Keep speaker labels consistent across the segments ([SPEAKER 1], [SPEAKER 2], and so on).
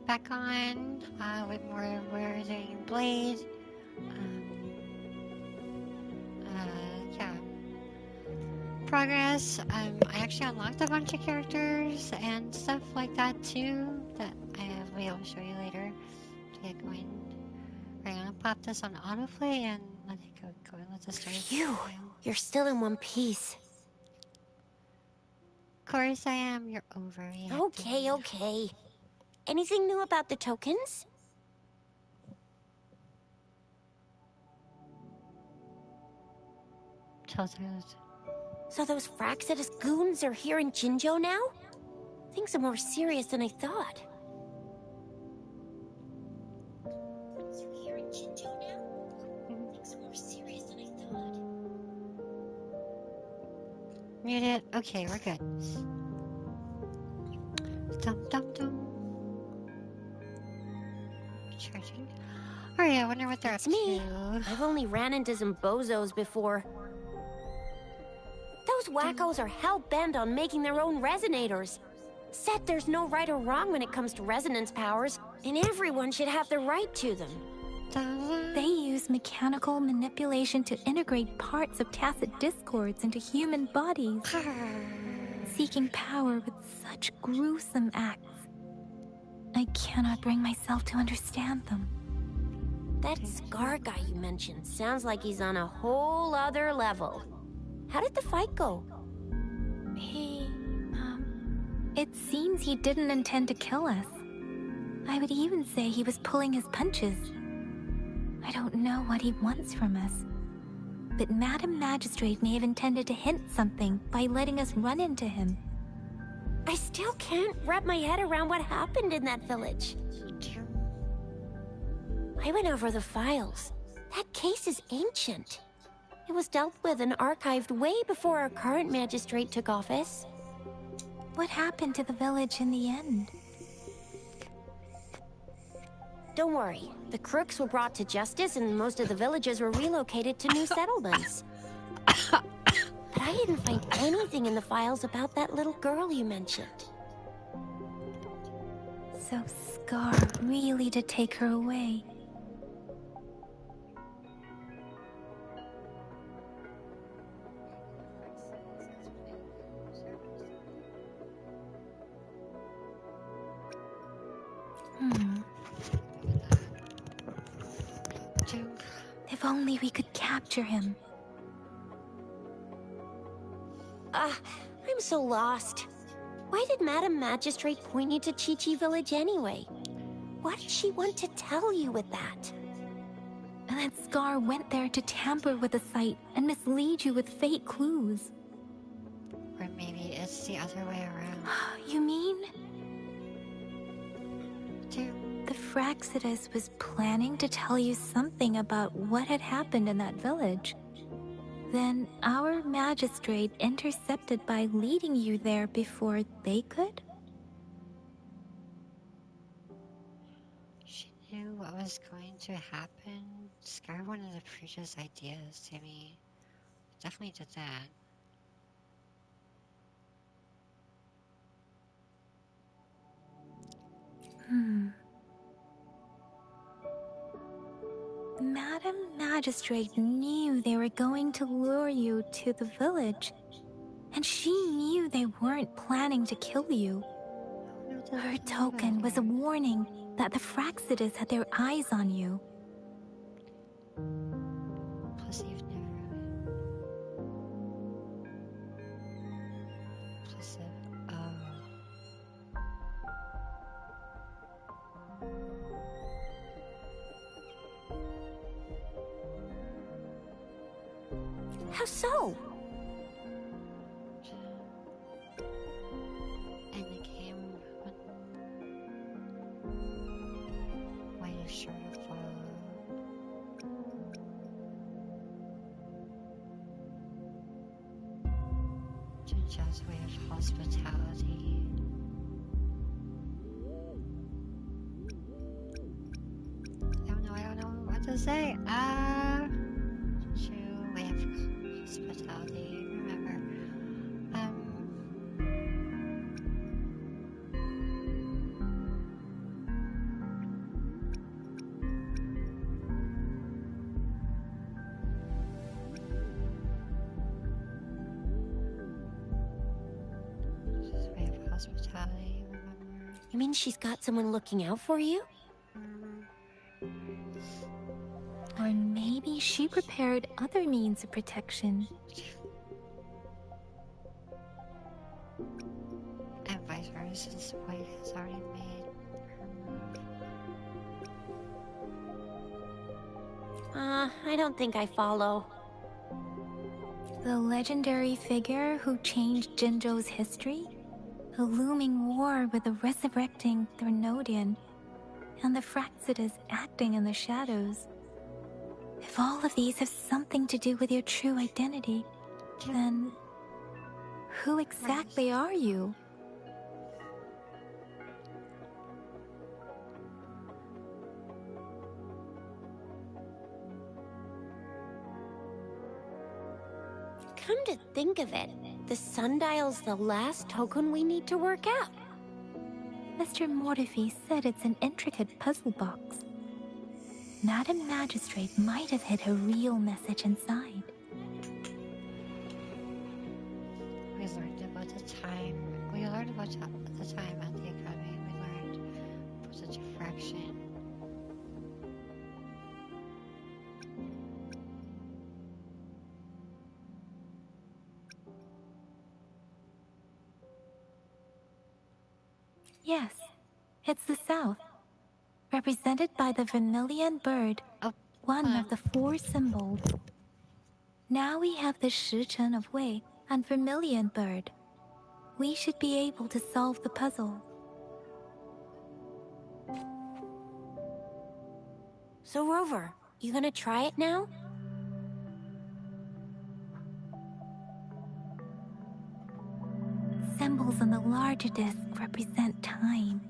[SPEAKER 1] back on with more Wuthering Blade. Yeah. Progress. I actually unlocked a bunch of characters and stuff like that too that I will be able to show you later to get going. Right, I'm gonna pop this on autoplay and let it go and let the story
[SPEAKER 2] Phew,
[SPEAKER 1] play.
[SPEAKER 2] you're still in one piece.
[SPEAKER 1] Of course I am. You're overreacting.
[SPEAKER 2] Okay. Anything new about the tokens?
[SPEAKER 1] Telltales.
[SPEAKER 2] So those Fraxidus goons are here in Jinjo now? Things are more serious than I thought.
[SPEAKER 1] Mute it. Okay, we're good. Dum dum dum. Charging. Alright, I wonder what they're
[SPEAKER 2] It's
[SPEAKER 1] up
[SPEAKER 2] me.
[SPEAKER 1] to.
[SPEAKER 2] I've only ran into some bozos before. Those wackos are hell-bent on making their own resonators. Said there's no right or wrong when it comes to resonance powers, and everyone should have the right to them.
[SPEAKER 3] They use mechanical manipulation to integrate parts of tacit discords into human bodies, seeking power with such gruesome acts. I cannot bring myself to understand them.
[SPEAKER 2] That Scar guy you mentioned sounds like he's on a whole other level. How did the fight go?
[SPEAKER 3] It seems he didn't intend to kill us. I would even say he was pulling his punches. I don't know what he wants from us. But Madam Magistrate may have intended to hint something by letting us run into him.
[SPEAKER 2] I still can't wrap my head around what happened in that village. I went over the files. That case is ancient. It was dealt with and archived way before our current magistrate took office.
[SPEAKER 3] What happened to the village in the end?
[SPEAKER 2] Don't worry. The crooks were brought to justice and most of the villagers were relocated to new settlements. But I didn't find anything in the files about that little girl you mentioned.
[SPEAKER 3] So Scar really did take her away. If only we could capture him.
[SPEAKER 2] I'm so lost. Why did Madam Magistrate point you to Chi-Chi Village anyway? What did she want to tell you with that?
[SPEAKER 3] And that Scar went there to tamper with the site and mislead you with fake clues.
[SPEAKER 1] Or maybe it's the other way around.
[SPEAKER 3] You mean? The Fraxidus was planning to tell you something about what had happened in that village. Then our magistrate intercepted by leading you there before they could?
[SPEAKER 1] She knew what was going to happen. Scar wanted to preach his ideas to me. Definitely did that.
[SPEAKER 3] Madam Magistrate knew they were going to lure you to the village, and she knew they weren't planning to kill you. Her token was a warning that the Fraxidus had their eyes on you.
[SPEAKER 1] Plus you've never... Plus
[SPEAKER 2] How so?
[SPEAKER 1] And it came when you sort of Jinja's way of hospitality. I don't know what to say. Jinju way of hospitality. Remember. hospitality, remember?
[SPEAKER 2] You mean she's got someone looking out for you?
[SPEAKER 3] Or maybe she prepared other means of protection.
[SPEAKER 1] And vice versa, since White has already made her move.
[SPEAKER 2] I don't think I follow.
[SPEAKER 3] The legendary figure who changed Jinzhou's history? A looming war with the resurrecting Threnodian, and the Fraxidas acting in the shadows. If all of these have something to do with your true identity, then who exactly are you?
[SPEAKER 2] Come to think of it, the sundial's the last token we need to work out.
[SPEAKER 3] Mr. Mortefi said it's an intricate puzzle box. Madam Magistrate might have hid a real message inside.
[SPEAKER 1] We learned about the time. We learned about the time at the academy. We learned about the diffraction.
[SPEAKER 3] Yes, it's the South, represented by the vermilion bird, one of the 4 symbols. Now we have the Shichen of Wei and vermilion bird. We should be able to solve the puzzle.
[SPEAKER 2] So Rover, you gonna try it now?
[SPEAKER 3] Symbols on the larger disc represent time,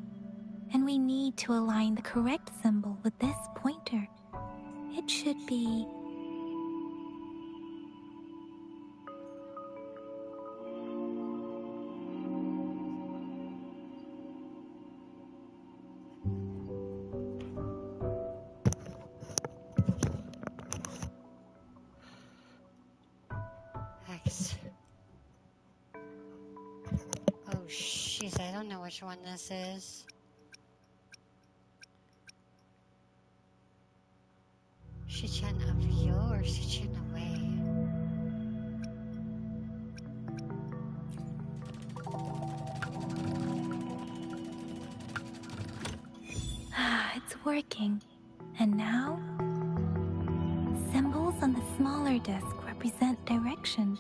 [SPEAKER 3] and we need to align the correct symbol with this pointer. It should be...
[SPEAKER 1] X. Oh, jeez, I don't know which one this is. Shichen of you or Shichen away?
[SPEAKER 3] It's working. And now? Symbols on the smaller disc represent direction,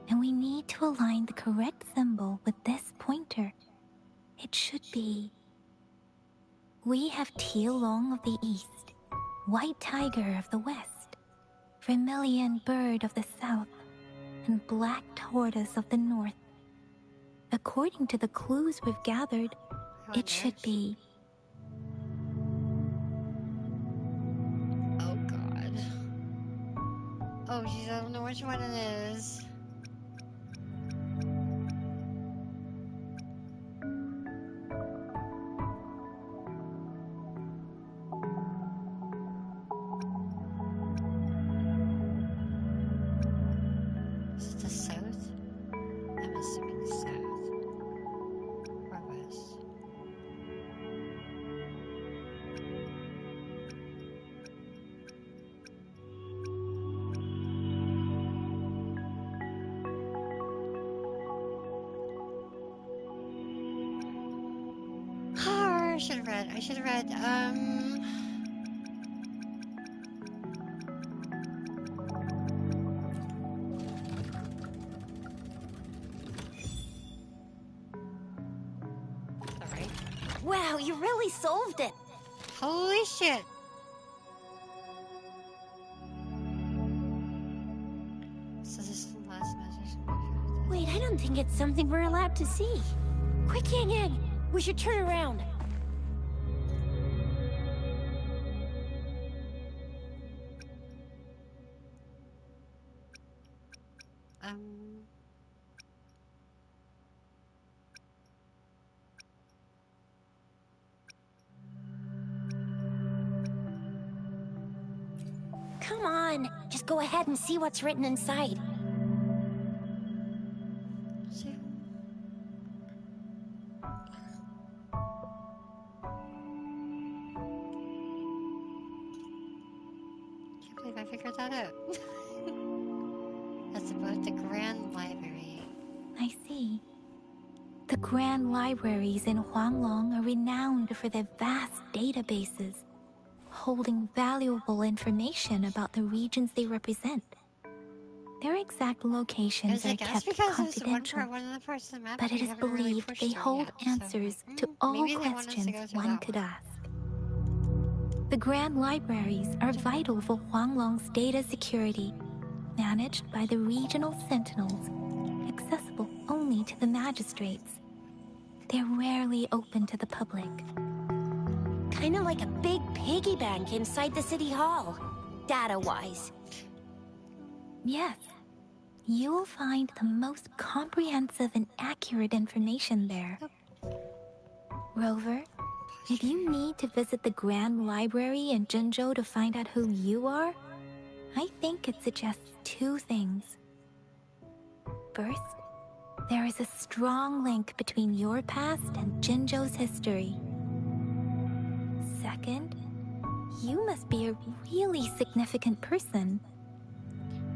[SPEAKER 3] and we need to align the correct symbol with this pointer. It should be... We have Tielong of the east, White Tiger of the west, Vermilion Bird of the south, and Black Tortoise of the north. According to the clues we've gathered, it should be...
[SPEAKER 1] Oh god. Oh jeez, I don't know which one it is. Is it the south? I'm assuming south. Or west. I should have read, sorry.
[SPEAKER 2] Wow, you really solved it!
[SPEAKER 1] Holy shit! So this is the last message.
[SPEAKER 2] Wait, I don't think it's something we're allowed to see. Quick, Yang Yang! We should turn around. Come on, just go ahead and see what's written inside.
[SPEAKER 1] believe I figured that out. That's about the Grand Library.
[SPEAKER 3] I see. The grand libraries in Huanglong are renowned for their vast databases, holding valuable information about the regions they represent. Their exact locations are
[SPEAKER 1] That's
[SPEAKER 3] kept
[SPEAKER 1] because there's
[SPEAKER 3] confidential,
[SPEAKER 1] one of the parts of the map
[SPEAKER 3] but
[SPEAKER 1] we
[SPEAKER 3] it is
[SPEAKER 1] haven't really
[SPEAKER 3] believed
[SPEAKER 1] pushed
[SPEAKER 3] they
[SPEAKER 1] through
[SPEAKER 3] hold
[SPEAKER 1] yet. So I'm
[SPEAKER 3] answers
[SPEAKER 1] like,
[SPEAKER 3] to all
[SPEAKER 1] maybe they want us to
[SPEAKER 3] questions
[SPEAKER 1] go through
[SPEAKER 3] one
[SPEAKER 1] that
[SPEAKER 3] could
[SPEAKER 1] one.
[SPEAKER 3] ask. The grand libraries are vital for Huanglong's data security, managed by the regional sentinels, accessible only to the magistrates. They're rarely open to the public.
[SPEAKER 2] Kinda like a big piggy bank inside the city hall, data-wise.
[SPEAKER 3] Yes, you will find the most comprehensive and accurate information there. Rover, if you need to visit the Grand Library in Jinzhou to find out who you are, I think it suggests two things. First, there is a strong link between your past and Jinzhou's history. Second, you must be a really significant person.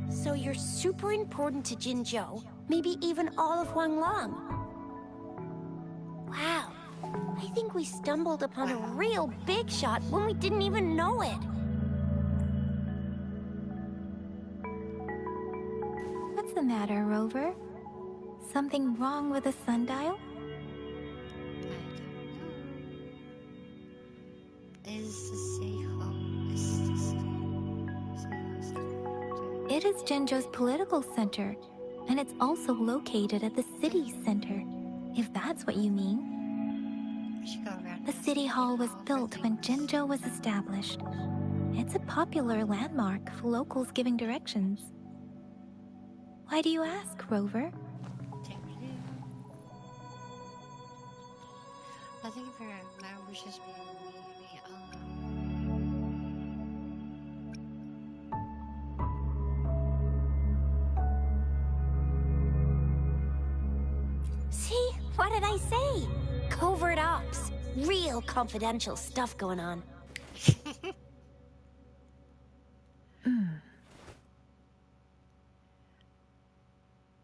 [SPEAKER 2] So you're super important to Jinzhou, maybe even all of Huanglong. Wow, I think we stumbled upon a real big shot when we didn't even know it.
[SPEAKER 3] What's the matter, Rover? Something wrong with the sundial? It is Jinzhou's political center, and it's also located at the city center, if that's what you mean. The city hall was built when Jinzhou was established. It's a popular landmark for locals giving directions. Why do you ask, Rover?
[SPEAKER 1] Nothing for my wishes me
[SPEAKER 2] See? What did I say? Covert ops. Real confidential stuff going on.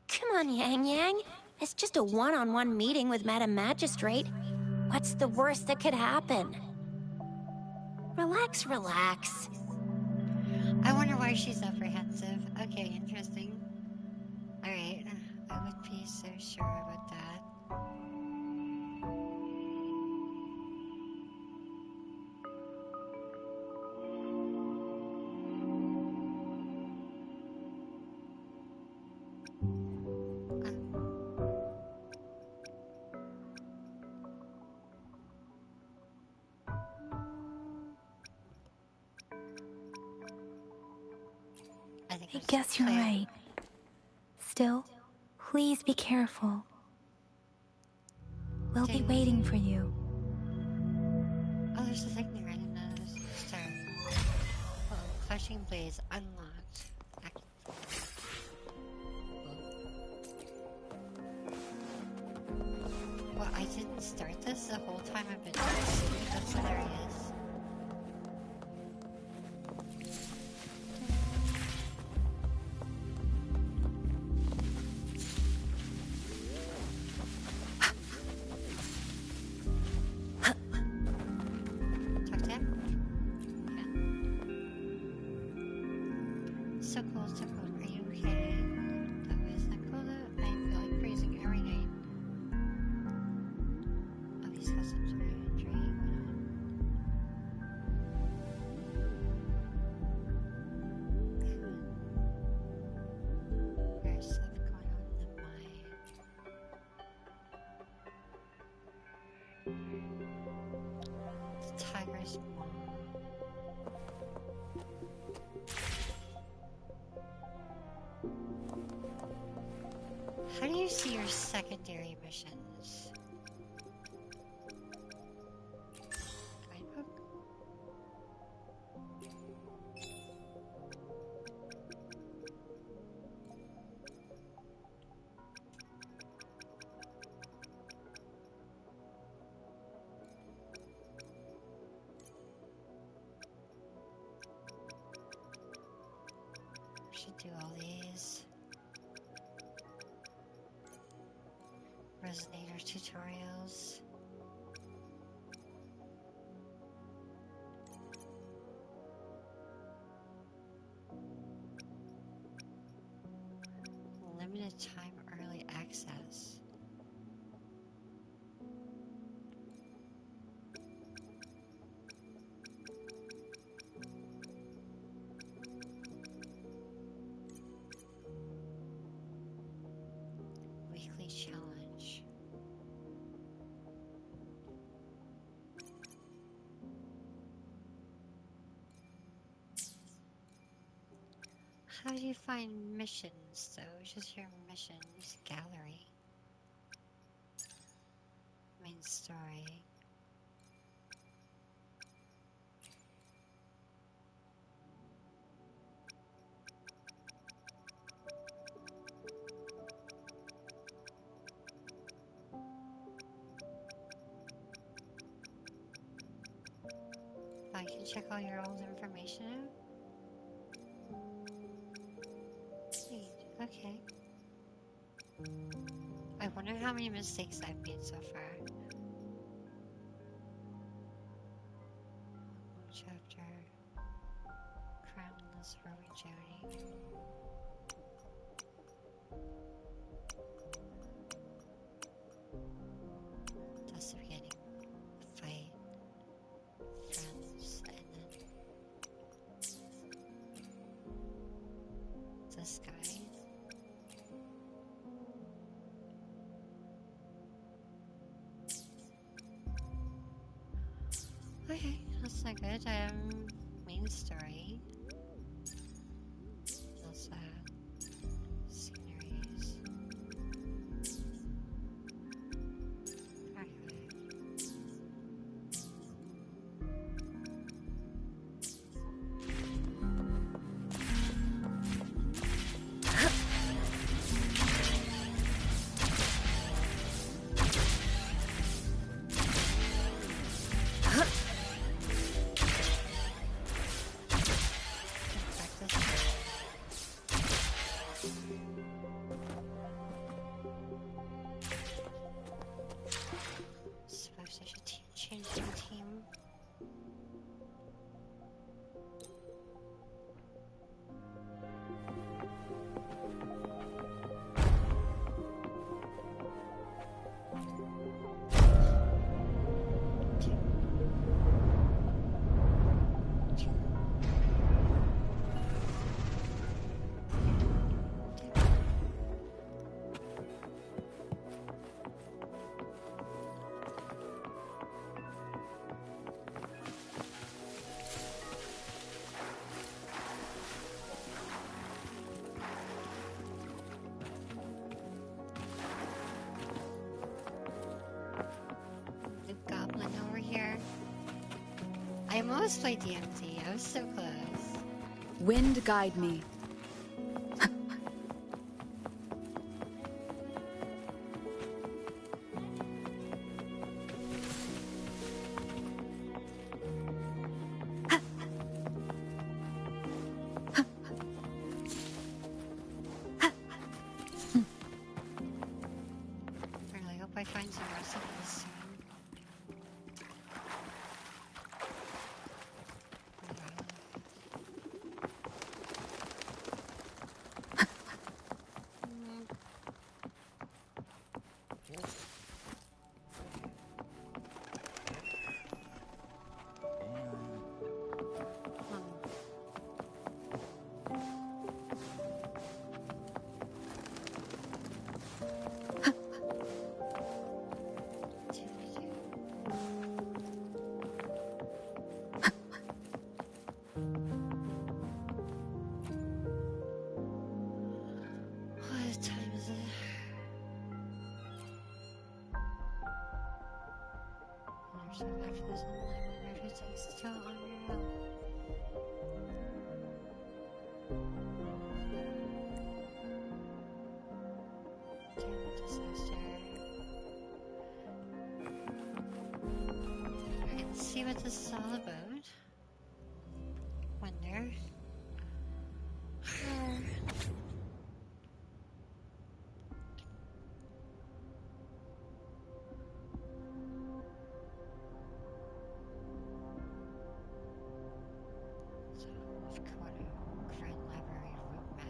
[SPEAKER 2] Come on, Yang Yang. It's just a one-on-one meeting with Madam Magistrate. What's the worst that could happen? Relax, relax.
[SPEAKER 1] I wonder why she's apprehensive. Okay, interesting. Alright, I would be so sure about that.
[SPEAKER 3] I guess you're right. Still, please be careful. We'll be waiting for you.
[SPEAKER 1] Oh, there's a thing right in the star. Oh, Clashing Blades unlocked. Well, I didn't start this the whole time I've been doing this. That's hilarious. Talk to him? Yeah. So cool, so cool. Are you okay? That was Nakoda. I feel like praising every night. Oh, he's got some sort of dream. There's stuff going on in the mind. The tiger's mom. How do you see your secondary missions? Guidebook? should do all these. Resonator tutorials. Limited time early access. Weekly challenge. How do you find missions though? Just your missions gallery. Main story. I can check all your old information out. Neat. Okay. I wonder how many mistakes I've made so far. Chapter. Crownless Roman Journey. That's the beginning. Fight. Friends. And then this guy. Okay, that's not good. Main story. That's sceneries. Archive. Practice. Suppose I should change my team. The goblin over here. I almost played DMT. I was so close.
[SPEAKER 4] Wind guide me.
[SPEAKER 1] I hope I find some recipes soon. What time is it? After this online, everything's still on your own. Damn disaster. Alright, let's see what this is all about. Wonder. So, North Dakota Grand Library route map.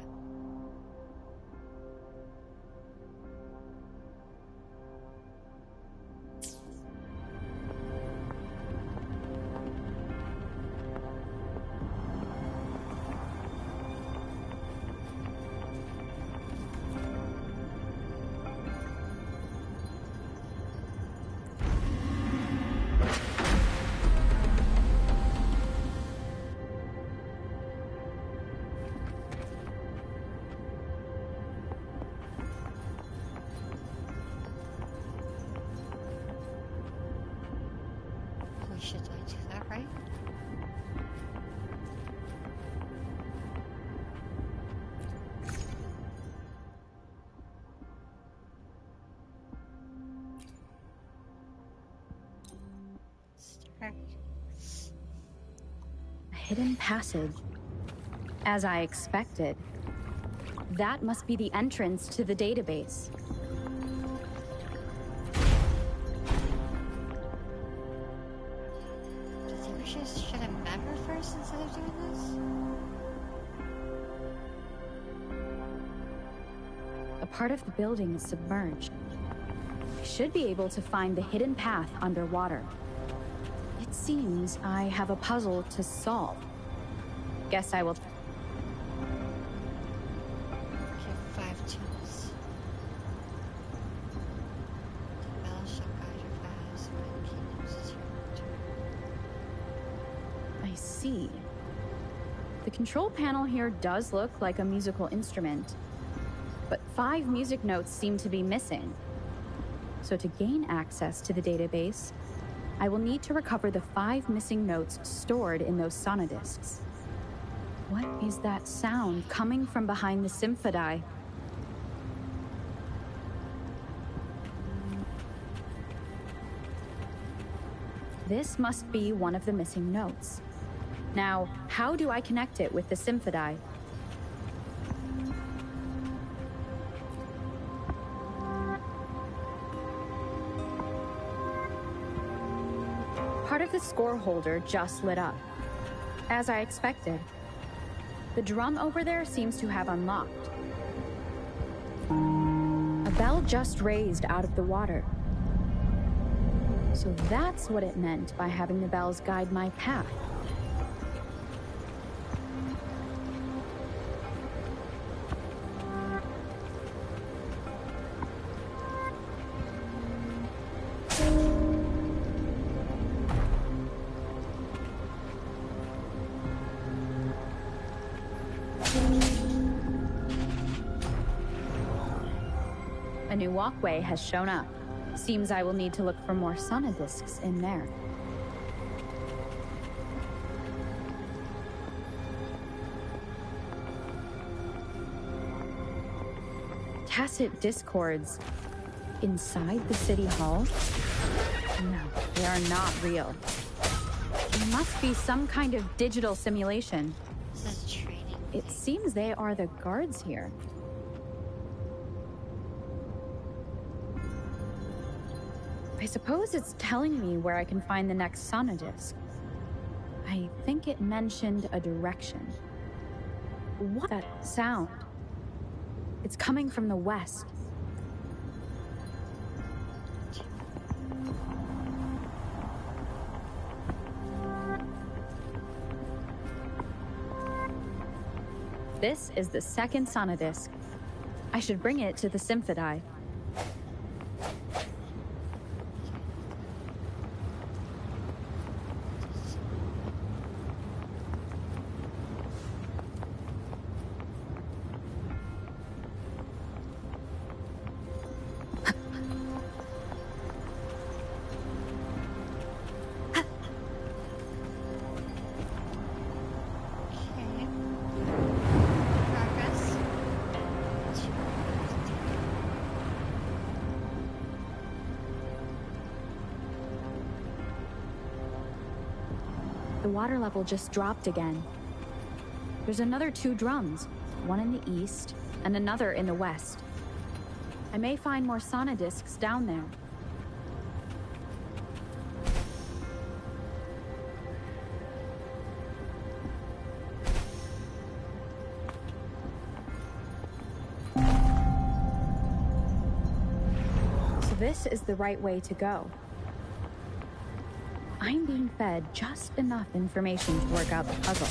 [SPEAKER 1] We should do that, right? Start.
[SPEAKER 5] A hidden passage. As I expected. That must be the entrance to the database.
[SPEAKER 1] Do you think we should have met her first instead of doing this?
[SPEAKER 5] A part of the building is submerged. I should be able to find the hidden path underwater. It seems I have a puzzle to solve. Guess I will...
[SPEAKER 1] Okay, 5 tunes. The bell shall guide her fast when kingdoms is your return.
[SPEAKER 5] I see. The control panel here does look like a musical instrument, but 5 music notes seem to be missing. So to gain access to the database, I will need to recover the 5 missing notes stored in those sonodiscs. What is that sound coming from behind the symphody? This must be one of the missing notes. Now, how do I connect it with the symphody? Part of the score holder just lit up. As I expected. The drum over there seems to have unlocked. A bell just raised out of the water. So that's what it meant by having the bells guide my path. A new walkway has shown up. Seems I will need to look for more sonodiscs in there. Tacit discords inside the city hall? No, they are not real. It must be some kind of digital simulation.
[SPEAKER 1] This is training.
[SPEAKER 5] It seems they are the guards here. I suppose it's telling me where I can find the next sonodisc. I think it mentioned a direction. What's that sound? It's coming from the west. This is the second sonodisc. I should bring it to the symphody.
[SPEAKER 1] Okay. Progress.
[SPEAKER 5] The water level just dropped again. There's another 2 drums. one in the east and another in the west. I may find more sonodiscs down there. So this is the right way to go. I'm being fed just enough information to work out the puzzle.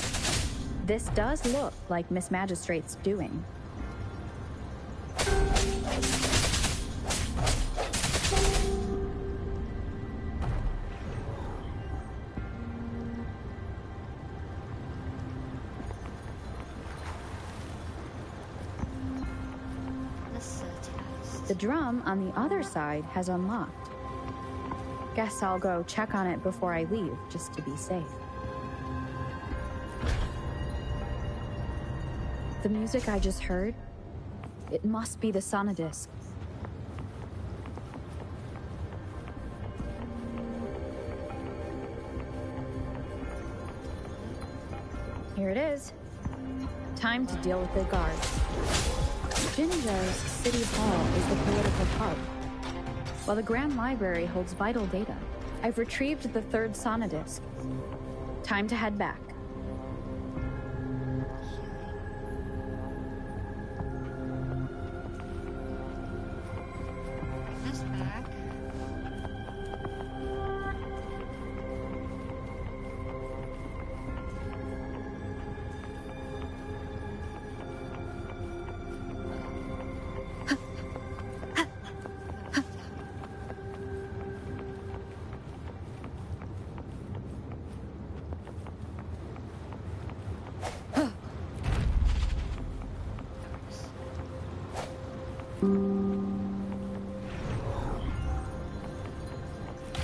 [SPEAKER 5] This does look like Miss Magistrate's doing.
[SPEAKER 1] This is a test.
[SPEAKER 5] The drum on the other side has unlocked. Guess I'll go check on it before I leave, just to be safe. The music I just heard, it must be the sonodisc. Here it is. Time to deal with the guards. Jinzhou's City Hall is the political hub, while the Grand Library holds vital data. I've retrieved the third sonodisc. Time to head back.
[SPEAKER 1] Bring this back.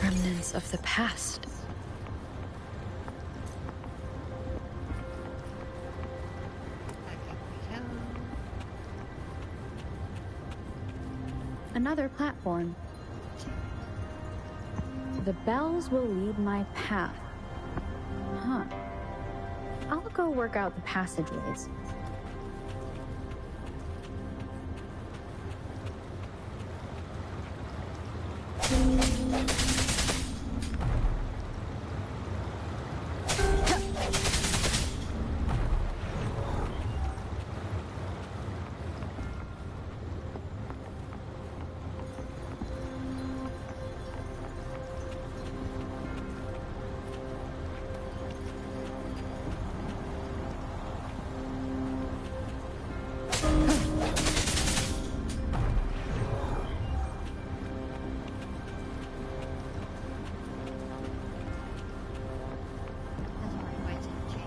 [SPEAKER 5] Remnants of the past.
[SPEAKER 1] Back up we go.
[SPEAKER 5] Another platform. The bells will lead my path. Huh. I'll go work out the passageways.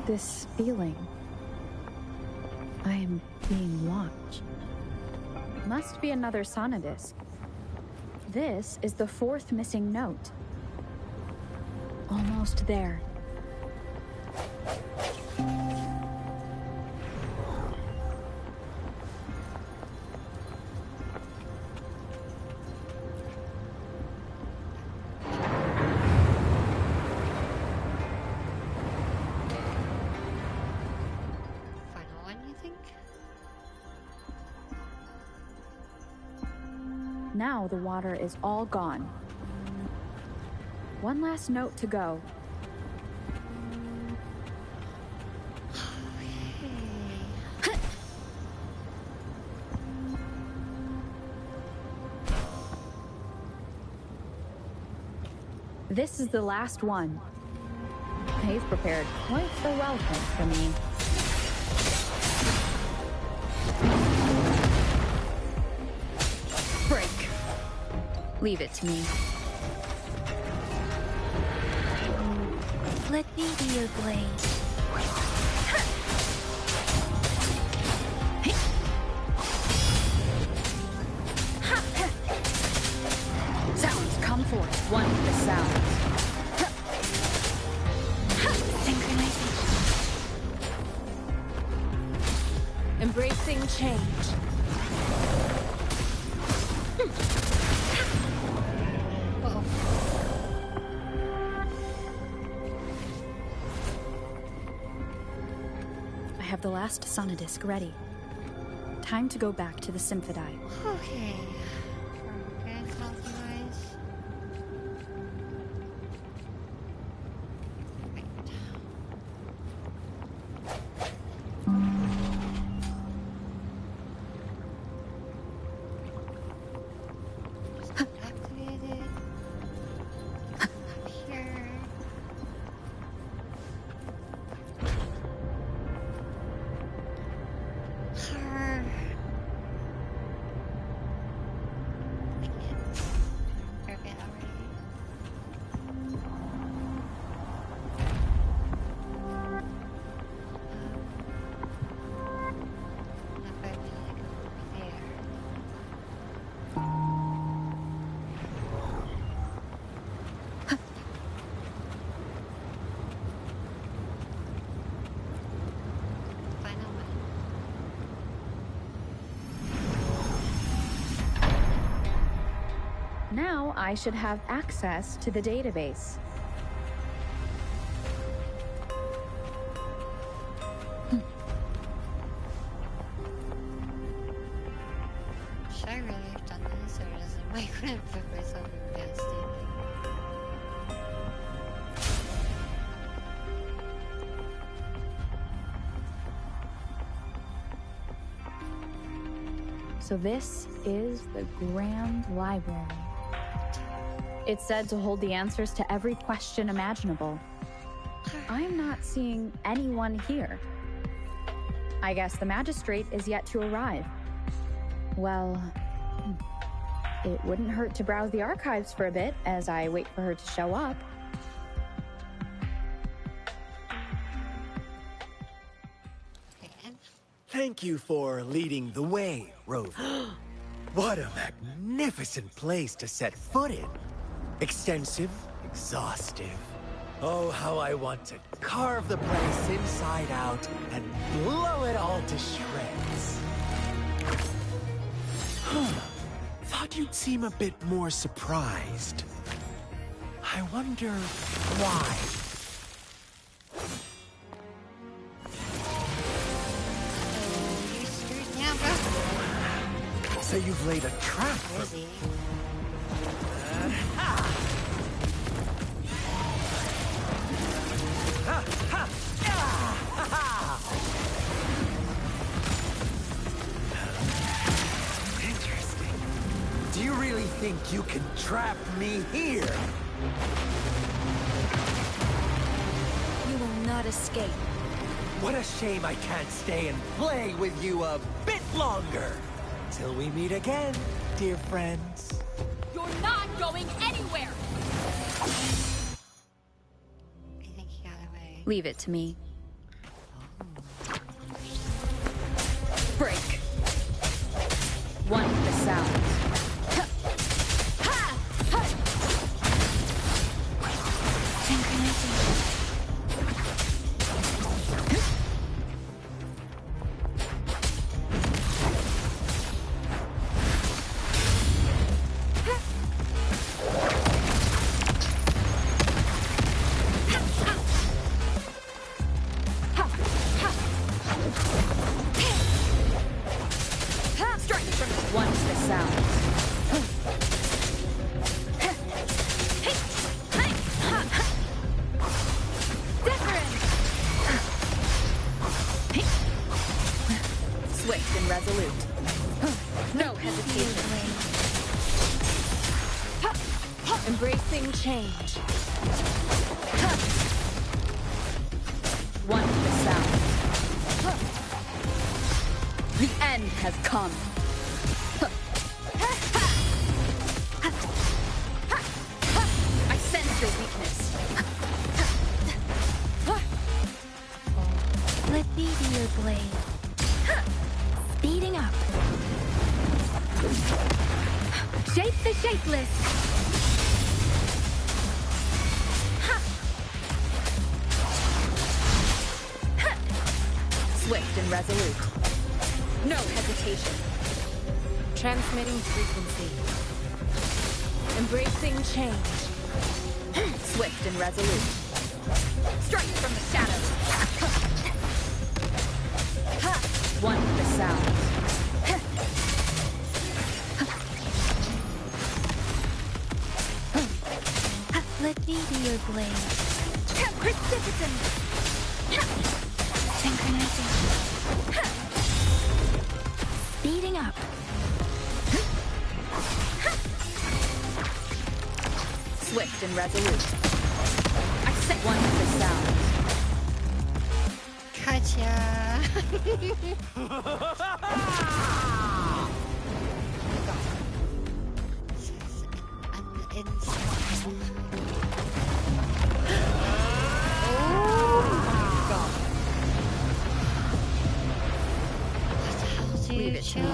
[SPEAKER 5] This feeling. I am being watched. Must be another sonodisc. This is the fourth missing note. Almost there.
[SPEAKER 1] Final one, you think?
[SPEAKER 5] Now the water is all gone. One last note to go. This is the last one. They've prepared quite the welcome for me. Break. Leave it to me.
[SPEAKER 3] Let me be your blade.
[SPEAKER 5] Sounds come forth, one with the sounds.
[SPEAKER 3] Synchronization. Embracing change.
[SPEAKER 1] Whoa.
[SPEAKER 5] I have the last sonodisc ready. Time to go back to the Symphodi.
[SPEAKER 1] Okay. For good health wise. Right. Just activated. Up here. Perfect already. Not if I really go over there. Final one.
[SPEAKER 5] Now I should have access to the database.
[SPEAKER 1] Should I really have done this, or does it make me put myself in bad standing?
[SPEAKER 5] So this is the Grand Library. It's said to hold the answers to every question imaginable. I'm not seeing anyone here. I guess the magistrate is yet to arrive. Well, it wouldn't hurt to browse the archives for a bit as I wait for her to show up.
[SPEAKER 1] Again.
[SPEAKER 6] Thank you for leading the way, Rover. What a magnificent place to set foot in. Extensive, exhaustive. Oh, how I want to carve the place inside out and blow it all to shreds. Thought you'd seem a bit more surprised. I wonder why.
[SPEAKER 1] Oh, you screwed now, bro.
[SPEAKER 6] So you've laid a trap
[SPEAKER 1] Where is
[SPEAKER 6] for me.
[SPEAKER 1] he?
[SPEAKER 6] Interesting. Do you really think you can trap me here?
[SPEAKER 4] You will not escape.
[SPEAKER 6] What a shame I can't stay and play with you a bit longer. Till we meet again, dear friends.
[SPEAKER 4] You're not going anywhere!
[SPEAKER 1] I think he got away.
[SPEAKER 5] Leave it to me. Break. One for the sound. One for the sound. Swift and resolute. No hesitation. Embracing change. One for the sound. The end has come. I sense your weakness.
[SPEAKER 3] Let me be your blade. Speeding up. Shape the shapeless.
[SPEAKER 5] Swift and resolute. No hesitation. Transmitting frequency. Embracing change. Swift and resolute. Strike from the shadows. One for the sound.
[SPEAKER 3] blade. Precipitant! Synchronizing. Speeding up.
[SPEAKER 4] Swift and resolute. I set one with the sound.
[SPEAKER 1] Gotcha. This is an insane. What the hell, dude?
[SPEAKER 4] Leave it to
[SPEAKER 1] Chill.
[SPEAKER 4] me.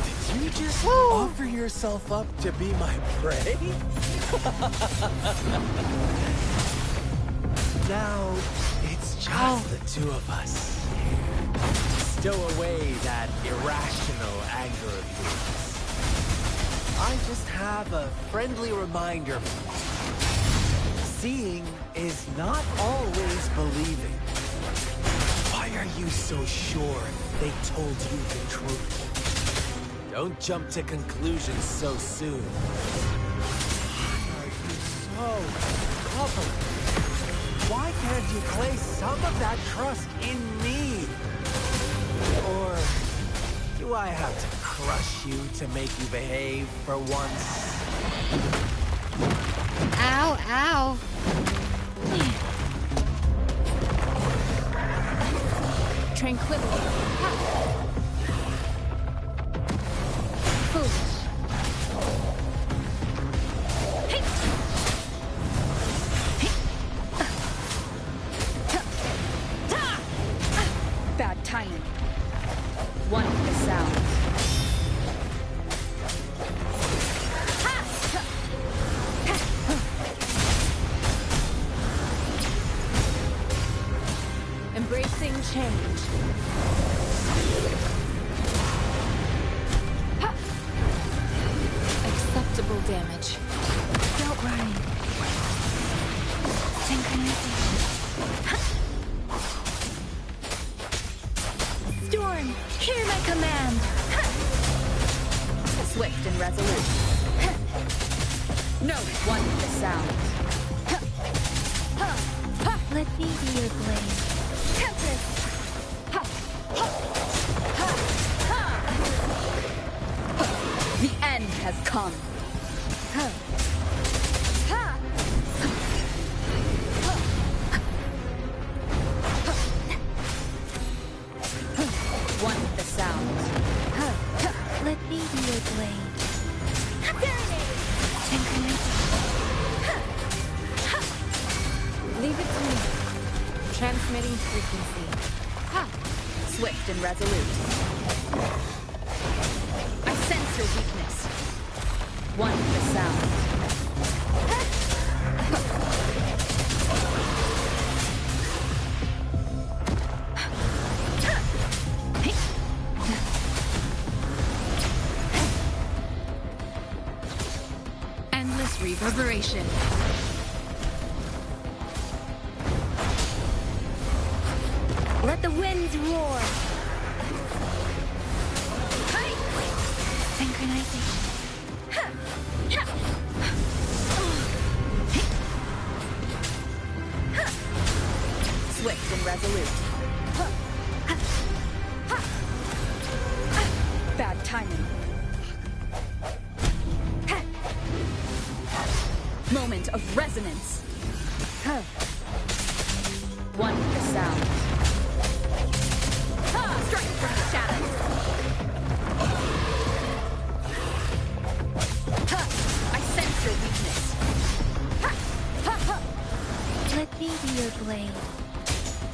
[SPEAKER 6] Did you just offer yourself up to be my prey? Now, it's just the two of us. Stow away that irrational anger of yours. I just have a friendly reminder. Seeing is not always believing. Why are you so sure they told you the truth? Don't jump to conclusions so soon. Why are you so stubborn? Why can't you place some of that trust in me? Or do I have to crush you to make you behave for once?
[SPEAKER 1] Ow, ow.
[SPEAKER 4] Tranquility. Foolish. Bad timing. One with the sound. Embracing change. Acceptable damage.
[SPEAKER 3] Don't worry. Synchronization. Storm, hear my command.
[SPEAKER 4] Swift and resolute. No, one with the sound.
[SPEAKER 3] Let me be your blade.
[SPEAKER 4] Tempest. The end has come. One with the sound.
[SPEAKER 3] Let me be your blade. Synchronization.
[SPEAKER 4] Leave it to me. Transmitting frequency. Swift and resolute. I sense your weakness. One with the sound. Endless reverberation.
[SPEAKER 3] Let the winds roar. Synchronization.
[SPEAKER 4] Swift and resolute. Bad timing. Moment of resonance. One with the sound. Strike from the shadows. I sense your weakness.
[SPEAKER 3] Let me be your blade.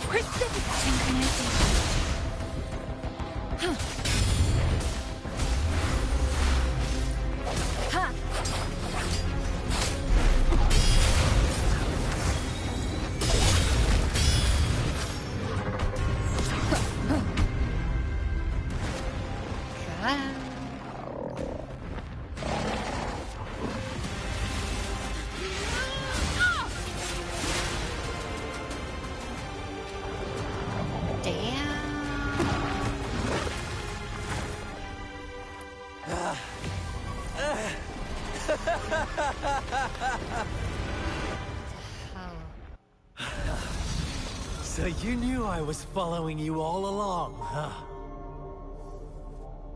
[SPEAKER 3] Precipitate synchronization.
[SPEAKER 6] So you knew I was following you all along, huh?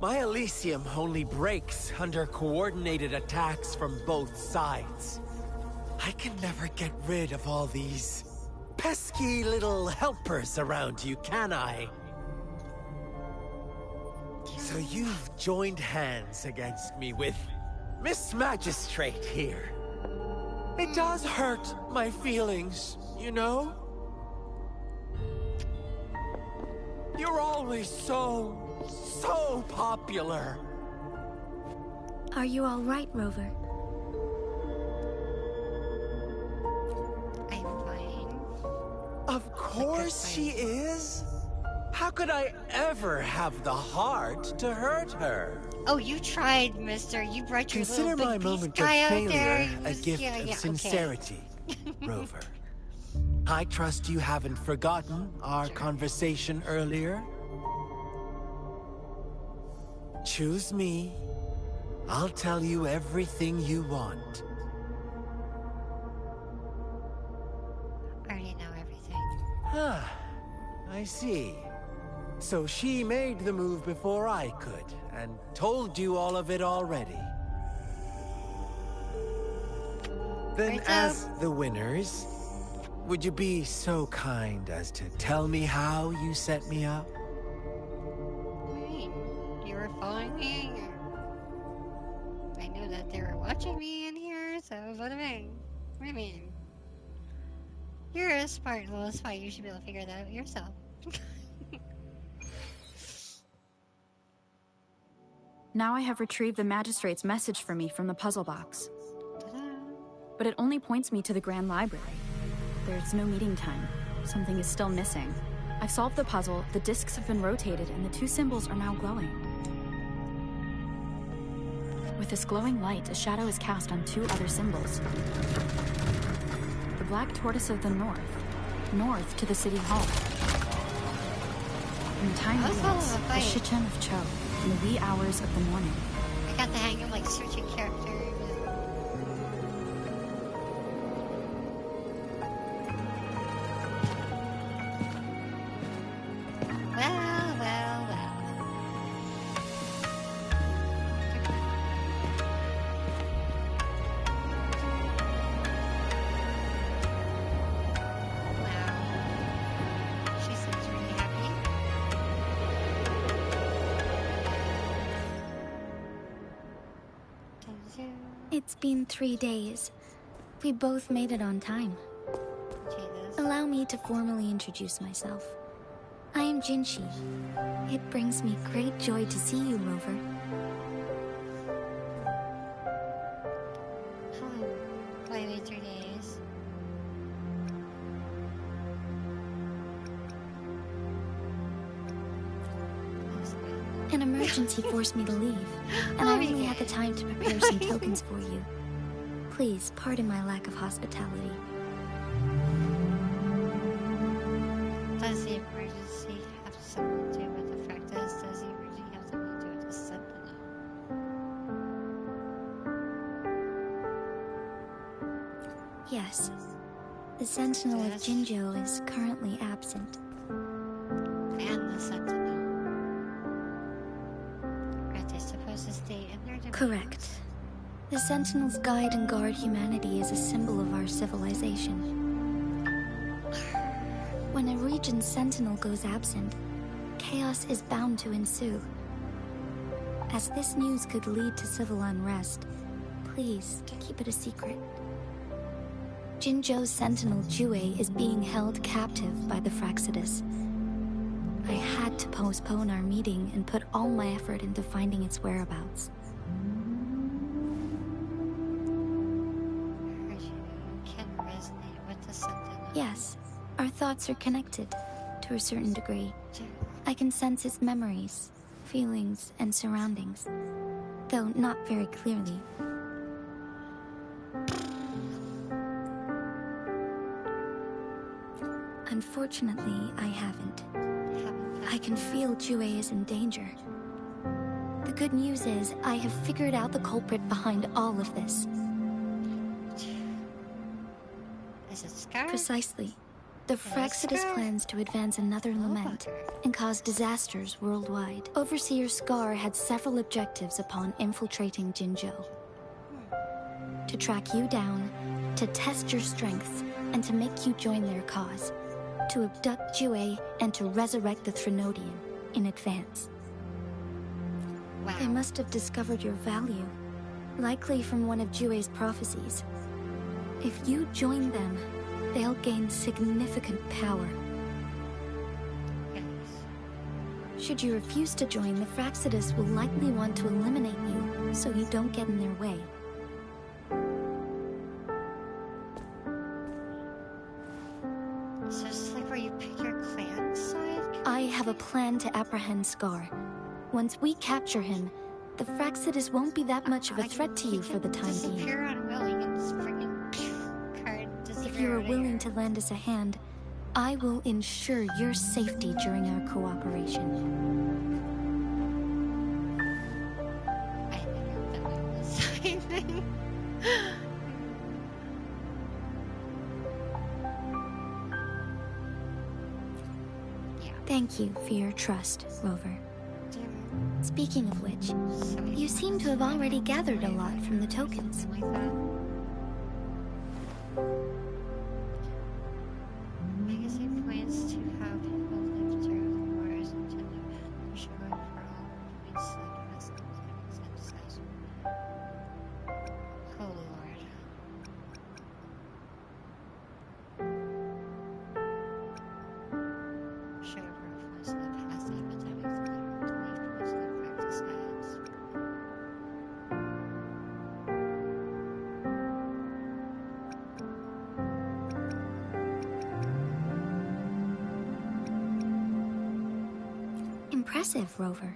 [SPEAKER 6] My Elysium only breaks under coordinated attacks from both sides. I can never get rid of all these pesky little helpers around you, can I? So you've joined hands against me with Miss Magistrate here. It does hurt my feelings, you know? You're always so popular.
[SPEAKER 2] Are you all right, Rover?
[SPEAKER 1] I'm fine.
[SPEAKER 6] Of course she is. How could I ever have the heart to hurt her?
[SPEAKER 1] Oh, you tried, mister. You brought your
[SPEAKER 6] Consider
[SPEAKER 1] little
[SPEAKER 6] my
[SPEAKER 1] big beast
[SPEAKER 6] moment of
[SPEAKER 1] guy out there.
[SPEAKER 6] failure
[SPEAKER 1] He
[SPEAKER 6] a
[SPEAKER 1] was-
[SPEAKER 6] gift
[SPEAKER 1] yeah,
[SPEAKER 6] of
[SPEAKER 1] okay.
[SPEAKER 6] sincerity, Rover. I trust you haven't forgotten our conversation earlier. Choose me. I'll tell you everything you want.
[SPEAKER 1] I already know everything.
[SPEAKER 6] Huh. I see. So she made the move before I could, and told you all of it already. Then,
[SPEAKER 1] Right,
[SPEAKER 6] as the winners, would you be so kind as to tell me how you set me up?
[SPEAKER 1] Wait, you were following me? I knew that they were watching me in here, so what do you mean? What do you mean? You're a smart little spy. You should be able to figure that out yourself.
[SPEAKER 5] Now I have retrieved the magistrate's message for me from the puzzle box.
[SPEAKER 1] Ta-da.
[SPEAKER 5] But it only points me to the Grand Library. There's no meeting time. Something is still missing. I've solved the puzzle, the discs have been rotated, and the two symbols are now glowing. With this glowing light, a shadow is cast on two other symbols. The black tortoise of the north to the city hall. And the time
[SPEAKER 1] That was all
[SPEAKER 5] reads,
[SPEAKER 1] of a
[SPEAKER 5] the
[SPEAKER 1] fight.
[SPEAKER 5] Shichen of Cho, in the wee hours of the morning.
[SPEAKER 1] I got the hang of like searching characters. Well. Wow. She seems really happy.
[SPEAKER 2] It's been 3 days. We both made it on time.
[SPEAKER 1] Jesus.
[SPEAKER 2] Allow me to formally introduce myself. I am Jinshi. It brings me great joy to see you, Rover.
[SPEAKER 1] Hello. Why wait 3 days? That's good.
[SPEAKER 2] An emergency forced me to leave, and I only had the time to prepare some tokens for you. Please pardon my lack of hospitality.
[SPEAKER 1] Does the emergency have something to do with the practice? Does the emergency have something to do with the sentinel?
[SPEAKER 2] Yes. The Sentinel of
[SPEAKER 1] Yes.
[SPEAKER 2] Jinjo is currently absent.
[SPEAKER 1] And the sentinel. Aren't they supposed to stay in their domains?
[SPEAKER 2] Correct. The Sentinels guide and guard humanity as a symbol of our civilization. When a region's sentinel goes absent, chaos is bound to ensue. As this news could lead to civil unrest, please keep it a secret. Jinzhou's sentinel Jue is being held captive by the Fraxidus. I had to postpone our meeting and put all my effort into finding its whereabouts.
[SPEAKER 1] Heard you can resonate with the sentinel.
[SPEAKER 2] Yes, our thoughts are connected, to a certain degree. I can sense his memories, feelings, and surroundings, though not very clearly. Unfortunately, I haven't. I can feel Jue is in danger. The good news is, I have figured out the culprit behind all of this.
[SPEAKER 1] Is it Scar?
[SPEAKER 2] Precisely. The Fraxidus plans to advance another lament and cause disasters worldwide. Overseer Scar had several objectives upon infiltrating Jinzhou. To track you down, to test your strengths, and to make you join their cause. To abduct Jue and to resurrect the Threnodian in advance.
[SPEAKER 1] Wow.
[SPEAKER 2] They must have discovered your value, likely from one of Jue's prophecies. If you join them, they'll gain significant power.
[SPEAKER 1] Yes.
[SPEAKER 2] Should you refuse to join, the Fraxidus will likely want to eliminate you, so you don't get in their way.
[SPEAKER 1] So it's like where you pick your clan side?
[SPEAKER 2] I have a plan to apprehend Scar. Once we capture him, the Fraxidus won't be that much of a threat to you for the time being.
[SPEAKER 1] Disappear unwilling and just freaking card disappear.
[SPEAKER 2] If you are
[SPEAKER 1] out of
[SPEAKER 2] willing
[SPEAKER 1] here.
[SPEAKER 2] to lend us a hand, I will ensure your safety during our cooperation.
[SPEAKER 1] I never been like this thing. Yeah.
[SPEAKER 2] Thank you for your trust, Rover.
[SPEAKER 1] Damn.
[SPEAKER 2] Speaking of which,
[SPEAKER 1] So
[SPEAKER 2] you seem to have already gathered a lot from the tokens.
[SPEAKER 1] something like that. Magazine plans to have people live through wars until the show for all points that has synthesized. Holy Lord. Show for influence in the past epidemics that are believed poison and practice ads.
[SPEAKER 2] Impressive, Rover.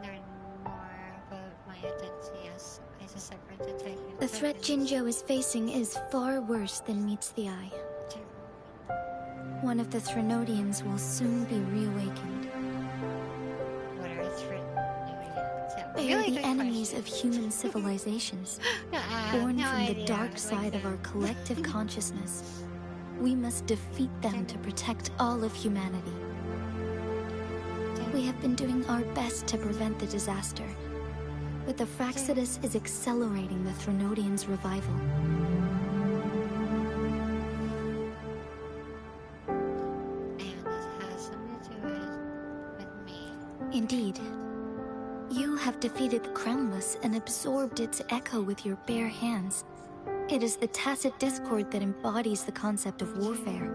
[SPEAKER 1] Learn more about my identity as a separate detective.
[SPEAKER 2] The threat Jinzhou is facing is far worse than meets the eye. One of the Threnodians will soon be reawakened.
[SPEAKER 1] What are threat?
[SPEAKER 2] They are the enemies of human civilizations, born from the dark side of our collective consciousness. We must defeat them to protect all of humanity. We have been doing our best to prevent the disaster, but the Fraxidus is accelerating the Threnodians' revival.
[SPEAKER 1] And this has something to do with me.
[SPEAKER 2] Indeed. You have defeated the Crownless and absorbed its echo with your bare hands. It is the tacit discord that embodies the concept of warfare.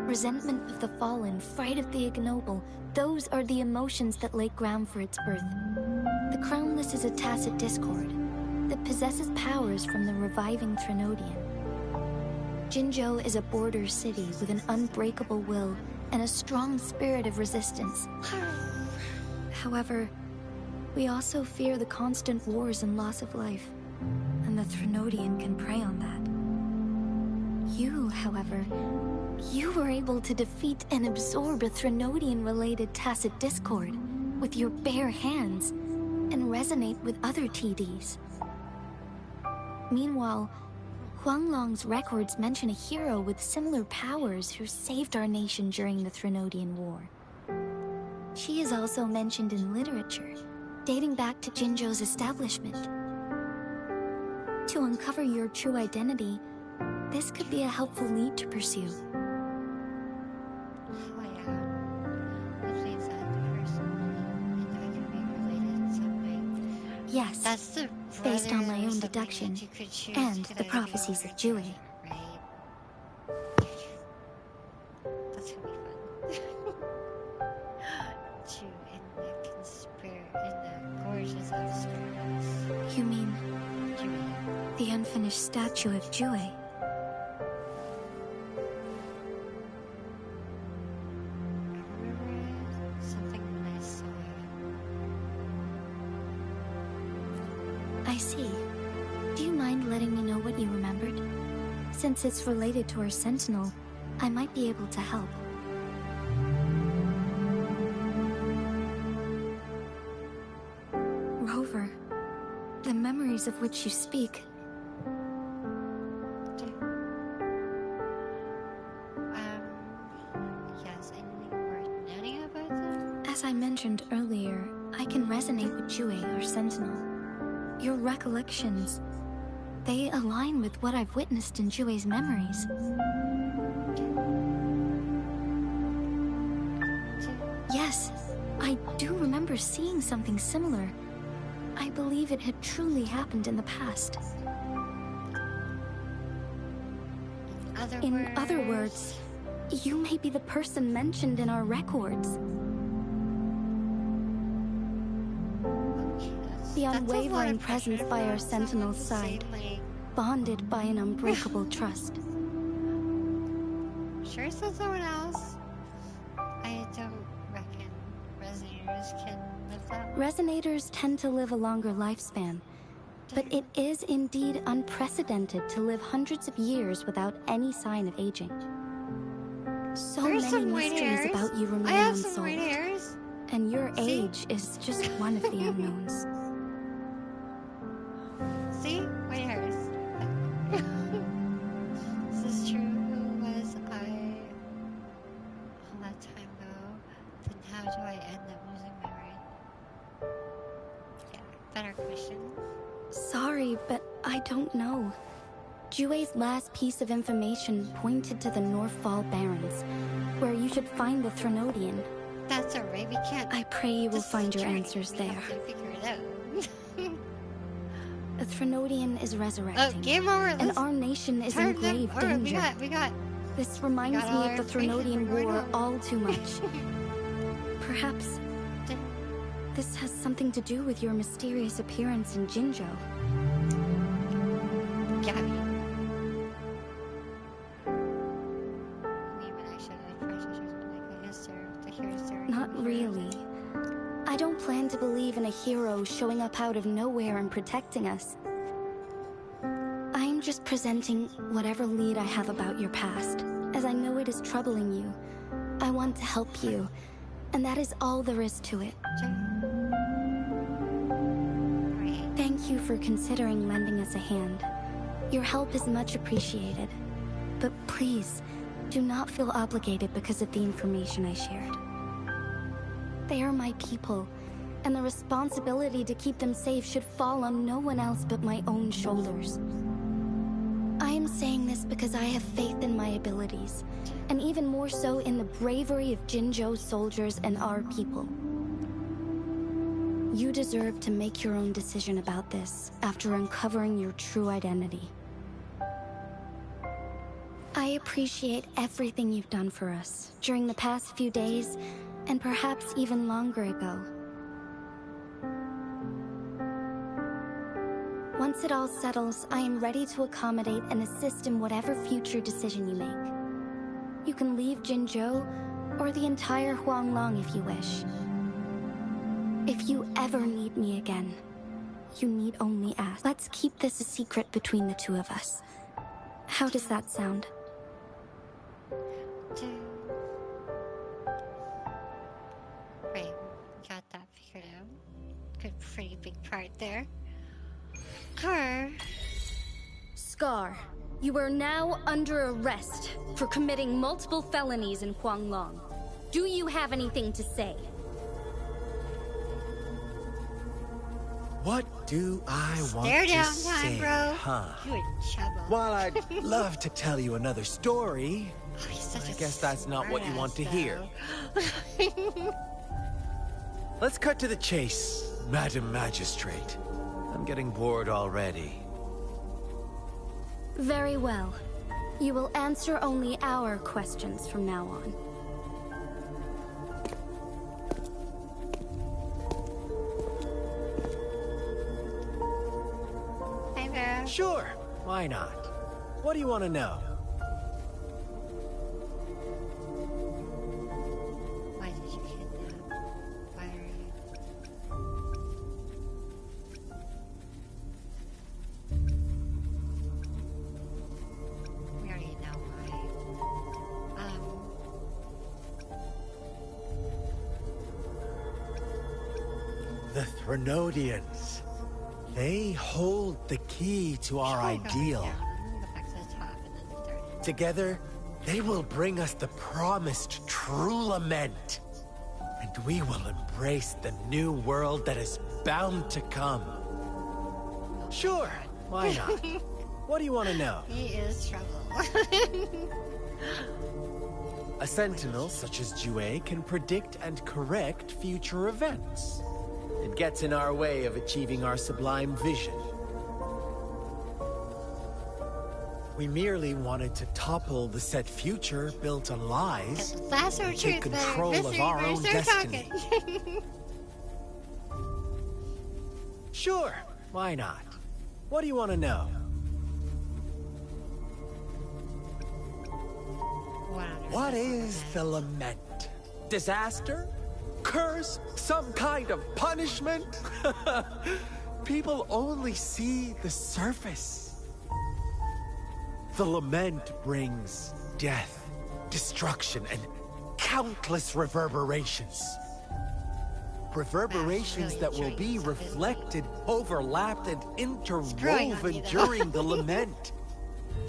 [SPEAKER 2] Resentment of the fallen, fright of the ignoble, those are the emotions that lay ground for its birth. The Crownless is a tacit discord that possesses powers from the reviving Threnodian. Jinzhou is a border city with an unbreakable will and a strong spirit of resistance. However, we also fear the constant wars and loss of life, and the Threnodian can prey on that. You, however, you were able to defeat and absorb a Threnodian-related tacit discord with your bare hands and resonate with other TDs. Meanwhile, Huanglong's records mention a hero with similar powers who saved our nation during the Threnodian War. She is also mentioned in literature, dating back to Jinzhou's establishment. To uncover your true identity, this could be a helpful lead to pursue.
[SPEAKER 1] Oh yeah. Which means that the person and I can be related in some way.
[SPEAKER 2] Yes,
[SPEAKER 1] That's the
[SPEAKER 2] based on my
[SPEAKER 1] brother or
[SPEAKER 2] own
[SPEAKER 1] something
[SPEAKER 2] deduction,
[SPEAKER 1] that you could choose
[SPEAKER 2] and
[SPEAKER 1] to
[SPEAKER 2] the
[SPEAKER 1] go
[SPEAKER 2] prophecies of
[SPEAKER 1] over
[SPEAKER 2] Jue.
[SPEAKER 1] to, right? That's gonna be fun. To in the gorgeous of spirits.
[SPEAKER 2] You mean
[SPEAKER 1] Jue.
[SPEAKER 2] the unfinished statue of Jue?
[SPEAKER 1] I remember something when I saw it.
[SPEAKER 2] I see. Do you mind letting me know what you remembered? Since it's related to our sentinel, I might be able to help. Rover, the memories of which you speak,
[SPEAKER 3] As I mentioned earlier, I can resonate with Jue, our sentinel. Your recollections, they align with what I've witnessed in Jue's memories. Yes, I do remember seeing something similar. I believe it had truly happened in the past. In other words, you may be the person mentioned in our records. The unwavering presence by our sentinel's side, bonded by an unbreakable trust.
[SPEAKER 1] Sure said someone else. I don't reckon resonators can live that long.
[SPEAKER 3] Resonators tend to live a longer lifespan, but it is indeed unprecedented to live hundreds of years without any sign of aging. So
[SPEAKER 1] There's
[SPEAKER 3] many
[SPEAKER 1] some white
[SPEAKER 3] mysteries
[SPEAKER 1] hairs.
[SPEAKER 3] about you
[SPEAKER 1] I
[SPEAKER 3] remain
[SPEAKER 1] have
[SPEAKER 3] unsolved.
[SPEAKER 1] some white hairs.
[SPEAKER 3] And your
[SPEAKER 1] See?
[SPEAKER 3] age is just one of the unknowns.
[SPEAKER 1] See? White hairs. This is true. Who was I all that time ago? Then how do I end up losing memory? Yeah, better question.
[SPEAKER 3] Sorry, but I don't know. Jue's last piece of information pointed to the Northfall Barrens, where you should find the Threnodian.
[SPEAKER 1] That's alright, we can't.
[SPEAKER 3] I pray you will
[SPEAKER 1] This is
[SPEAKER 3] find
[SPEAKER 1] a
[SPEAKER 3] your
[SPEAKER 1] journey.
[SPEAKER 3] answers
[SPEAKER 1] We
[SPEAKER 3] there.
[SPEAKER 1] have to figure it out.
[SPEAKER 3] The Threnodian is
[SPEAKER 1] Oh,
[SPEAKER 3] resurrecting,
[SPEAKER 1] game over.
[SPEAKER 3] and
[SPEAKER 1] Let's
[SPEAKER 3] our nation is in
[SPEAKER 1] turn them.
[SPEAKER 3] grave
[SPEAKER 1] Alright,
[SPEAKER 3] danger.
[SPEAKER 1] we got.
[SPEAKER 3] This reminds
[SPEAKER 1] got all
[SPEAKER 3] me
[SPEAKER 1] our
[SPEAKER 3] of the
[SPEAKER 1] information.
[SPEAKER 3] Threnodian
[SPEAKER 1] We're going
[SPEAKER 3] War
[SPEAKER 1] home.
[SPEAKER 3] all too much. Perhaps this has something to do with your mysterious appearance in Jinzhou.
[SPEAKER 1] Gabby. Maybe I should have pressure like a history.
[SPEAKER 3] Not really. I don't plan to believe in a hero showing up out of nowhere and protecting us. I'm just presenting whatever lead I have about your past, as I know it is troubling you. I want to help you, and that is all there is to it. Thank you for considering lending us a hand. Your help is much appreciated. But please, do not feel obligated because of the information I shared. They are my people, and the responsibility to keep them safe should fall on no one else but my own shoulders. I am saying this because I have faith in my abilities, and even more so in the bravery of Jinzhou soldiers and our people. You deserve to make your own decision about this after uncovering your true identity. I appreciate everything you've done for us during the past few days, and perhaps even longer ago. Once it all settles, I am ready to accommodate and assist in whatever future decision you make. You can leave Jinzhou, or the entire Huanglong if you wish. If you ever need me again, you need only ask. Let's keep this a secret between the two of us. How does that sound?
[SPEAKER 1] Right, got that figured out. Good, pretty big part there. Her.
[SPEAKER 2] Scar, you are now under arrest for committing multiple felonies in Huanglong. Do you have anything to say?
[SPEAKER 6] What do I want
[SPEAKER 1] Stare
[SPEAKER 6] to
[SPEAKER 1] down
[SPEAKER 6] say,
[SPEAKER 1] time, bro.
[SPEAKER 6] huh?
[SPEAKER 1] You a chubba.
[SPEAKER 6] While I'd love to tell you another story,
[SPEAKER 1] Oh, he's such
[SPEAKER 6] I
[SPEAKER 1] a
[SPEAKER 6] guess that's not what you want to hear.
[SPEAKER 1] smartass,
[SPEAKER 6] Let's cut to the chase, Madam Magistrate. I'm getting bored already.
[SPEAKER 2] Very well. You will answer only our questions from now on.
[SPEAKER 1] though. Hi there.
[SPEAKER 6] Sure, why not? What do you want to know?
[SPEAKER 1] Why did you kidnap? Why are you? We already know why.
[SPEAKER 6] The Threnodians. They hold the key to our
[SPEAKER 1] Try going
[SPEAKER 6] ideal.
[SPEAKER 1] down. Go back to the top and then start.
[SPEAKER 6] Together, they will bring us the promised true lament. And And we will embrace the new world that is bound to come. Sure, why not? What do you want to know?
[SPEAKER 1] He is trouble.
[SPEAKER 6] A sentinel such as Jue can predict and correct future events. It gets in our way of achieving our sublime vision. We merely wanted to topple the set future built on lies,
[SPEAKER 1] Lasso
[SPEAKER 6] and take
[SPEAKER 1] truth,
[SPEAKER 6] control of our own destiny. Sure, why not? What do you want to know? What is the lament? Disaster? Curse? Some kind of punishment? People only see the surface. The lament brings death, destruction, and countless reverberations. Reverberations that will be reflected, overlapped, and interwoven during the lament.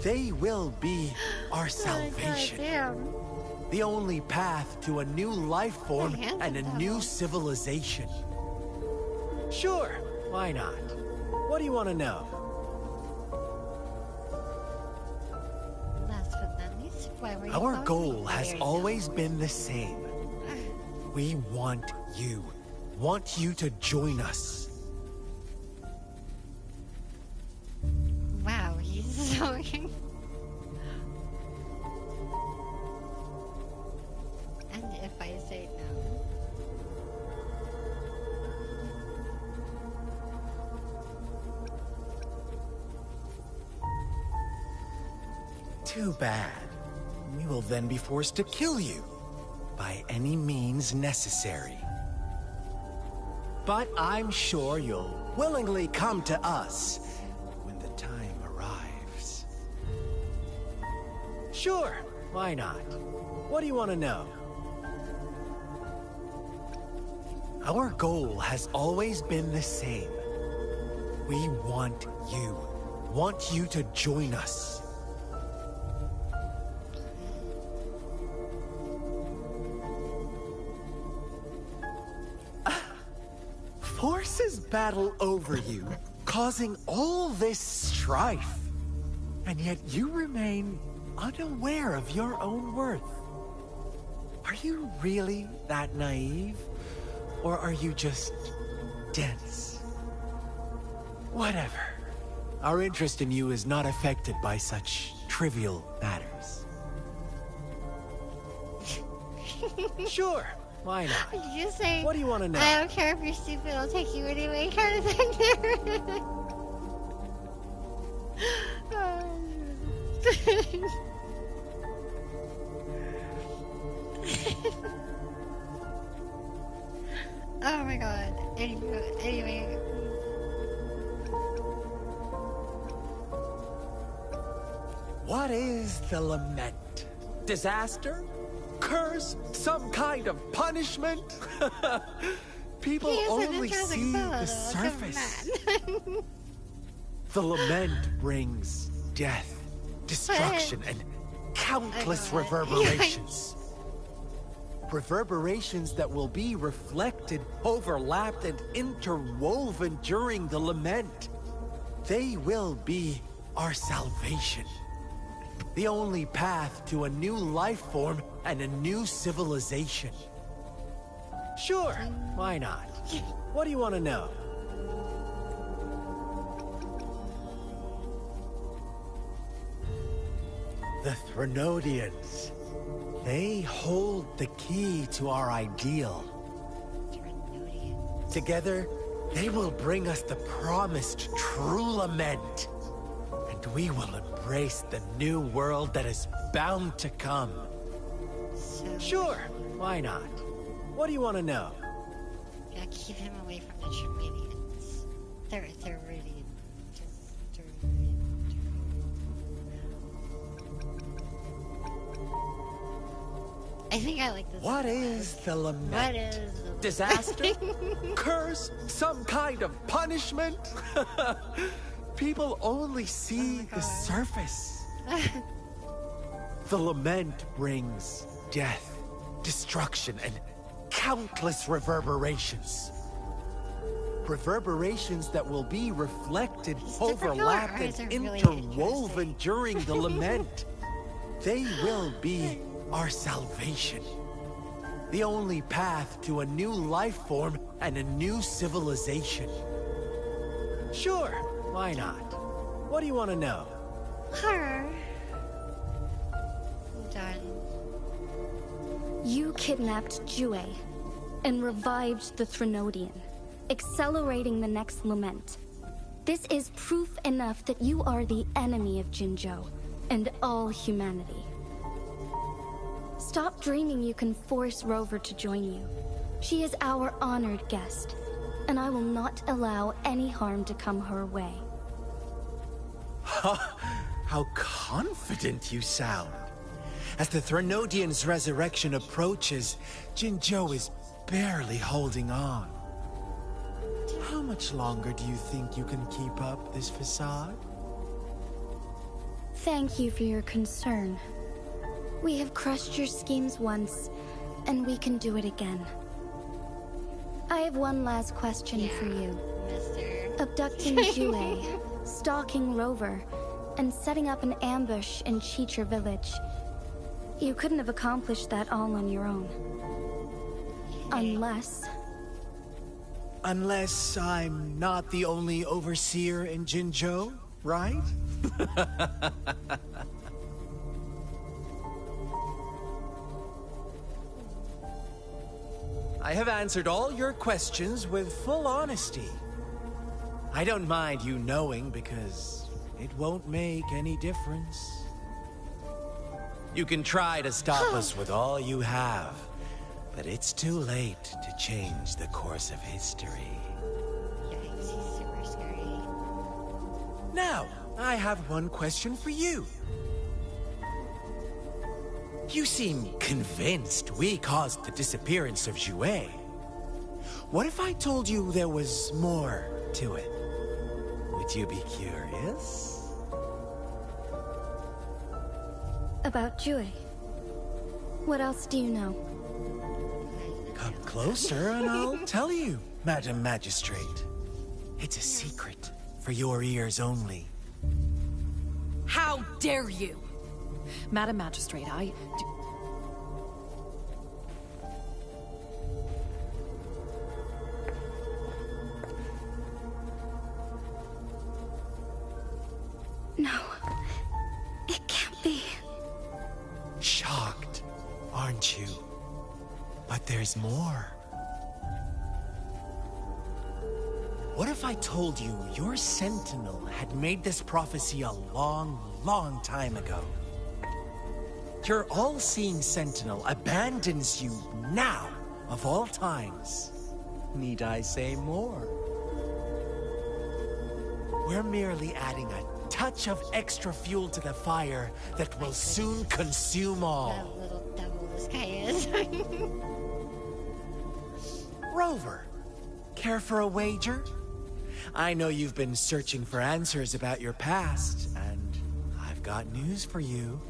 [SPEAKER 6] They will be our salvation. The only path to a new life form and a new civilization. Sure, why not? What do you want to know? Our goal has always been the same. We want you to join us.
[SPEAKER 1] Wow, he's so... And if I say no?
[SPEAKER 6] Too bad. We will then be forced to kill you by any means necessary. But I'm sure you'll willingly come to us when the time arrives. Sure, why not? What do you want to know? Our goal has always been the same. We want you to join us. Forces battle over you, causing all this strife. And yet you remain unaware of your own worth. Are you really that naive? Or are you just dense? Whatever. Our interest in you is not affected by such trivial matters. Sure. Why not?
[SPEAKER 1] Did you say,
[SPEAKER 6] what do you want to know?
[SPEAKER 1] I don't care if you're stupid, I'll take you anyway, kind of thing there? Oh my god. Anyway.
[SPEAKER 6] What is the lament? Disaster? Curse? Some kind of punishment? People only see the surface. The lament brings death, destruction, and countless reverberations. Reverberations that will be reflected, overlapped, and interwoven during the lament. They will be our salvation. The only path to a new life form and a new civilization. Sure, why not? What do you want to know? The Threnodians. They hold the key to our ideal. Together, they will bring us the promised true lament. And we will embrace the new world that is bound to come. Sure, why not? What do you want to know?
[SPEAKER 1] Gotta keep him away from the Tremedians. They're really just... I think I like this.
[SPEAKER 6] What is the lament?
[SPEAKER 1] What is the lament?
[SPEAKER 6] Disaster? Curse? Some kind of punishment? People only see the surface. The lament brings death, destruction, and countless reverberations. Reverberations that will be reflected, overlapped,
[SPEAKER 1] or is
[SPEAKER 6] and
[SPEAKER 1] it really
[SPEAKER 6] interwoven during the lament. They will be our salvation. The only path to a new life form and a new civilization. Sure, why not? What do you want to know?
[SPEAKER 1] Her. Done.
[SPEAKER 7] You kidnapped Jue and revived the Threnodian, accelerating the next lament. This is proof enough that you are the enemy of Jinzhou and all humanity. Stop dreaming you can force Rover to join you. She is our honored guest, and I will not allow any harm to come her way.
[SPEAKER 6] How confident you sound. As the Threnodian's resurrection approaches, Jinzhou is barely holding on. How much longer do you think you can keep up this facade?
[SPEAKER 7] Thank you for your concern. We have crushed your schemes once, and we can do it again. I have one last question for you.
[SPEAKER 1] Mister.
[SPEAKER 7] Abducting Jue, stalking Rover, and setting up an ambush in Cheecher village. You couldn't have accomplished that all on your own. Unless
[SPEAKER 6] I'm not the only overseer in Jinzhou, right? I have answered all your questions with full honesty. I don't mind you knowing because it won't make any difference. You can try to stop us with all you have, but it's too late to change the course of history.
[SPEAKER 1] Yikes, he's super scary.
[SPEAKER 6] Now, I have one question for you. You seem convinced we caused the disappearance of Jue. What if I told you there was more to it? Would you be curious?
[SPEAKER 7] about Jue. What else do you know?
[SPEAKER 6] Come closer and I'll tell you, Madam Magistrate. It's a secret for your ears only.
[SPEAKER 4] How dare you! Madam Magistrate,
[SPEAKER 7] No. It can't be.
[SPEAKER 6] Shocked, aren't you? But there's more. What if I told you your sentinel had made this prophecy a long, long time ago? Your all-seeing sentinel abandons you now, of all times. Need I say more? We're merely adding a touch of extra fuel to the fire that will soon consume
[SPEAKER 1] That
[SPEAKER 6] all.
[SPEAKER 1] little devil this guy is.
[SPEAKER 6] Rover, care for a wager? I know you've been searching for answers about your past, and I've got news for you.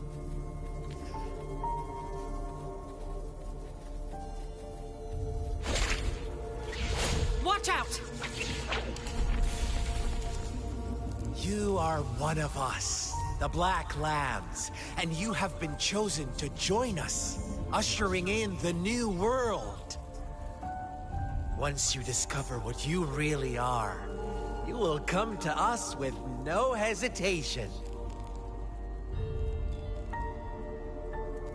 [SPEAKER 4] watch out!
[SPEAKER 6] You are one of us, the Black Lambs, and you have been chosen to join us, ushering in the new world. Once you discover what you really are, you will come to us with no hesitation.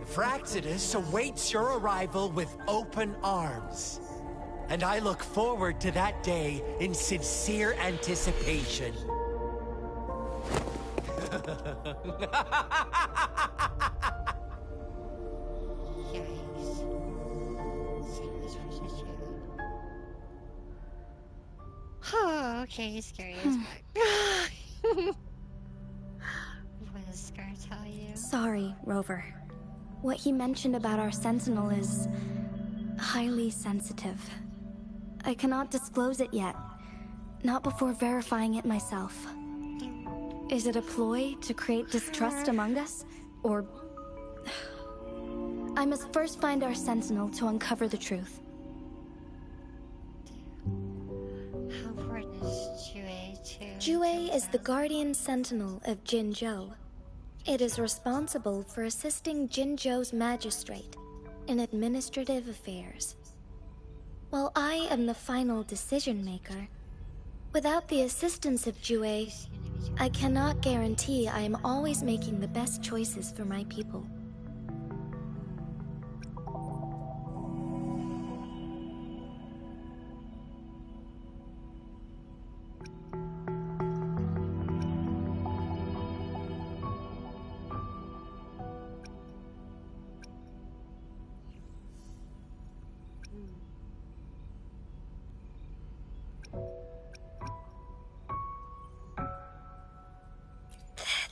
[SPEAKER 6] Fraxidus awaits your arrival with open arms, and I look forward to that day in sincere anticipation.
[SPEAKER 1] Oh, okay, he's scary as fuck. What does Scar tell you?
[SPEAKER 7] Sorry, Rover. What he mentioned about our sentinel is highly sensitive. I cannot disclose it yet. Not before verifying it myself. Is it a ploy to create distrust among us? Or... I must first find our sentinel to uncover the truth. Jue is the guardian sentinel of Jinzhou. It is responsible for assisting Jinzhou's magistrate in administrative affairs. While I am the final decision maker, without the assistance of Jue, I cannot guarantee I am always making the best choices for my people.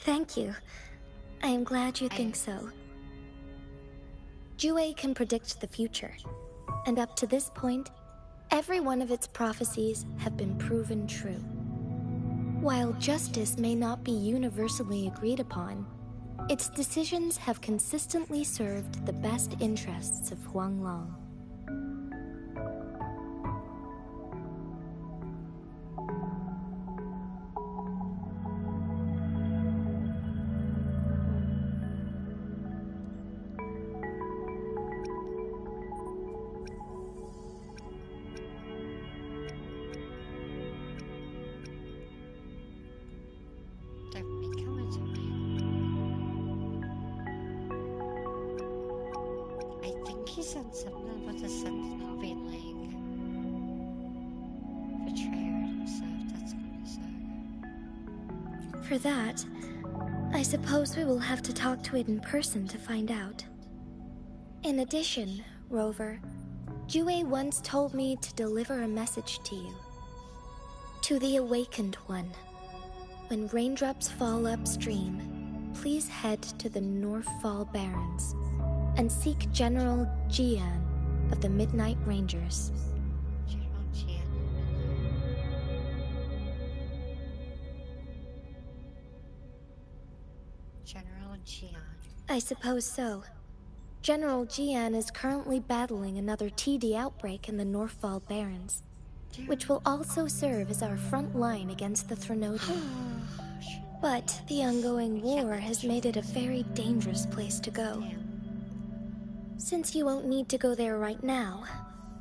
[SPEAKER 7] Thank you. I am glad you think so. Jue can predict the future, and up to this point, every one of its prophecies have been proven true. While justice may not be universally agreed upon, its decisions have consistently served the best interests of Huanglong.
[SPEAKER 1] They're becoming something. I think he said something about the Sentinel being like betrayed and stuff. That's gonna suck.
[SPEAKER 7] For that, I suppose we will have to talk to it in person to find out. In addition, Rover, Jue once told me to deliver a message to you. To the Awakened One. When raindrops fall upstream, please head to the Northfall Barrens and seek General Jian of the Midnight Rangers.
[SPEAKER 1] General Jian. General Jian.
[SPEAKER 7] I suppose so. General Jian is currently battling another TD outbreak in the Northfall Barrens, which will also serve as our front line against the Threnodian. But the ongoing war has made it a very dangerous place to go. Since you won't need to go there right now,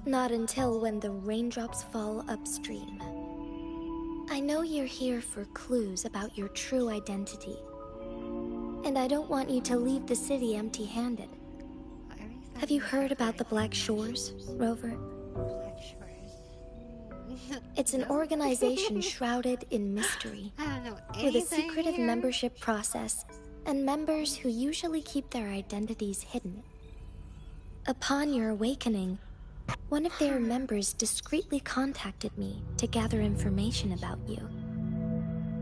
[SPEAKER 7] not until when the raindrops fall upstream. I know you're here for clues about your true identity, and I don't want you to leave the city empty-handed. Have you heard about the Black Shores, Rover?
[SPEAKER 1] Black Shores.
[SPEAKER 7] It's an organization shrouded in mystery,
[SPEAKER 1] I don't know
[SPEAKER 7] with a
[SPEAKER 1] anything
[SPEAKER 7] secretive
[SPEAKER 1] here.
[SPEAKER 7] membership process and members who usually keep their identities hidden. Upon your awakening, one of their members discreetly contacted me to gather information about you.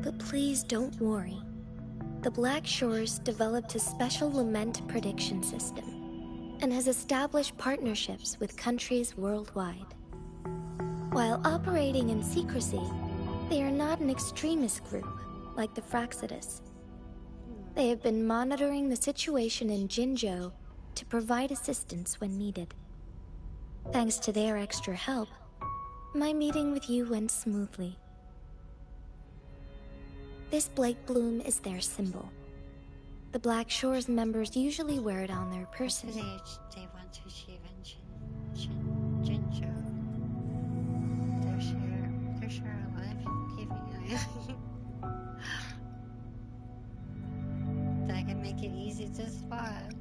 [SPEAKER 7] But please don't worry. The Black Shores developed a special lament prediction system and has established partnerships with countries worldwide. While operating in secrecy, they are not an extremist group like the Fraxidus. They have been monitoring the situation in Jinzhou to provide assistance when needed. Thanks to their extra help, my meeting with you went smoothly. This Blake Bloom is their symbol. The Black Shores members usually wear it on their person.
[SPEAKER 1] They want to achieve in Jinzhou. They're sure alive and keeping that can make it easy to spot.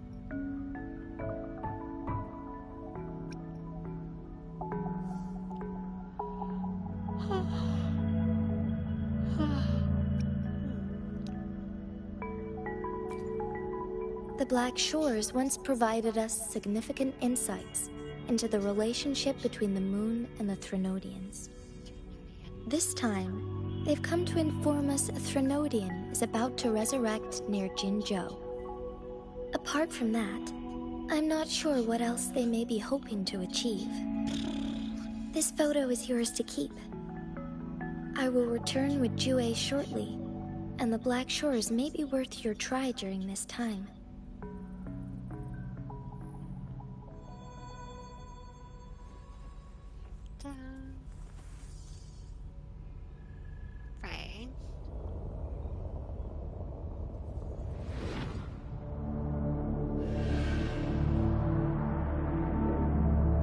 [SPEAKER 7] The Black Shores once provided us significant insights into the relationship between the moon and the Threnodians. This time, they've come to inform us a Threnodian is about to resurrect near Jinzhou. Apart from that, I'm not sure what else they may be hoping to achieve. This photo is yours to keep. I will return with Jue shortly, and the Black Shores may be worth your try during this time.
[SPEAKER 1] Right.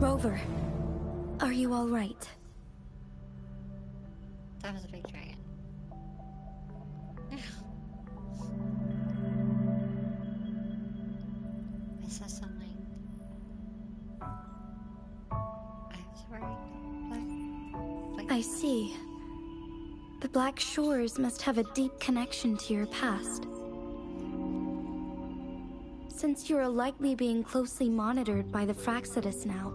[SPEAKER 7] Rover, are you all right?
[SPEAKER 1] That was a big dragon. I saw something. I was worried.
[SPEAKER 7] I see. The Black Shores must have a deep connection to your past. Since you are likely being closely monitored by the Fractsidus now,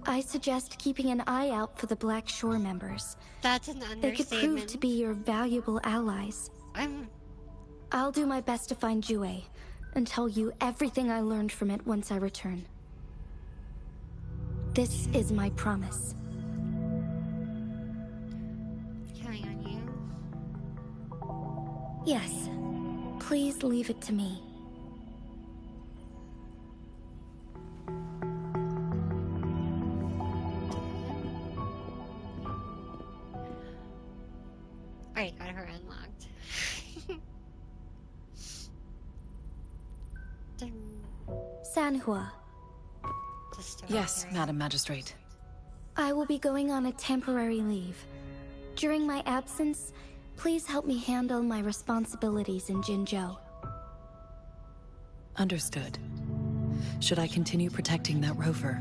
[SPEAKER 7] I suggest keeping an eye out for the Black Shore members.
[SPEAKER 1] That's an
[SPEAKER 7] They could prove
[SPEAKER 1] understatement.
[SPEAKER 7] to be your valuable allies. I'll do my best to find Jue and tell you everything I learned from it once I return. This is my promise.
[SPEAKER 1] Counting on you.
[SPEAKER 7] Yes. Please leave it to me.
[SPEAKER 1] Alright, got her unlocked.
[SPEAKER 7] Sanhua,
[SPEAKER 1] Just
[SPEAKER 8] Yes,
[SPEAKER 1] right.
[SPEAKER 8] Madam Magistrate.
[SPEAKER 7] I will be going on a temporary leave. During my absence, please help me handle my responsibilities in Jinzhou.
[SPEAKER 8] Understood. Should I continue protecting that rover?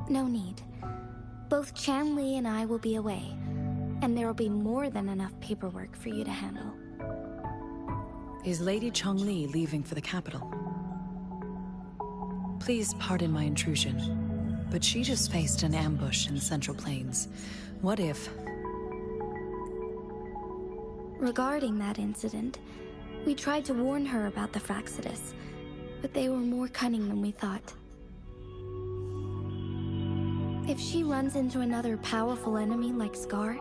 [SPEAKER 7] No need. Both Chanli and I will be away, and there will be more than enough paperwork for you to handle.
[SPEAKER 8] Is Lady Chongli leaving for the capital? Please pardon my intrusion, but she just faced an ambush in the Central Plains. What if...
[SPEAKER 7] Regarding that incident, we tried to warn her about the Fractsidus, but they were more cunning than we thought. If she runs into another powerful enemy like Scar,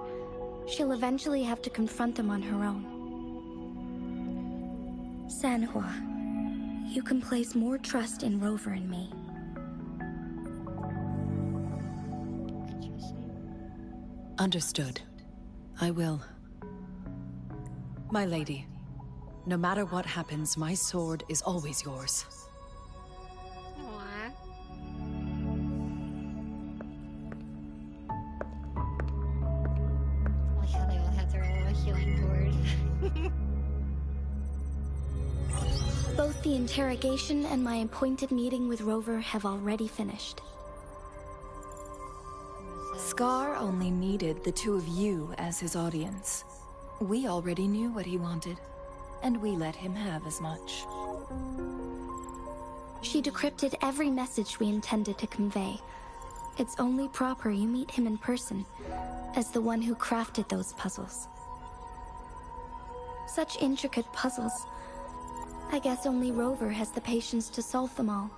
[SPEAKER 7] she'll eventually have to confront them on her own. Sanhua, you can place more trust in Rover and me.
[SPEAKER 1] Interesting.
[SPEAKER 8] Understood. I will. My lady, no matter what happens, my sword is always yours.
[SPEAKER 1] Aww. Like how they all have their little healing cord.
[SPEAKER 7] Both the interrogation and my appointed meeting with Rover have already finished.
[SPEAKER 9] Scar only needed the two of you as his audience. We already knew what he wanted, and we let him have as much.
[SPEAKER 7] She decrypted every message we intended to convey. It's only proper you meet him in person, as the one who crafted those puzzles. Such intricate puzzles. I guess only Rover has the patience to solve them all.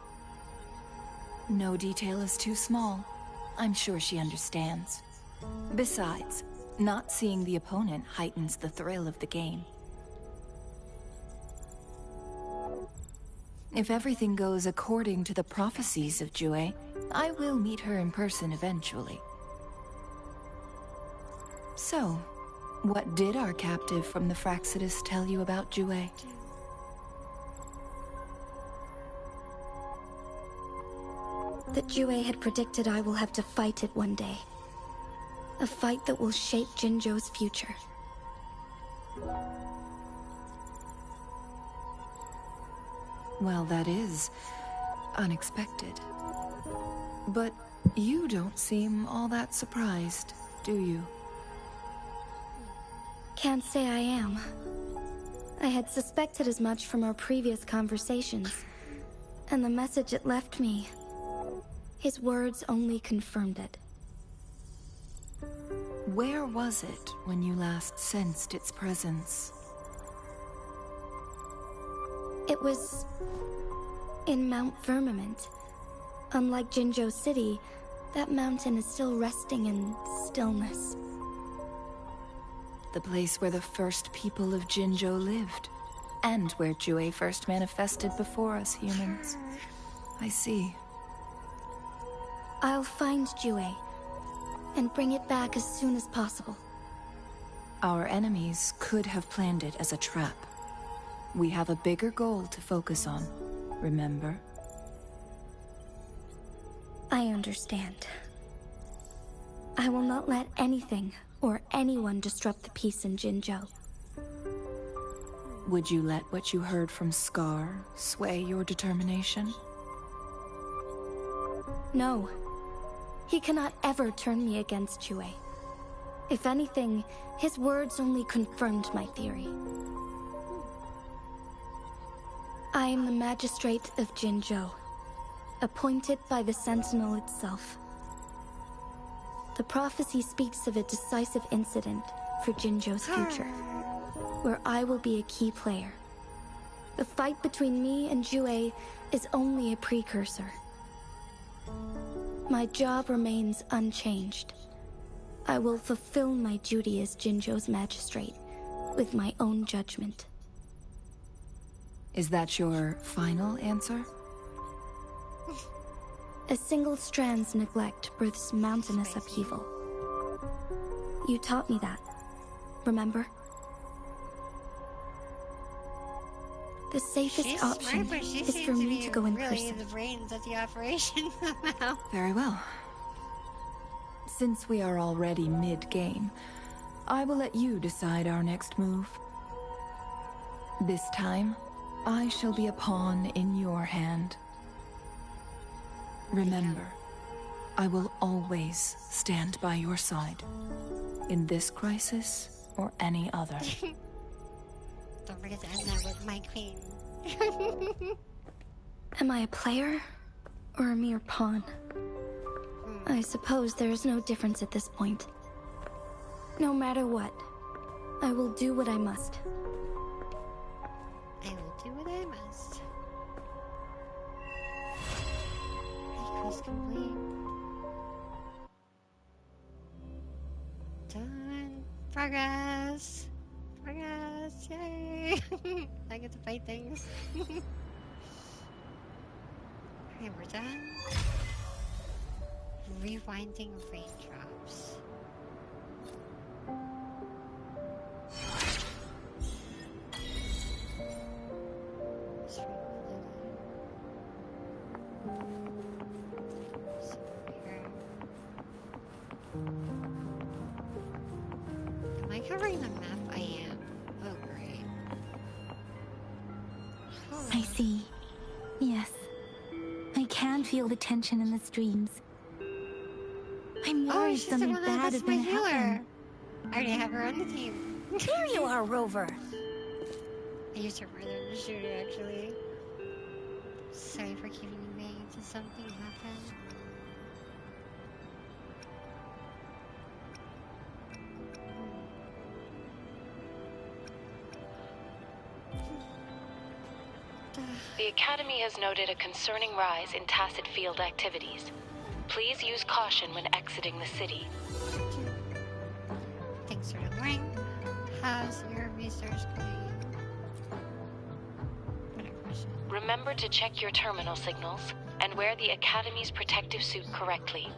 [SPEAKER 9] No detail is too small. I'm sure she understands. Besides, not seeing the opponent heightens the thrill of the game. If everything goes according to the prophecies of Jue, I will meet her in person eventually. So, what did our captive from the Fractsidus tell you about Jue?
[SPEAKER 7] That Jue had predicted I will have to fight it one day. A fight that will shape Jinzhou's future.
[SPEAKER 9] Well, that is unexpected. But you don't seem all that surprised, do you?
[SPEAKER 7] Can't say I am. I had suspected as much from our previous conversations, and the message it left me, his words only confirmed it.
[SPEAKER 9] Where was it when you last sensed its presence?
[SPEAKER 7] It was in Mount Firmament. Unlike Jinzhou City, that mountain is still resting in stillness.
[SPEAKER 9] The place where the first people of Jinzhou lived, and where Jue first manifested before us humans. I see.
[SPEAKER 7] I'll find Jue and bring it back as soon as possible.
[SPEAKER 9] Our enemies could have planned it as a trap. We have a bigger goal to focus on, remember?
[SPEAKER 7] I understand. I will not let anything or anyone disrupt the peace in Jinzhou.
[SPEAKER 9] Would you let what you heard from Scar sway your determination?
[SPEAKER 7] No. He cannot ever turn me against Jue. If anything, his words only confirmed my theory. I am the magistrate of Jinzhou, appointed by the Sentinel itself. The prophecy speaks of a decisive incident for Jinzhou's future, where I will be a key player. The fight between me and Jue is only a precursor. My job remains unchanged. I will fulfill my duty as Jinzhou's magistrate with my own judgment.
[SPEAKER 9] Is that your final answer?
[SPEAKER 7] A single strand's neglect births mountainous upheaval. You taught me that, remember? The safest
[SPEAKER 1] She's
[SPEAKER 7] option
[SPEAKER 1] smart, but she
[SPEAKER 7] is
[SPEAKER 1] seems
[SPEAKER 7] for
[SPEAKER 1] to
[SPEAKER 7] me
[SPEAKER 1] be
[SPEAKER 7] to go in
[SPEAKER 1] really
[SPEAKER 7] person.
[SPEAKER 1] the brains of the operation somehow.
[SPEAKER 9] Very well. Since we are already mid-game, I will let you decide our next move. This time, I shall be a pawn in your hand. Remember, I will always stand by your side, in this crisis or any other.
[SPEAKER 1] Don't forget to end that with my queen.
[SPEAKER 7] Am I a player or a mere pawn? I suppose there is no difference at this point. No matter what, I will do what I must.
[SPEAKER 1] I will do what I must. Request complete. Done. Progress. Progress. Yay. I get to fight things. Okay, we're done. Rewinding raindrops. Am I covering the map? I am. Oh, great.
[SPEAKER 3] I see. Yes. I can feel the tension in the streams. I'm
[SPEAKER 1] Oh,
[SPEAKER 3] worried
[SPEAKER 1] she's the
[SPEAKER 3] something
[SPEAKER 1] one
[SPEAKER 3] bad
[SPEAKER 1] that's
[SPEAKER 3] is
[SPEAKER 1] my
[SPEAKER 3] going to
[SPEAKER 1] healer.
[SPEAKER 3] happen.
[SPEAKER 1] I already have her on the team.
[SPEAKER 2] There you are, Rover.
[SPEAKER 1] I used her brother in the shooter, actually. Sorry for keeping you waiting until something happened.
[SPEAKER 10] The Academy has noted a concerning rise in tacit field activities. Please use caution when exiting the city.
[SPEAKER 1] Thanks for the warning. How's your research going? What a question.
[SPEAKER 10] Remember to check your terminal signals and wear the Academy's protective suit correctly.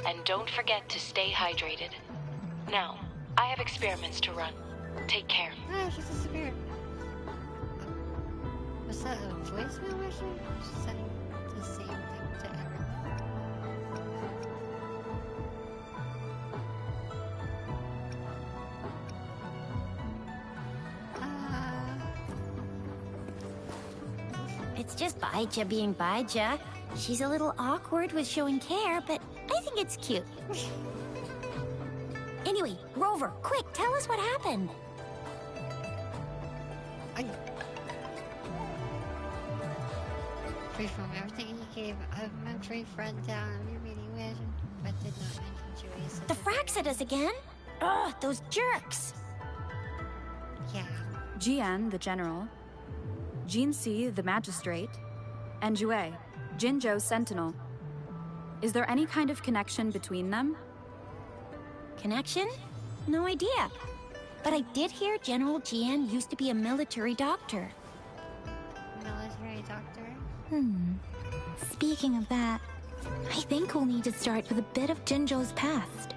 [SPEAKER 10] And don't forget to stay hydrated. Now, I have experiments to run. Take care.
[SPEAKER 1] Ah, she's disappeared. Was that a voicemail actually? She said the same thing to everyone.
[SPEAKER 2] It's just Baija being Baija. She's a little awkward with showing care, but I think it's cute. Anyway, Rover, quick, tell us what happened.
[SPEAKER 1] Free from everything he gave a mentally friend down your meeting with, but did not mention Joey's.
[SPEAKER 2] The fracks at us again? Ugh, those jerks.
[SPEAKER 1] Yeah.
[SPEAKER 5] Jian, the general, Jinxi, the magistrate, and Jue, Jinzhou's sentinel. Is there any kind of connection between them?
[SPEAKER 2] Connection? No idea. But I did hear General Jian used to be a military doctor.
[SPEAKER 1] Military doctor?
[SPEAKER 3] Speaking of that, I think we'll need to start with a bit of Jinzhou's past.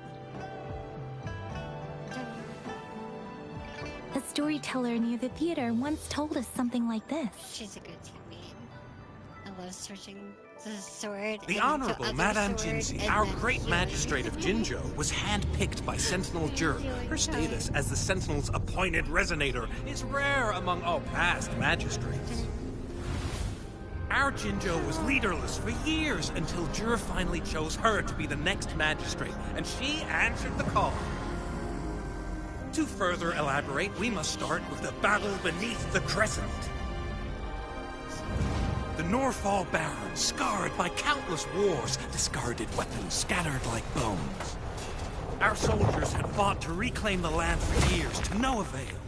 [SPEAKER 3] A storyteller near the theater once told us something like this.
[SPEAKER 1] She's a good teammate. I love switching the sword.
[SPEAKER 11] The
[SPEAKER 1] and
[SPEAKER 11] Honorable
[SPEAKER 1] into
[SPEAKER 11] Madame
[SPEAKER 1] other sword,
[SPEAKER 11] Jinzi,
[SPEAKER 1] and
[SPEAKER 11] our
[SPEAKER 1] then
[SPEAKER 11] great
[SPEAKER 1] healing.
[SPEAKER 11] magistrate of Jinzhou, was handpicked by Sentinel Jur. Her status as the Sentinel's appointed resonator is rare among all past magistrates. Our Jinzhou was leaderless for years until Jur finally chose her to be the next magistrate, and she answered the call. To further elaborate, we must start with the battle beneath the Crescent. The Norfall Baron, scarred by countless wars, discarded weapons scattered like bones. Our soldiers had fought to reclaim the land for years, to no avail.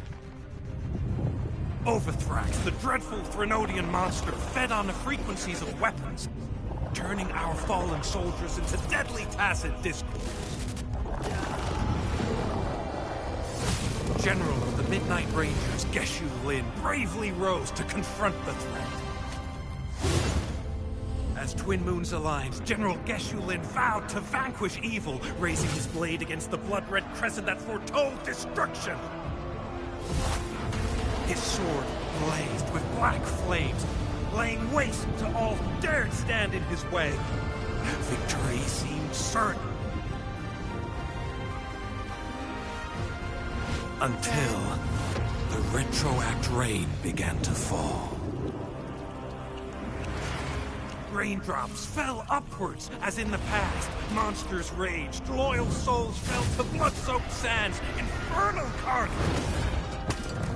[SPEAKER 11] Overthrax, the dreadful Threnodian monster, fed on the frequencies of weapons, turning our fallen soldiers into deadly tacit discord. General of the Midnight Rangers, Geshu Lin, bravely rose to confront the threat. As Twin Moons aligned, General Geshu Lin vowed to vanquish evil, raising his blade against the blood-red crescent that foretold destruction. His sword blazed with black flames, laying waste to all who dared stand in his way. Victory seemed certain. Until the retroact rain began to fall. Raindrops fell upwards, as in the past. Monsters raged, loyal souls fell to blood-soaked sands, infernal carnage.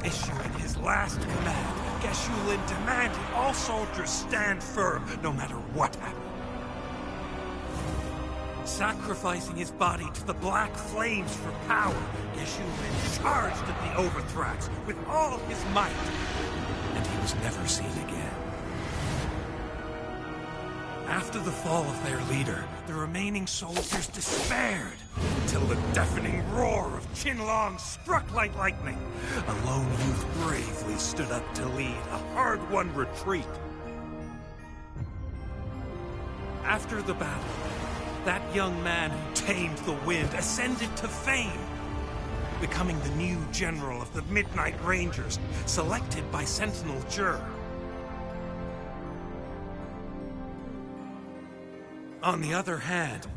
[SPEAKER 11] Issuing his last command, Geshu Lin demanded all soldiers stand firm, no matter what happened. Sacrificing his body to the black flames for power, Geshu Lin charged at the Overthrax with all his might, and he was never seen again. After the fall of their leader, the remaining soldiers despaired, until the deafening roar of Qinlong struck like lightning. A lone youth bravely stood up to lead a hard-won retreat. After the battle, that young man who tamed the wind ascended to fame, becoming the new general of the Midnight Rangers, selected by Sentinel Jur. On the other hand,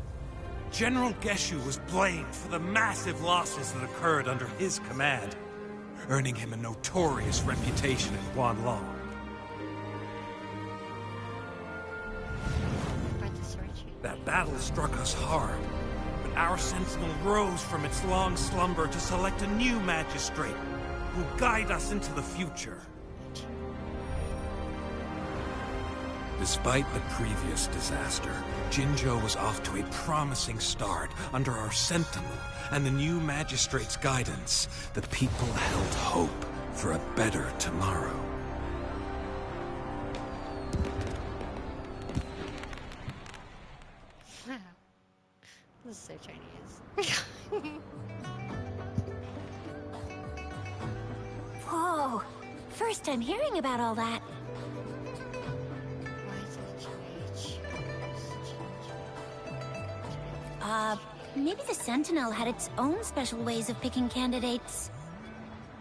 [SPEAKER 11] General Geshu was blamed for the massive losses that occurred under his command, earning him a notorious reputation in Guanlong. That battle struck us hard, but our sentinel rose from its long slumber to select a new magistrate who will guide us into the future. Despite the previous disaster, Jinzhou was off to a promising start under our sentinel and the new magistrate's guidance. The people held hope for a better tomorrow.
[SPEAKER 1] Wow. This is so Chinese.
[SPEAKER 2] Whoa! First time hearing about all that. Maybe the Sentinel had its own special ways of picking candidates.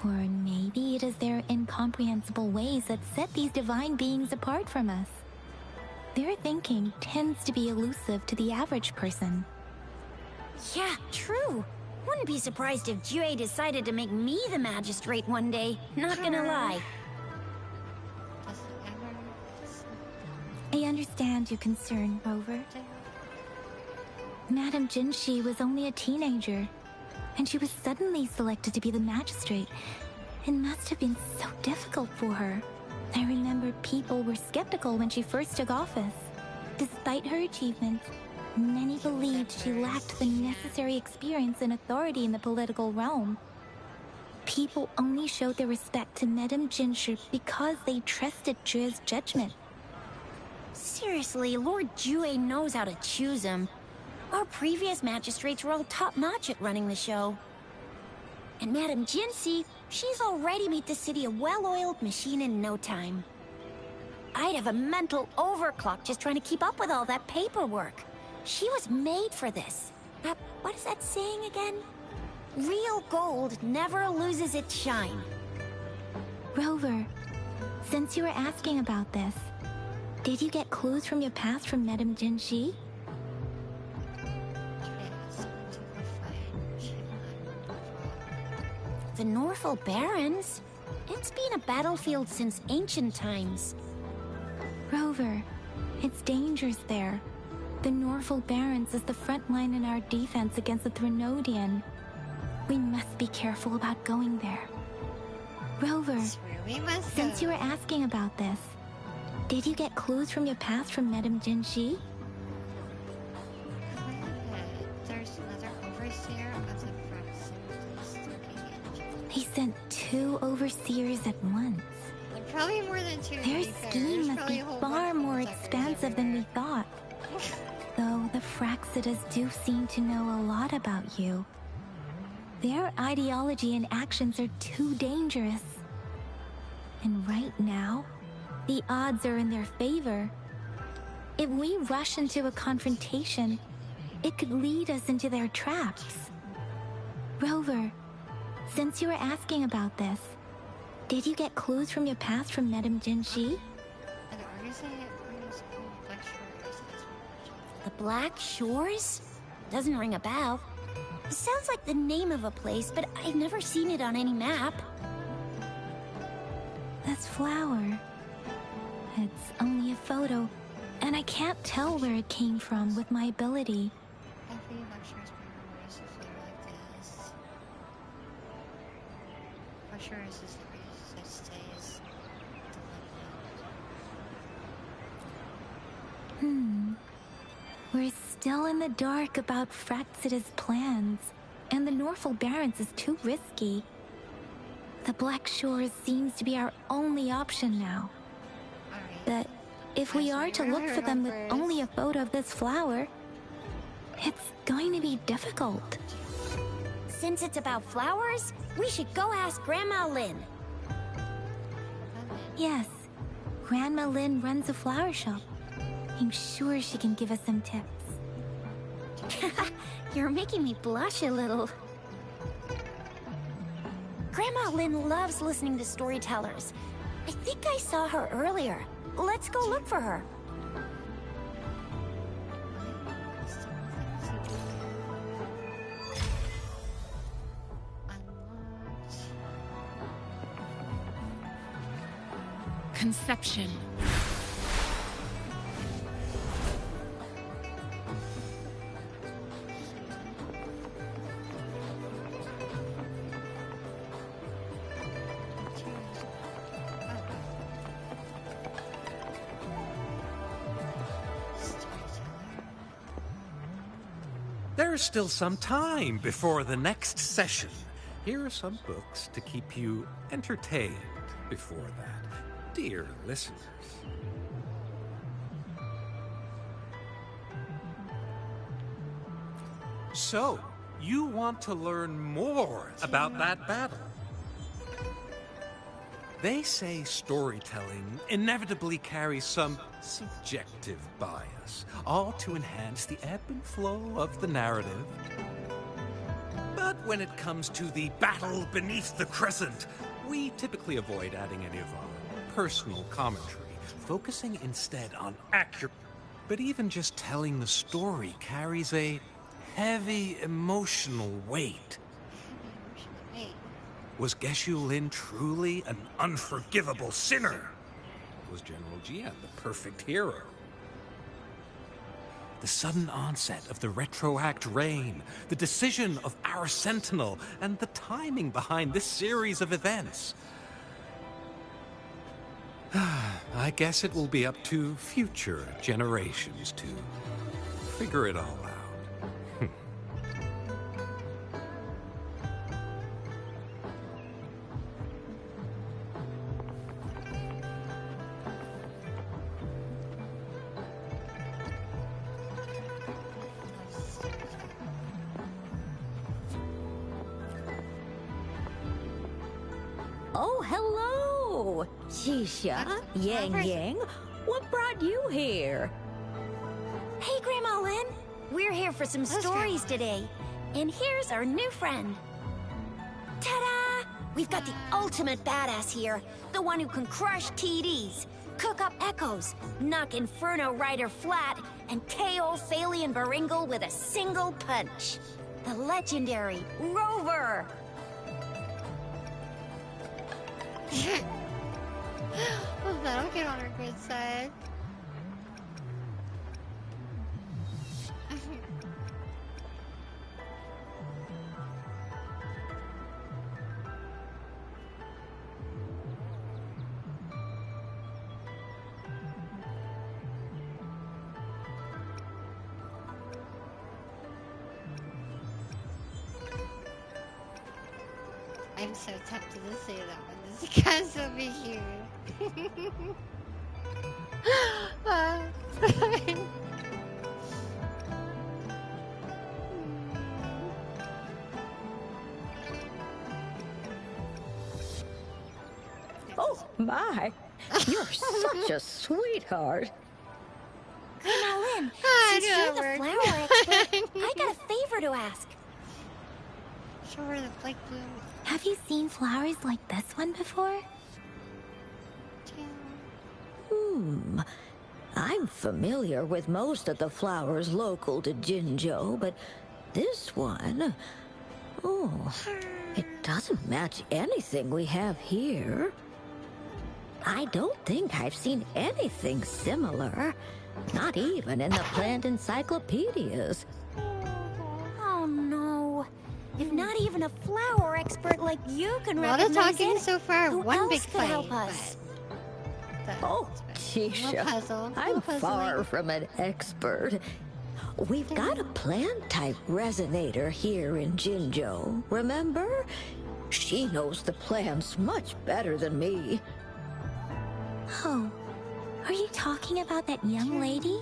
[SPEAKER 3] Or maybe it is their incomprehensible ways that set these divine beings apart from us. Their thinking tends to be elusive to the average person.
[SPEAKER 2] Yeah, true. Wouldn't be surprised if Jue decided to make me the magistrate one day. Not gonna lie.
[SPEAKER 3] I understand your concern, Rover. Madame Jinshi was only a teenager, and she was suddenly selected to be the magistrate. It must have been so difficult for her. I remember people were skeptical when she first took office. Despite her achievements, many believed she lacked the necessary experience and authority in the political realm. People only showed their respect to Madame Jinshi because they trusted Jue's judgment.
[SPEAKER 2] Seriously, Lord Jue knows how to choose him. Our previous magistrates were all top-notch at running the show. And Madame Jinsi, she's already made the city a well-oiled machine in no time. I'd have a mental overclock just trying to keep up with all that paperwork. She was made for this. What is that saying again? Real gold never loses its shine.
[SPEAKER 3] Rover, since you were asking about this, did you get clues from your past from Madame Jinji?
[SPEAKER 2] The Norfolk Barrens? It's been a battlefield since ancient times.
[SPEAKER 3] Rover, it's dangerous there. The Norfolk Barrens is the front line in our defense against the Threnodian. We must be careful about going there. Rover, since you were asking about this, did you get clues from your past from Madame Jinji?
[SPEAKER 1] There's another overseer of the proximity looking.
[SPEAKER 3] He sent 2 overseers at once.
[SPEAKER 1] Probably more than 2.
[SPEAKER 3] Their scheme must be far more expansive than we thought. Though the Fraxidas do seem to know a lot about you. Their ideology and actions are too dangerous. And right now, the odds are in their favor. If we rush into a confrontation, it could lead us into their traps. Rover, since you were asking about this, did you get clues from your past from Madame Jinji?
[SPEAKER 2] The Black Shores? Doesn't ring a bell. Sounds like the name of a place, but I've never seen it on any map.
[SPEAKER 3] This flower. It's only a photo, and I can't tell where it came from with my ability.
[SPEAKER 1] Every lecture's memories of flavor like this. Lecture is as free as stays.
[SPEAKER 3] We're still in the dark about Fraxida's plans, and the Norfolk Barrens is too risky. The Black Shores seems to be our only option now. But if we are to look for them with only a photo of this flower, it's going to be difficult.
[SPEAKER 2] Since it's about flowers, we should go ask Grandma Lynn.
[SPEAKER 3] Yes, Grandma Lynn runs a flower shop. I'm sure she can give us some tips.
[SPEAKER 2] You're making me blush a little. Grandma Lynn loves listening to storytellers. I think I saw her earlier. Let's go look for her.
[SPEAKER 4] Conception.
[SPEAKER 11] There's still some time before the next session. Here are some books to keep you entertained before that, dear listeners. So, you want to learn more about that battle? They say storytelling inevitably carries some subjective bias, all to enhance the ebb and flow of the narrative. But when it comes to the battle beneath the crescent, we typically avoid adding any of our personal commentary, focusing instead on accurate. But even just telling the story carries a heavy emotional weight. Was Geshu Lin truly an unforgivable sinner? Was General Jian the perfect hero? The sudden onset of the Retroact reign, the decision of our Sentinel, and the timing behind this series of events. I guess it will be up to future generations to figure it all out.
[SPEAKER 12] Oh, hello! Shisha, Yang Yang, what brought you here?
[SPEAKER 2] Hey, Grandma Lynn. We're here for some stories today. And here's our new friend. Ta-da! We've got the ultimate badass here. The one who can crush TDs, cook up echoes, knock Inferno Rider flat, and KO Phalian Baringle with a single punch. The legendary Rover!
[SPEAKER 1] Well, that'll get on our good side. I'm so tempted to say that one just because it'll be cute.
[SPEAKER 12] Oh my, you're such a sweetheart.
[SPEAKER 2] Grandma Lynn,
[SPEAKER 1] I
[SPEAKER 2] since
[SPEAKER 1] knew
[SPEAKER 2] you're
[SPEAKER 1] that
[SPEAKER 2] the
[SPEAKER 1] worked.
[SPEAKER 2] flower expert, I got a favor to ask.
[SPEAKER 1] Show her the flake bloom.
[SPEAKER 3] Have you seen flowers like this one before?
[SPEAKER 12] I'm familiar with most of the flowers local to Jinzhou, but this one... Oh, it doesn't match anything we have here. I don't think I've seen anything similar. Not even in the plant encyclopedias.
[SPEAKER 2] Oh no. If not even a flower expert like you can
[SPEAKER 1] A lot of
[SPEAKER 2] recognize
[SPEAKER 1] talking
[SPEAKER 2] it,
[SPEAKER 1] so far.
[SPEAKER 2] who
[SPEAKER 1] One
[SPEAKER 2] else
[SPEAKER 1] big
[SPEAKER 2] could
[SPEAKER 1] fight.
[SPEAKER 2] help us?
[SPEAKER 12] Oh,
[SPEAKER 1] Little
[SPEAKER 12] Tisha,
[SPEAKER 1] puzzle.
[SPEAKER 12] I'm
[SPEAKER 1] Little
[SPEAKER 12] far
[SPEAKER 1] puzzling.
[SPEAKER 12] from an expert. We've got a plant-type resonator here in Jinzhou, remember? She knows the plants much better than me.
[SPEAKER 3] Oh, are you talking about that young lady?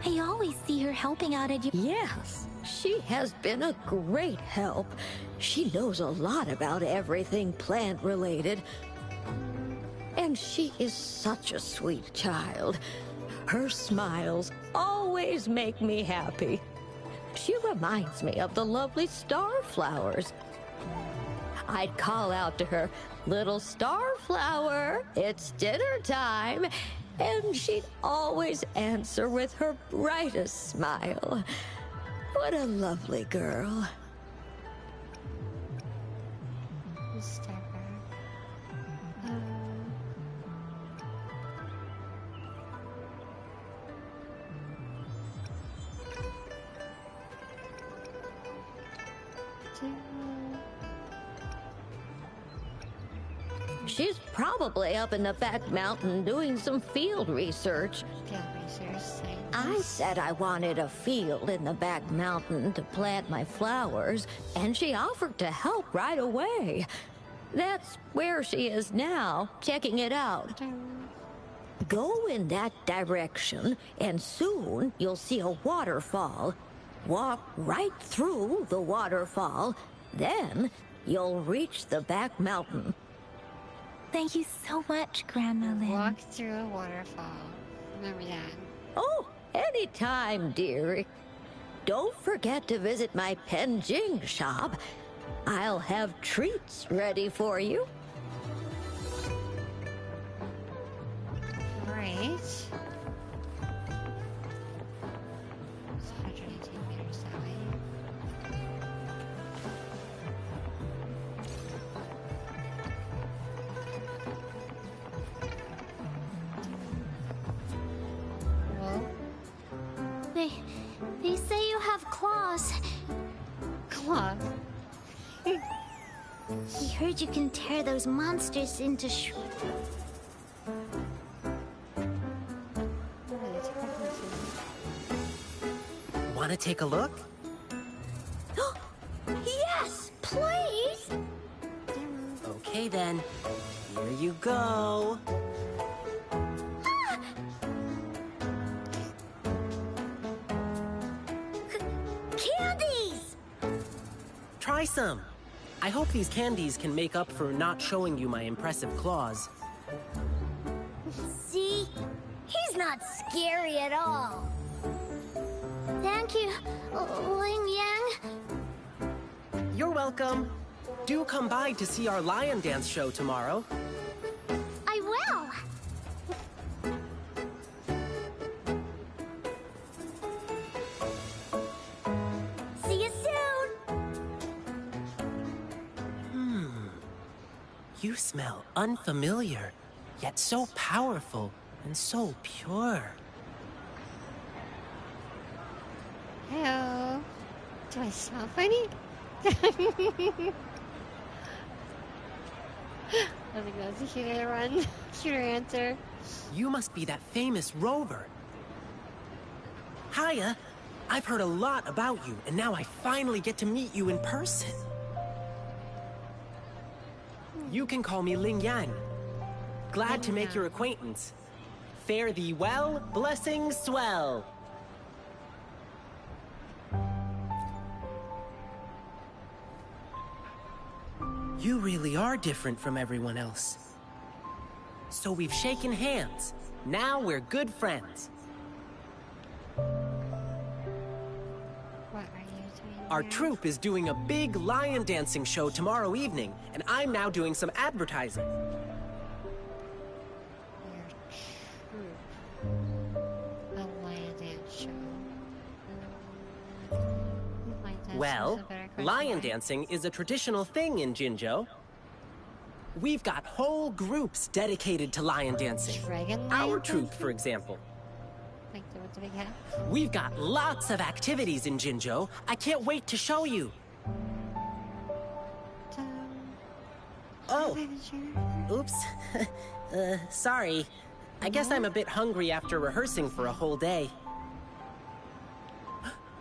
[SPEAKER 3] I always see her helping out at
[SPEAKER 12] Yes, she has been a great help. She knows a lot about everything plant-related. And she is such a sweet child. Her smiles always make me happy. She reminds me of the lovely starflowers. I'd call out to her, "Little starflower, it's dinner time," and she'd always answer with her brightest smile. What a lovely girl. She's probably up in the back mountain doing some field research. I said I wanted a field in the back mountain to plant my flowers, and she offered to help right away. That's where she is now, checking it out. Go in that direction, and soon you'll see a waterfall. Walk right through the waterfall, then you'll reach the back mountain.
[SPEAKER 3] Thank you so much, Grandma Lynn.
[SPEAKER 1] Walk through a waterfall. Remember that.
[SPEAKER 12] Oh, anytime, dearie. Don't forget to visit my Penjing shop. I'll have treats ready for you.
[SPEAKER 1] Great. It's 118 meters that way.
[SPEAKER 2] They say you have claws.
[SPEAKER 1] Claws?
[SPEAKER 2] We heard you can tear those monsters into
[SPEAKER 13] Want to take a look?
[SPEAKER 2] Yes, please!
[SPEAKER 13] Okay then. Here you go.
[SPEAKER 2] Candies!
[SPEAKER 13] Try some. I hope these candies can make up for not showing you my impressive claws.
[SPEAKER 2] See? He's not scary at all. Thank you, Ling Yang.
[SPEAKER 13] You're welcome. Do come by to see our lion dance show tomorrow.
[SPEAKER 2] I will! See you soon!
[SPEAKER 13] You smell unfamiliar, yet so powerful and so pure.
[SPEAKER 1] Hello. Do I smell funny? I think that's a cuter answer.
[SPEAKER 13] You must be that famous rover. Hiya, I've heard a lot about you, and now I finally get to meet you in person. You can call me Ling Yan. Glad to make your acquaintance. Fare thee well, blessings swell. You really are different from everyone else. So we've shaken hands. Now we're good friends.
[SPEAKER 1] What are you doing?
[SPEAKER 13] Our troupe is doing a big lion dancing show tomorrow evening, and I'm now doing some advertising.
[SPEAKER 1] A lion dance show.
[SPEAKER 13] Well, lion dancing is a traditional thing in Jinzhou. We've got whole groups dedicated to lion dancing. Our troupe, for example.
[SPEAKER 1] Like the with the big hat?
[SPEAKER 13] We've got lots of activities in Jinzhou. I can't wait to show you. Oh, oops. Sorry. I guess I'm a bit hungry after rehearsing for a whole day.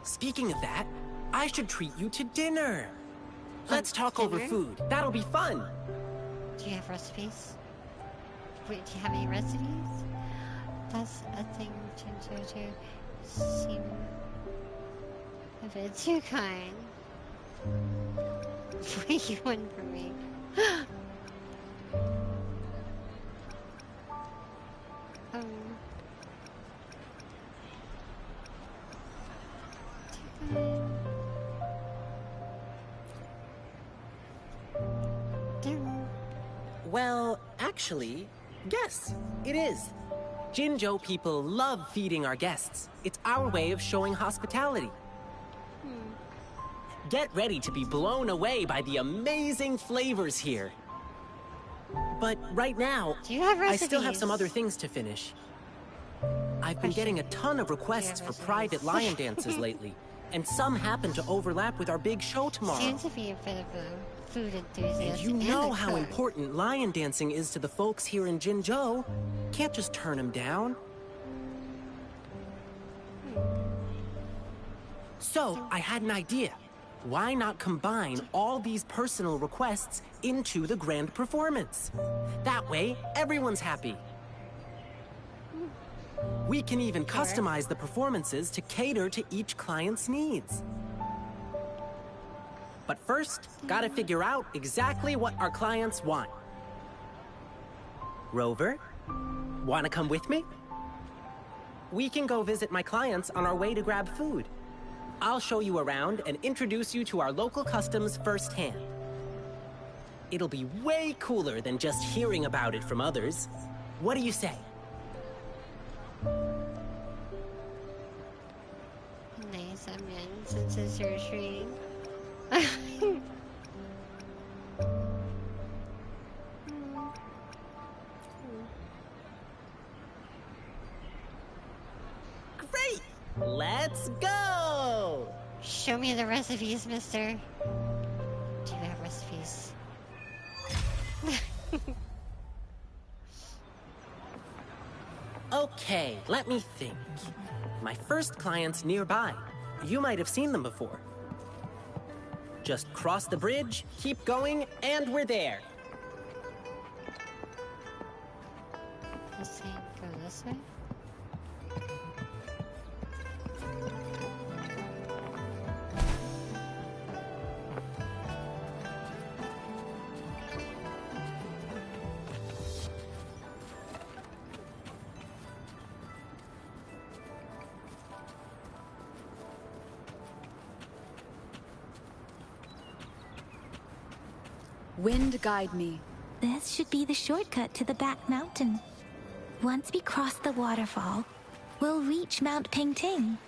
[SPEAKER 13] Speaking of that, I should treat you to dinner. Let's talk over food. That'll be fun.
[SPEAKER 1] Do you have recipes? Wait, do you have any recipes? That's a thing Jinzhou to seem a bit too kind. What are you want from me?
[SPEAKER 13] Well, actually, yes, it is. Jinzhou people love feeding our guests. It's our way of showing hospitality. Get ready to be blown away by the amazing flavors here. But right now, I still have some other things to finish. I've been getting a ton of requests for private lion dances lately, and some happen to overlap with our big show tomorrow.
[SPEAKER 1] Seems to be a bit of a food enthusiast.
[SPEAKER 13] And you know how important lion dancing is to the folks here in Jinzhou. Can't just turn them down. So, I had an idea. Why not combine all these personal requests into the grand performance? That way, everyone's happy. We can even customize the performances to cater to each client's needs. But first, gotta figure out exactly what our clients want. Rover, wanna come with me? We can go visit my clients on our way to grab food. I'll show you around and introduce you to our local customs firsthand. It'll be way cooler than just hearing about it from others. What do you say?
[SPEAKER 1] Nice, I'm in since his surgery.
[SPEAKER 13] Great! Let's go!
[SPEAKER 1] Show me the recipes, mister. Do you have recipes?
[SPEAKER 13] Okay, let me think. My first client's nearby. You might have seen them before. Just cross the bridge, keep going, and we're there.
[SPEAKER 1] Let's see, go this way.
[SPEAKER 5] Wind guide me.
[SPEAKER 3] This should be the shortcut to the back mountain. Once we cross the waterfall, we'll reach Mount Pingting.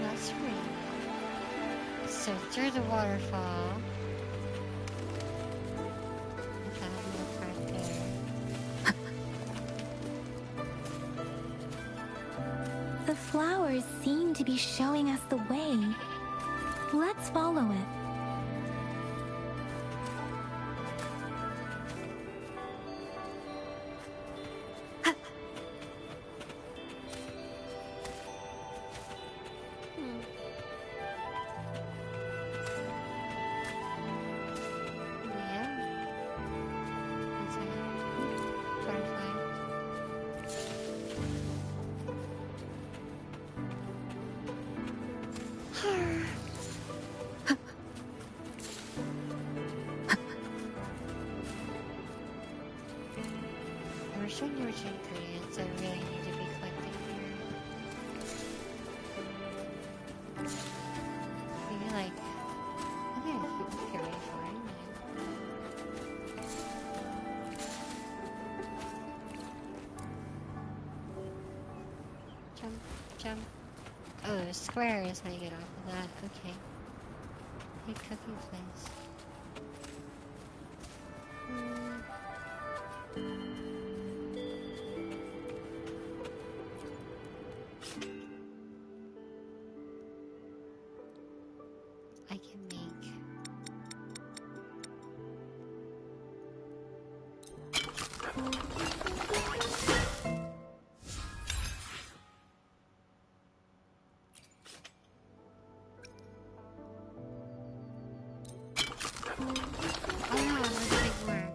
[SPEAKER 1] That's right. So through the waterfall. That look right there.
[SPEAKER 3] The flowers seem to be showing us the way. Let's follow it.
[SPEAKER 1] We're showing you which ingredients I really need to be collecting here. Maybe like, okay, if you're ready for it. Jump, jump. Oh, square is how you get off of that. Okay. Hey, cookie place. I can make. Oh no, let's make more.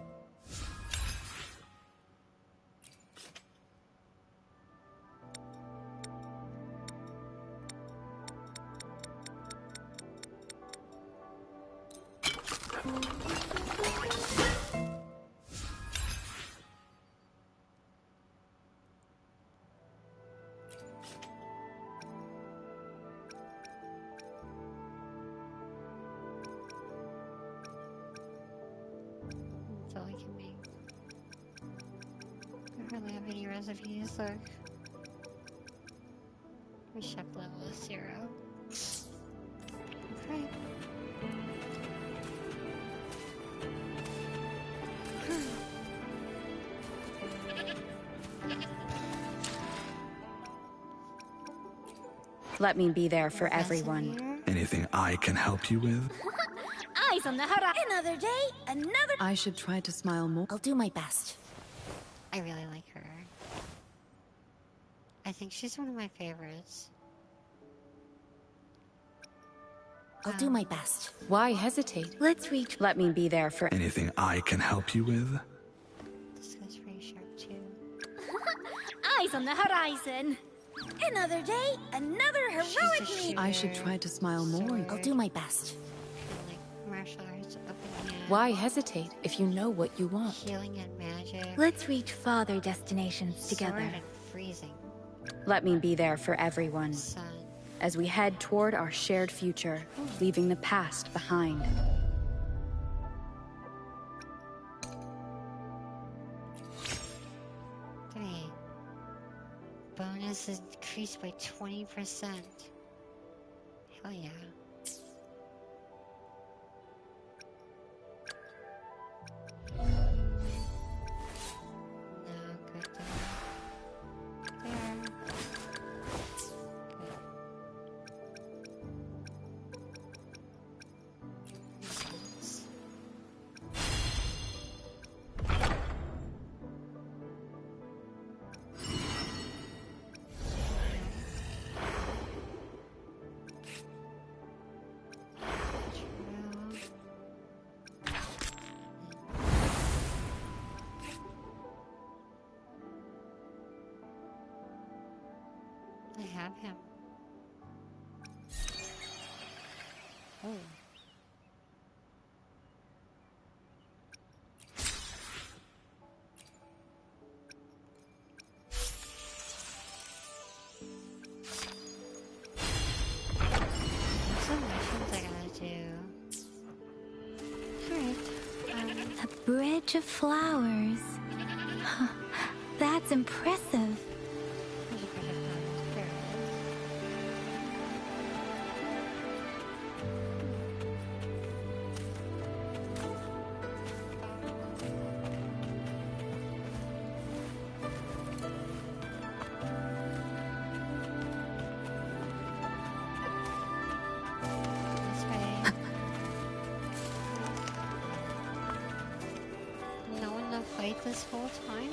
[SPEAKER 1] That's all I can make. I don't really have any recipes, so my chef level is 0. Okay.
[SPEAKER 5] Hmm. Let me be there for everyone.
[SPEAKER 14] Anything I can help you with?
[SPEAKER 2] Eyes on the horizon. Another day, another.
[SPEAKER 8] I should try to smile more.
[SPEAKER 2] I'll do my best.
[SPEAKER 1] I really like her. I think she's one of my favorites.
[SPEAKER 2] I'll do my best.
[SPEAKER 5] Why hesitate?
[SPEAKER 3] Let's reach.
[SPEAKER 5] Let me be there for
[SPEAKER 14] Anything I can help you with?
[SPEAKER 1] This guy's pretty sharp too.
[SPEAKER 2] Eyes on the horizon. Another day, another heroic meal.
[SPEAKER 8] I should try to smile more.
[SPEAKER 2] I'll do my best.
[SPEAKER 1] Like martial arts, open hand.
[SPEAKER 5] Why hesitate if you know what you want?
[SPEAKER 1] Healing and magic.
[SPEAKER 3] Let's reach farther destinations together.
[SPEAKER 1] Sword and freezing.
[SPEAKER 5] Let me be there for everyone.
[SPEAKER 1] Sun.
[SPEAKER 5] As we head toward our shared future, leaving the past behind.
[SPEAKER 1] Wait. Bonus is increased by 20%. Hell yeah. No, good there. There. I have him. Oh.
[SPEAKER 3] hedge of flowers. That's impressive.
[SPEAKER 1] This whole time?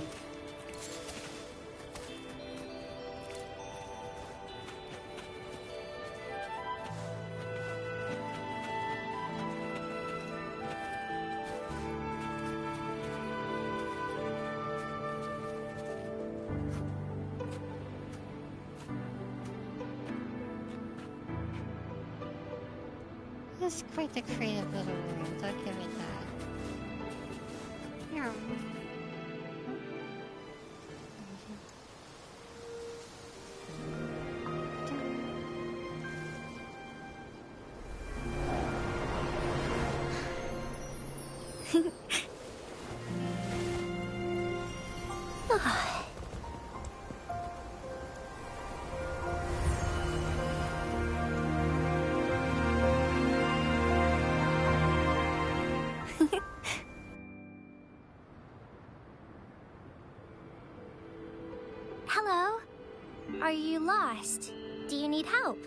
[SPEAKER 1] This is quite a creative little world, I'll give it that. Yeah.
[SPEAKER 2] Hello? Are you lost? Do you need help?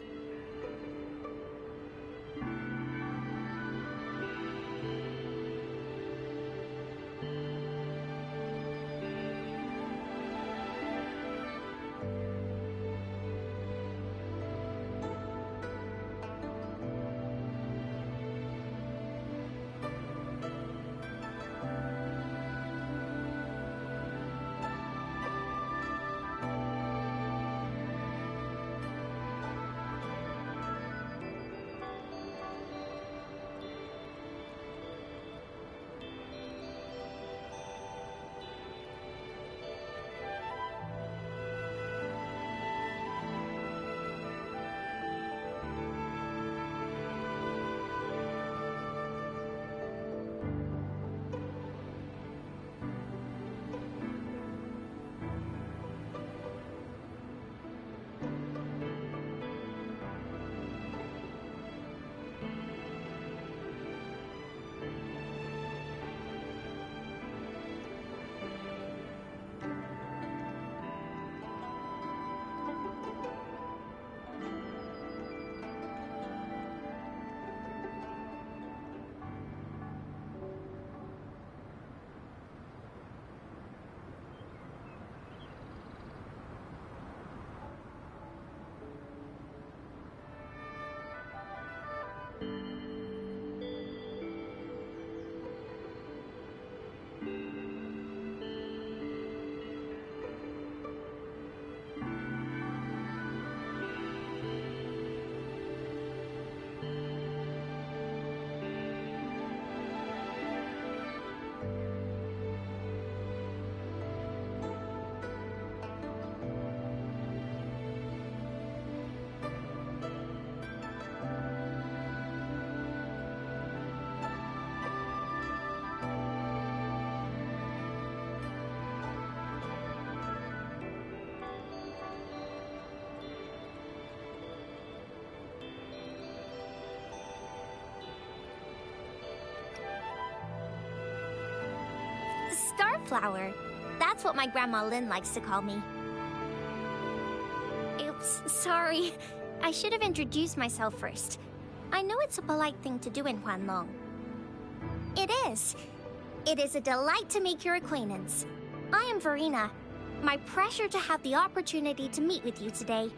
[SPEAKER 2] Starflower. That's what my Grandma Lynn likes to call me. Oops, sorry. I should have introduced myself first. I know it's a polite thing to do in Huanlong. It is. It is a delight to make your acquaintance. I am Verena. My pleasure to have the opportunity to meet with you today.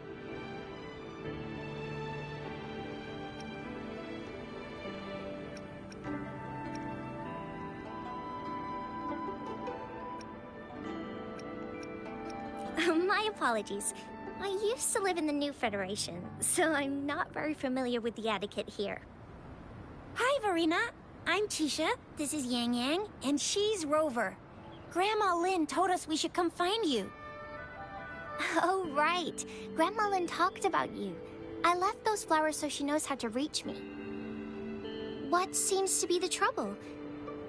[SPEAKER 2] My apologies. I used to live in the New Federation, so I'm not very familiar with the etiquette here. Hi, Verena. I'm Tisha. This is Yang Yang, and she's Rover. Grandma Lynn told us we should come find you. Oh, right. Grandma Lynn talked about you. I left those flowers so she knows how to reach me. What seems to be the trouble?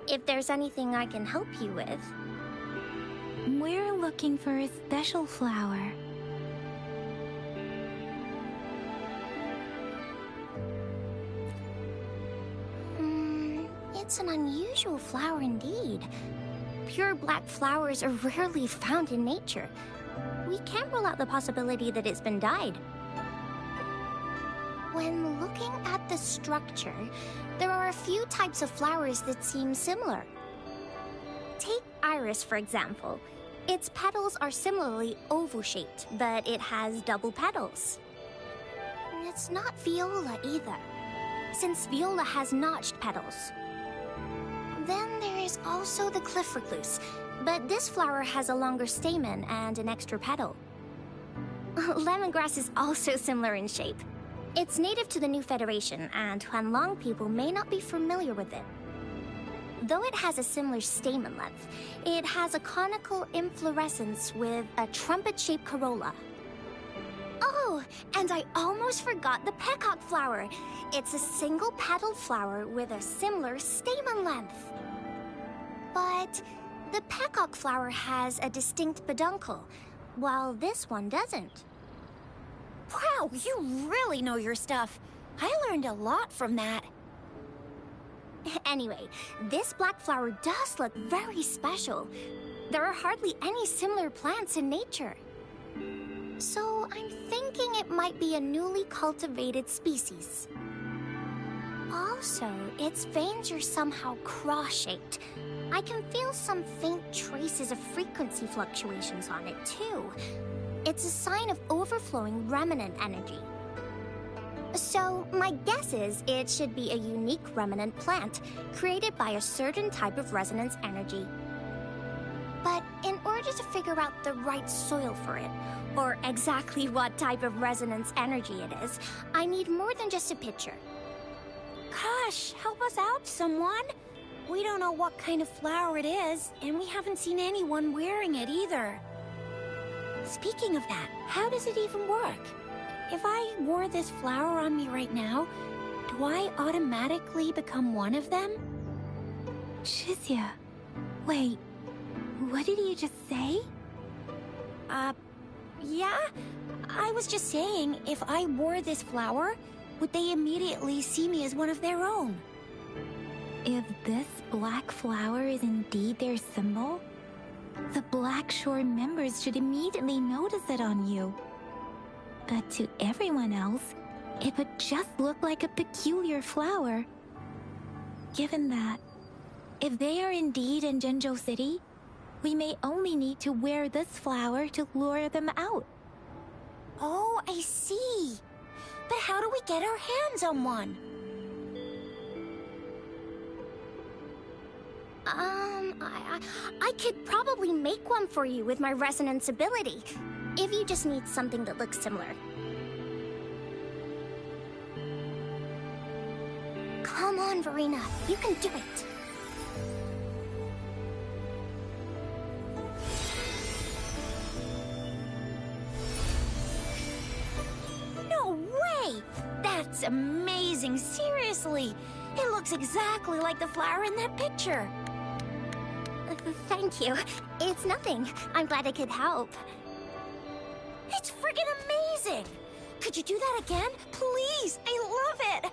[SPEAKER 2] if there's anything I can help you with.
[SPEAKER 3] We're looking for a special flower.
[SPEAKER 2] It's an unusual flower indeed. Pure black flowers are rarely found in nature. We can't rule out the possibility that it's been dyed. When looking at the structure, there are a few types of flowers that seem similar. Take iris, for example. Its petals are similarly oval-shaped, but it has double petals. It's not viola either, since viola has notched petals. Then there is also the cliff recluse, but this flower has a longer stamen and an extra petal. Lemongrass is also similar in shape. It's native to the New Federation, and Huanlong people may not be familiar with it. Though it has a similar stamen length, it has a conical inflorescence with a trumpet-shaped corolla. Oh, and I almost forgot the peacock flower. It's a single-petaled flower with a similar stamen length. But the peacock flower has a distinct peduncle, while this one doesn't.
[SPEAKER 15] Wow, you really know your stuff. I learned a lot from that.
[SPEAKER 2] Anyway, this black flower does look very special. There are hardly any similar plants in nature. So I'm thinking it might be a newly cultivated species. Also, its veins are somehow cross-shaped. I can feel some faint traces of frequency fluctuations on it, too. It's a sign of overflowing remnant energy. So, my guess is it should be a unique remnant plant, created by a certain type of resonance energy. But in order to figure out the right soil for it, or exactly what type of resonance energy it is, I need more than just a picture.
[SPEAKER 15] Gosh, help us out, someone! We don't know what kind of flower it is, and we haven't seen anyone wearing it either. Speaking of that, how does it even work? If I wore this flower on me right now, do I automatically become one of them?
[SPEAKER 3] Shizia, wait, what did you just say?
[SPEAKER 15] Yeah? I was just saying, if I wore this flower, would they immediately see me as one of their own?
[SPEAKER 3] If this black flower is indeed their symbol, the Black Shore members should immediately notice it on you. But to everyone else, it would just look like a peculiar flower. Given that, if they are indeed in Jinzhou City, we may only need to wear this flower to lure them out.
[SPEAKER 15] Oh, I see. But how do we get our hands on one?
[SPEAKER 2] I could probably make one for you with my resonance ability, if you just need something that looks similar. Come on, Verena, you can do it.
[SPEAKER 15] No way! That's amazing, seriously! It looks exactly like the flower in that picture.
[SPEAKER 2] Thank you. It's nothing. I'm glad I could help.
[SPEAKER 15] It's friggin' amazing! Could you do that again? Please! I love it!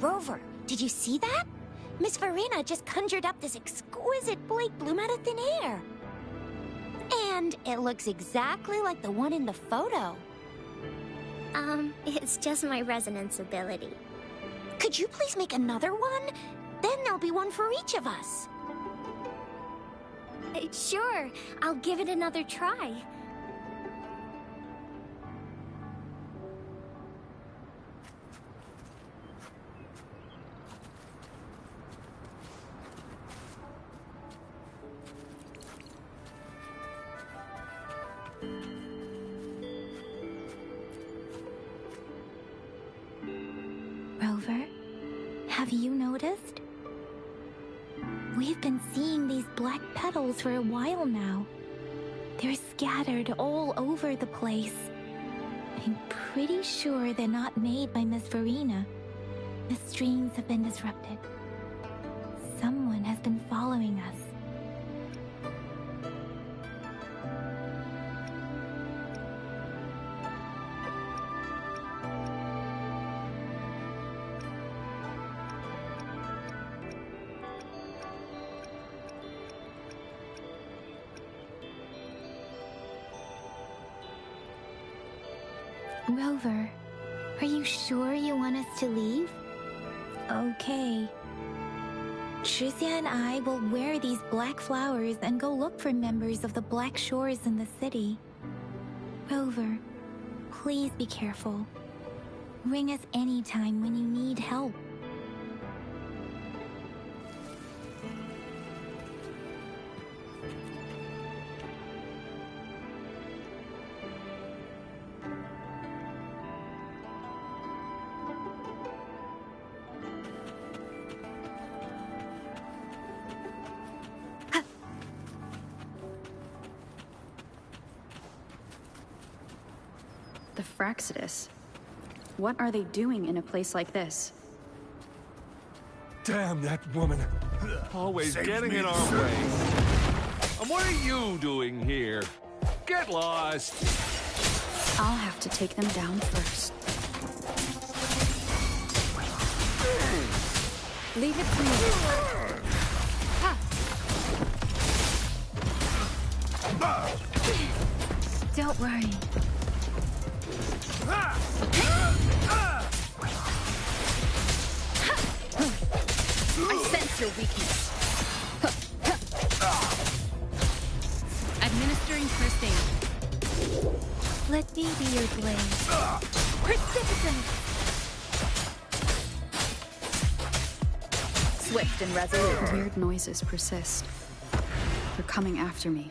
[SPEAKER 15] Rover, did you see that? Miss Verena just conjured up this exquisite Blake bloom out of thin air. And it looks exactly like the one in the photo.
[SPEAKER 2] It's just my resonance ability.
[SPEAKER 15] Could you please make another one? Then there'll be one for each of us.
[SPEAKER 2] Sure, I'll give it another try.
[SPEAKER 3] Rover, have you noticed? We've been seeing these black petals for a while now. They're scattered all over the place. I'm pretty sure they're not made by Miss Verena. The streams have been disrupted. Someone has been following us. Rover, are you sure you want us to leave? Okay. Tricia and I will wear these black flowers and go look for members of the Black Shores in the city. Rover, please be careful. Ring us anytime when you need help.
[SPEAKER 5] The Fraxidus. What are they doing in a place like this?
[SPEAKER 16] Damn that woman.
[SPEAKER 17] Always
[SPEAKER 16] Save
[SPEAKER 17] getting
[SPEAKER 16] me,
[SPEAKER 17] in our
[SPEAKER 16] sir.
[SPEAKER 17] way. And what are you doing here? Get lost!
[SPEAKER 5] I'll have to take them down first. Leave it to me.
[SPEAKER 3] Don't worry.
[SPEAKER 4] I sense your weakness. Administering first aid.
[SPEAKER 3] Let me be your blade. Precipitant!
[SPEAKER 4] Swift and resolute.
[SPEAKER 5] Weird noises persist. They're coming after me.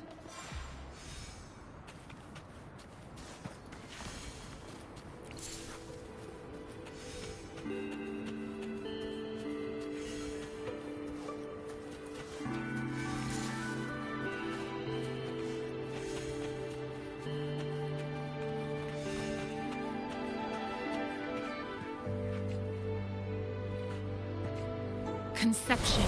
[SPEAKER 4] Conception.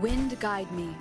[SPEAKER 5] Wind guide me.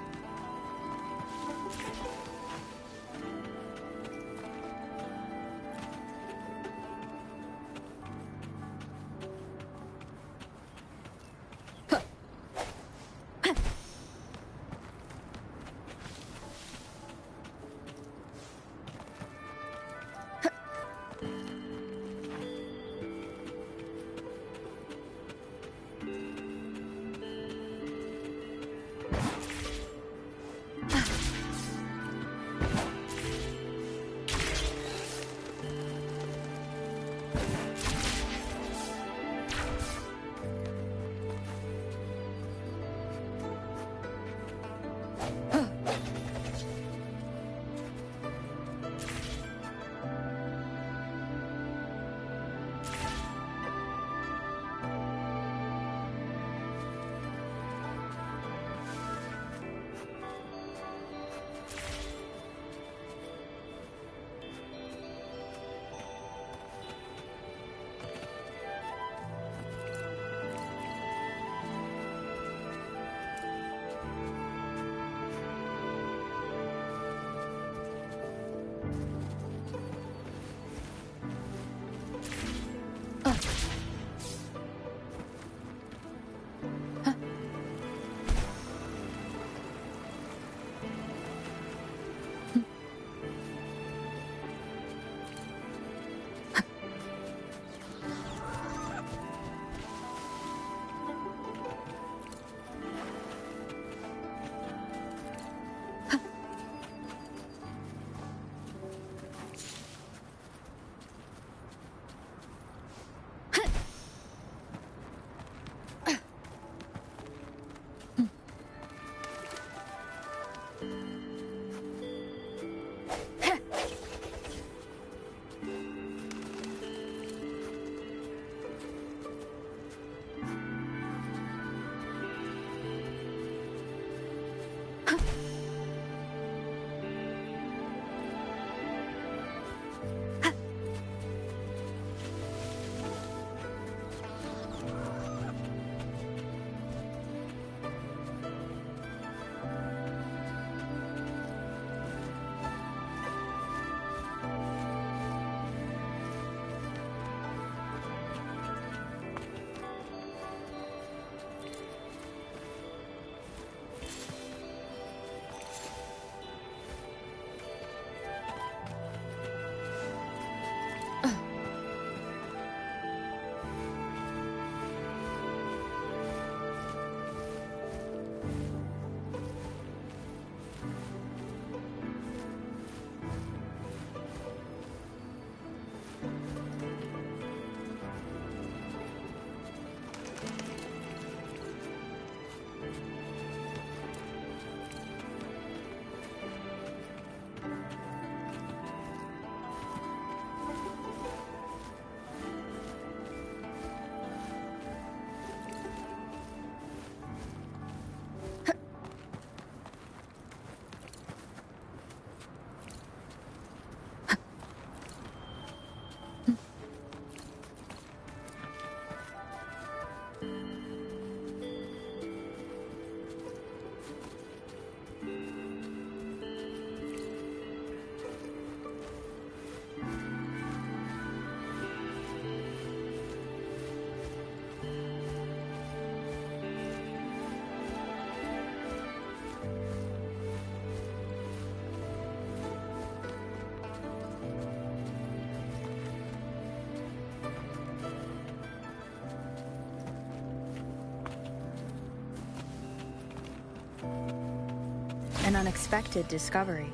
[SPEAKER 5] An unexpected discovery.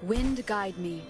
[SPEAKER 5] Wind guide me.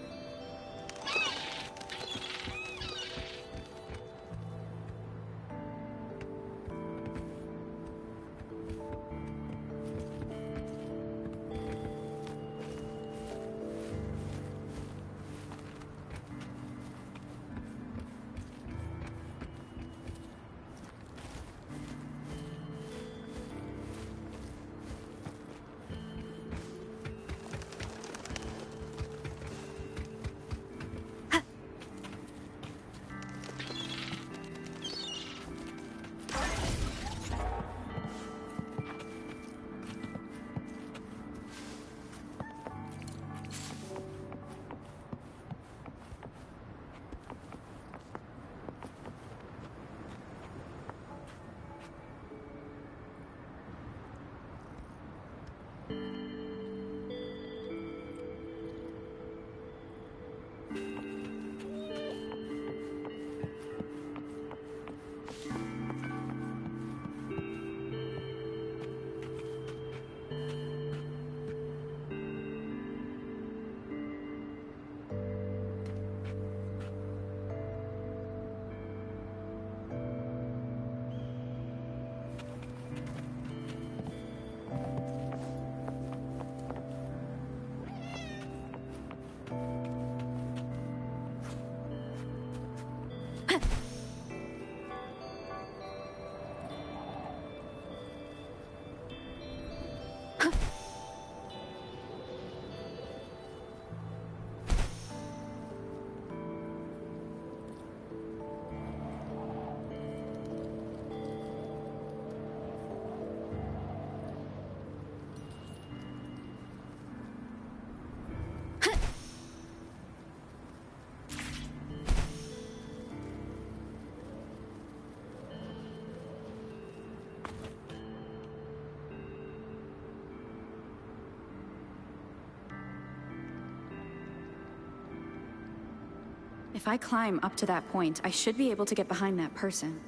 [SPEAKER 5] If I climb up to that point, I should be able to get behind that person.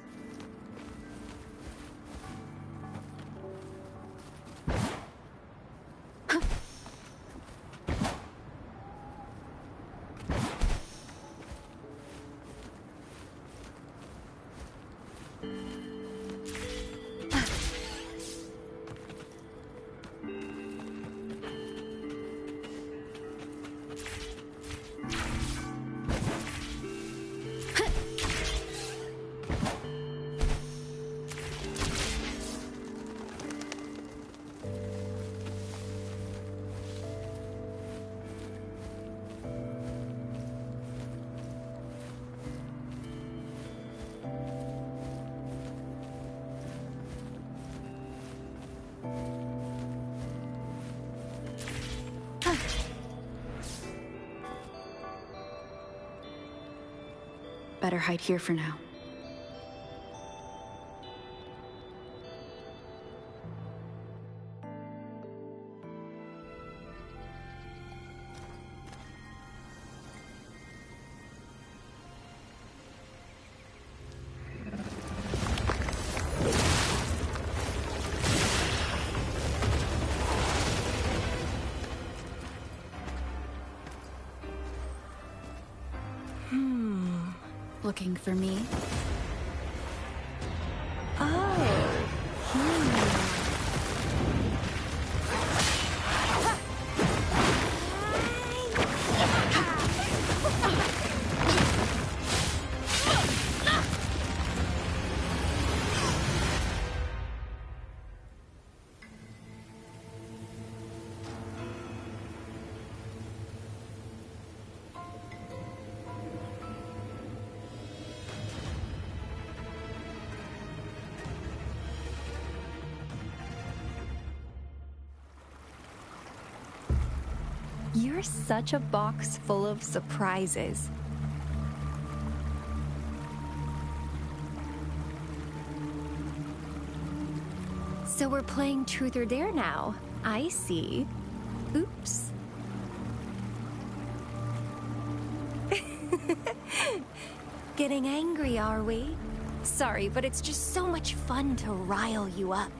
[SPEAKER 5] Better hide here for now. Looking for me?
[SPEAKER 3] You're such a box full of surprises. So we're playing Truth or Dare now. I see. Oops. Getting angry, are we?
[SPEAKER 2] Sorry, but it's just so much fun to rile you up.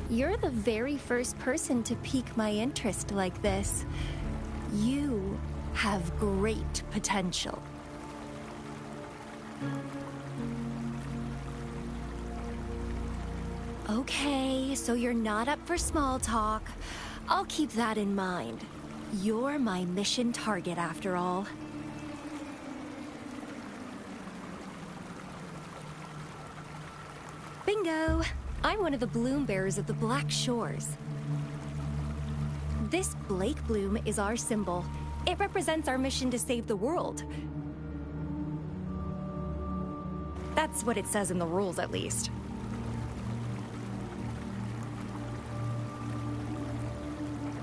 [SPEAKER 2] You're the very first person to pique my interest like this. You have great potential. Okay, so you're not up for small talk. I'll keep that in mind. You're my mission target, after all. Bingo! I'm one of the bloom bearers of the Black Shores. This Blake bloom is our symbol. It represents our mission to save the world. That's what it says in the rules, at least.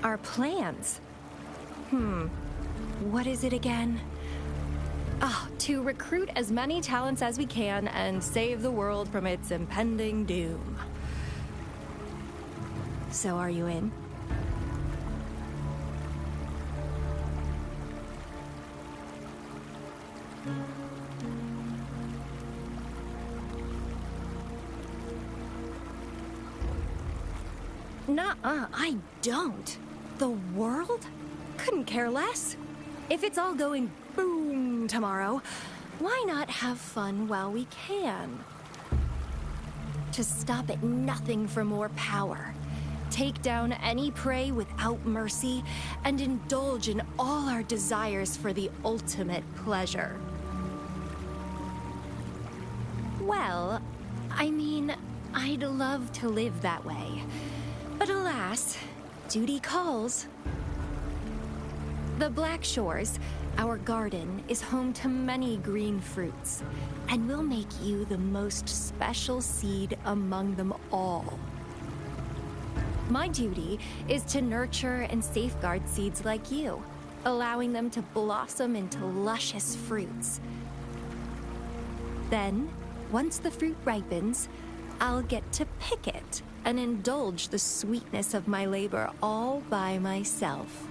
[SPEAKER 2] Our plans? What is it again? To recruit as many talents as we can and save the world from its impending doom. So are you in? Nuh-uh, I don't. The world? Couldn't care less. If it's all going boom tomorrow, why not have fun while we can? To stop at nothing for more power. Take down any prey without mercy, and indulge in all our desires for the ultimate pleasure. Well, I mean, I'd love to live that way. But alas, duty calls. The Black Shores, our garden, is home to many green fruits, and we'll make you the most special seed among them all. My duty is to nurture and safeguard seeds like you, allowing them to blossom into luscious fruits. Then, once the fruit ripens, I'll get to pick it and indulge the sweetness of my labor all by myself.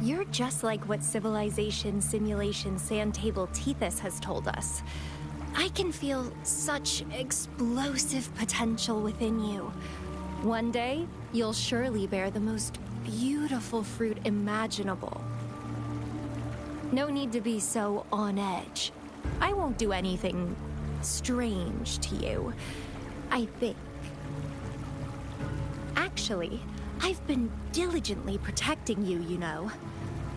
[SPEAKER 2] You're just like what Civilization Simulation Sandtable Tethys has told us. I can feel such explosive potential within you. One day, you'll surely bear the most beautiful fruit imaginable. No need to be so on edge. I won't do anything strange to you, I think. Actually, I've been diligently protecting you, you know.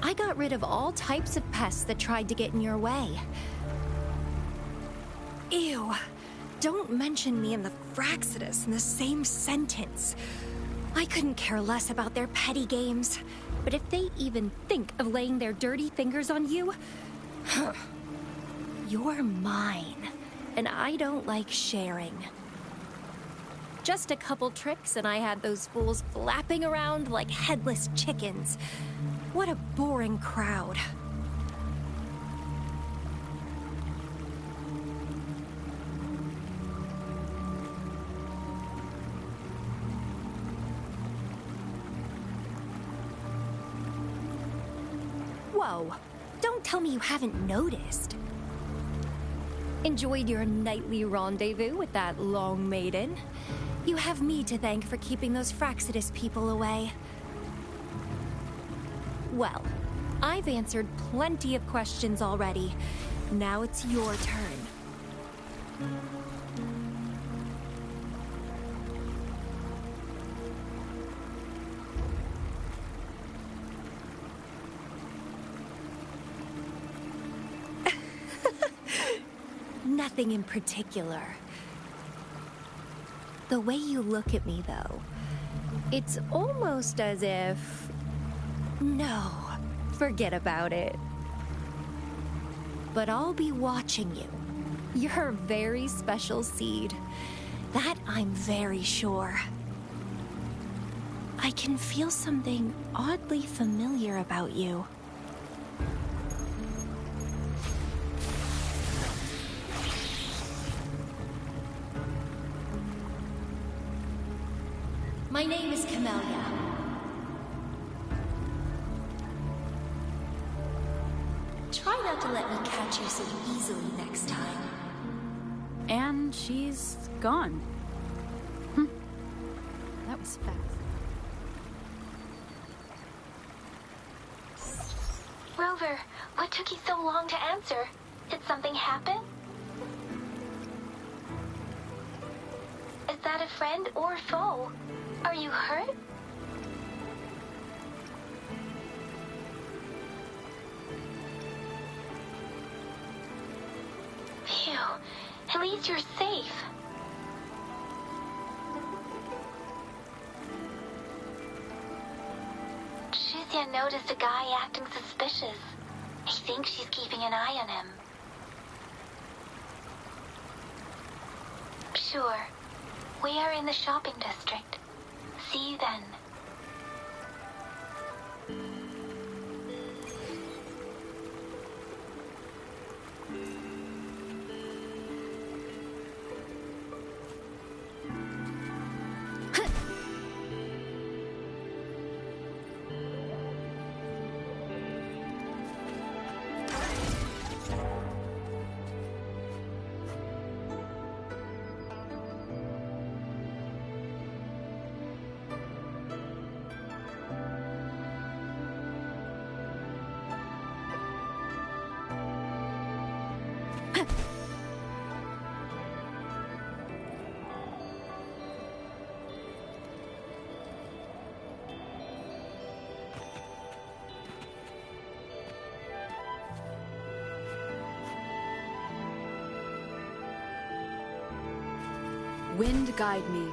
[SPEAKER 2] I got rid of all types of pests that tried to get in your way. Ew. Don't mention me and the Fraxidus in the same sentence. I couldn't care less about their petty games. But if they even think of laying their dirty fingers on you, you're mine. And I don't like sharing. Just a couple tricks and I had those fools flapping around like headless chickens. What a boring crowd. Whoa, don't tell me you haven't noticed. Enjoyed your nightly rendezvous with that long maiden? You have me to thank for keeping those Fraxidus people away. Well, I've answered plenty of questions already. Now it's your turn. Nothing in particular. The way you look at me, though, it's almost as if... No, forget about it. But I'll be watching you. You're a very special seed. That I'm very sure. I can feel something oddly familiar about you.
[SPEAKER 16] My name is Camellia. Try not to let me catch you so easily next time.
[SPEAKER 5] And she's gone. That was fast.
[SPEAKER 3] Rover, what took you so long to answer? Did something happen? Is that a friend or foe? Are you hurt? Phew, at least you're safe. Shizia noticed a guy acting suspicious. I think she's keeping an eye on him. Sure. We are in the shopping district. See you then.
[SPEAKER 5] Wind guide me.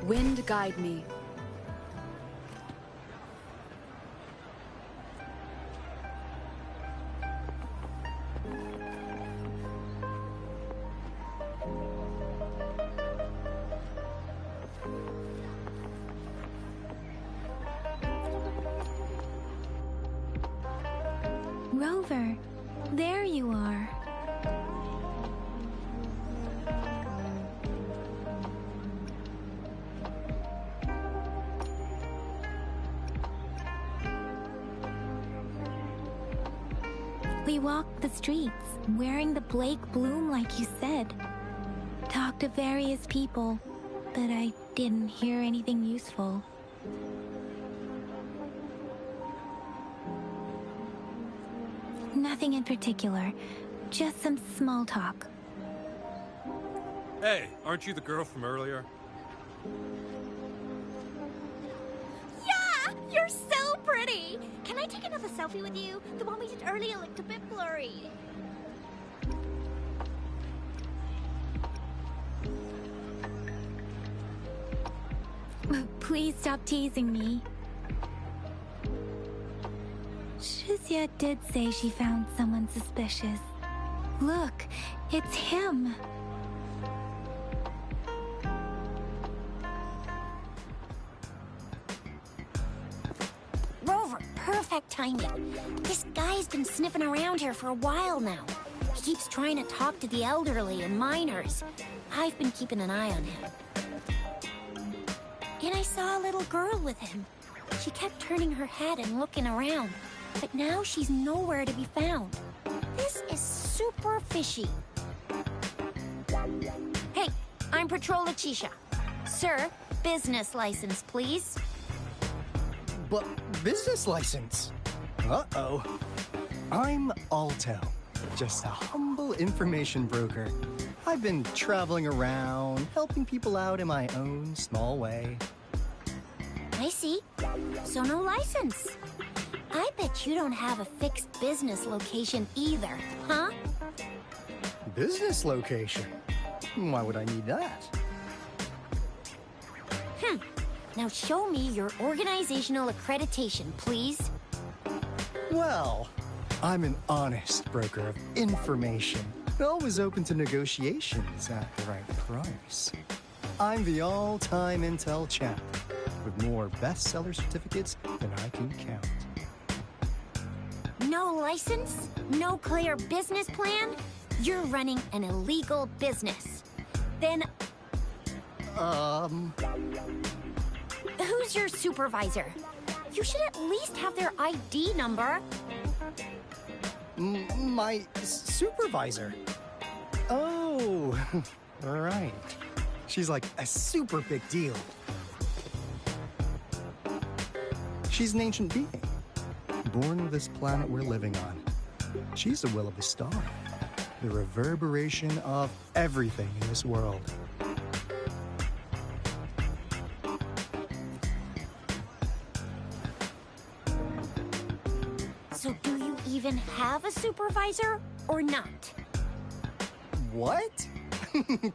[SPEAKER 5] Wind guide me.
[SPEAKER 3] Rover, there you are. We walked the streets, wearing the Blake bloom like you said. Talked to various people, but I didn't hear anything useful. Nothing in particular, just some small talk.
[SPEAKER 11] Hey, aren't you the girl from earlier?
[SPEAKER 15] Yeah! You're so pretty! Can I take another selfie with you? The one we did earlier looked a bit blurry.
[SPEAKER 3] Please stop teasing me. Shizia did say she found someone suspicious. Look, it's him.
[SPEAKER 15] Rover, perfect timing. This guy's been sniffing around here for a while now. He keeps trying to talk to the elderly and minors. I've been keeping an eye on him. And I saw a little girl with him. She kept turning her head and looking around, but now she's nowhere to be found. This is super fishy. Hey, I'm Patrol Letitia. Sir, business license, please.
[SPEAKER 18] But business license? Uh-oh. I'm Alto, just a humble information broker. I've been traveling around, helping people out in my own small way.
[SPEAKER 15] I see. So no license. I bet you don't have a fixed business location either, huh?
[SPEAKER 18] Business location? Why would I need that?
[SPEAKER 15] Now show me your organizational accreditation, please.
[SPEAKER 18] Well, I'm an honest broker of information. Always open to negotiations at the right price. I'm the all-time intel champ, with more bestseller certificates than I can count.
[SPEAKER 15] No license? No clear business plan? You're running an illegal business. Then... Who's your supervisor? You should at least have their ID number.
[SPEAKER 18] My supervisor? Oh, right. She's like a super big deal. She's an ancient being, born of this planet we're living on. She's the will of the star, the reverberation of everything in this world.
[SPEAKER 15] So do you even have a supervisor or not?
[SPEAKER 18] What?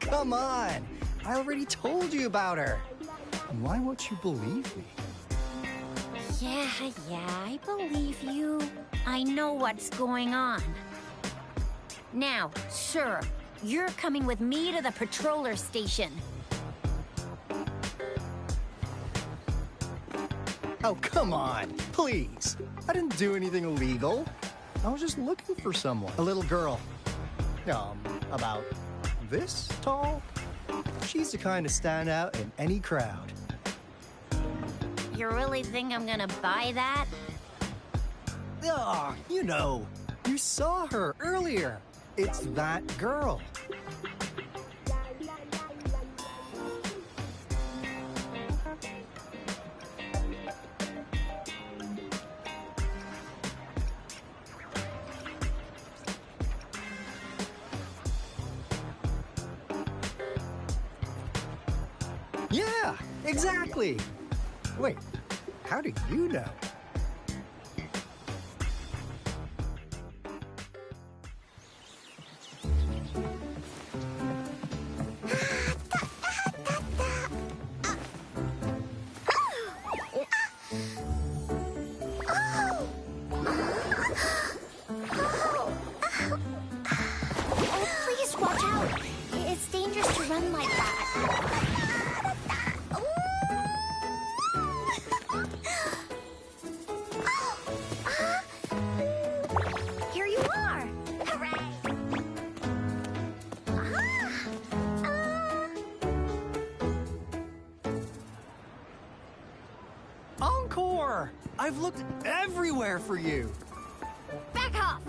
[SPEAKER 18] Come on! I already told you about her. Why won't you believe me?
[SPEAKER 15] Yeah, I believe you. I know what's going on. Now, sir, you're coming with me to the patroller station.
[SPEAKER 18] Oh, come on, please. I didn't do anything illegal. I was just looking for someone. A little girl. About this tall. She's the kind to stand out in any crowd.
[SPEAKER 15] You really think I'm gonna buy that?
[SPEAKER 18] You know, you saw her earlier. It's that girl. Yeah, exactly. Wait, how do you know?
[SPEAKER 15] Please watch out. It's dangerous to run like that. Here you are. Hooray.
[SPEAKER 18] Encore! I've looked everywhere for you.
[SPEAKER 15] Back off.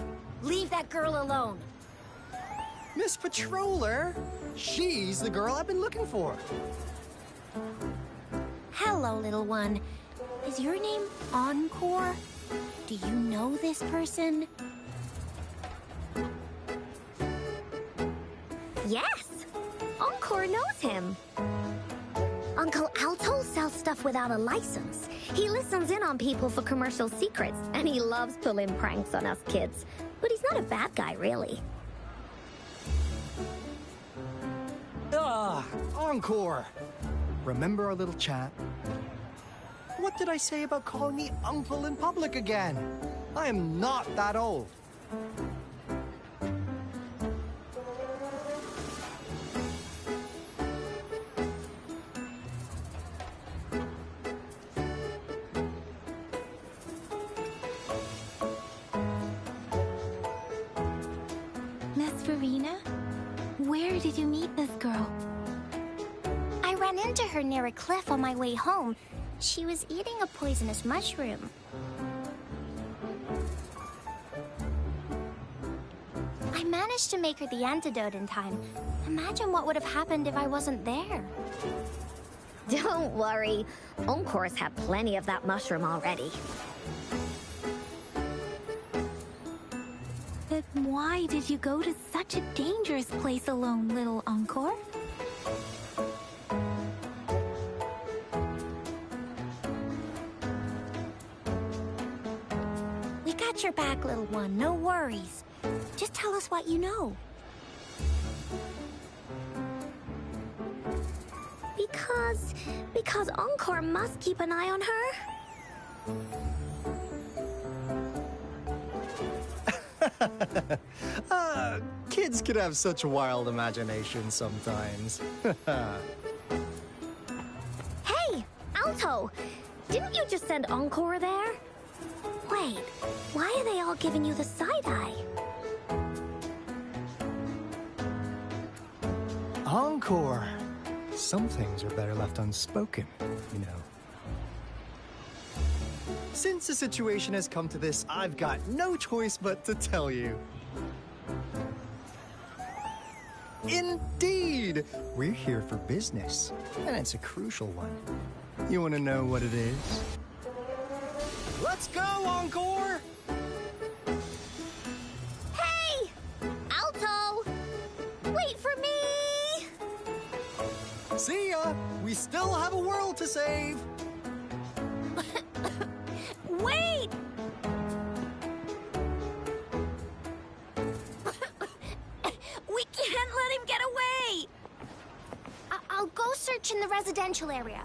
[SPEAKER 15] Leave that girl alone.
[SPEAKER 18] Miss Patroller, she's the girl I've been looking for.
[SPEAKER 15] Hello, little one. Is your name Encore? Do you know this person?
[SPEAKER 19] Yes! Encore knows him. Uncle Alto sells stuff without a license. He listens in on people for commercial secrets, and he loves pulling pranks on us kids. But he's not a bad guy, really.
[SPEAKER 18] Encore! Remember our little chat? What did I say about calling me uncle in public again? I am not that old.
[SPEAKER 3] Miss Verena? Where did you meet this girl?
[SPEAKER 19] I ran into her near a cliff on my way home. She was eating a poisonous mushroom. I managed to make her the antidote in time. Imagine what would have happened if I wasn't there. Don't worry. Encore's had plenty of that mushroom already.
[SPEAKER 3] The Why did you go to such a dangerous place alone, little Encore?
[SPEAKER 15] We got your back, little one. No worries. Just tell us what you know.
[SPEAKER 19] Because Encore must keep an eye on her?
[SPEAKER 18] Kids can have such wild imaginations sometimes.
[SPEAKER 19] Hey, Alto! Didn't you just send Encore there? Wait, why are they all giving you the side-eye?
[SPEAKER 18] Encore! Some things are better left unspoken, you know. Since the situation has come to this, I've got no choice but to tell you. Indeed! We're here for business, and it's a crucial one. You want to know what it is? Let's go, Encore!
[SPEAKER 19] Hey! Alto! Wait for me!
[SPEAKER 18] See ya! We still have a world to save!
[SPEAKER 15] Wait! We can't let him get away!
[SPEAKER 19] I'll go search in the residential area.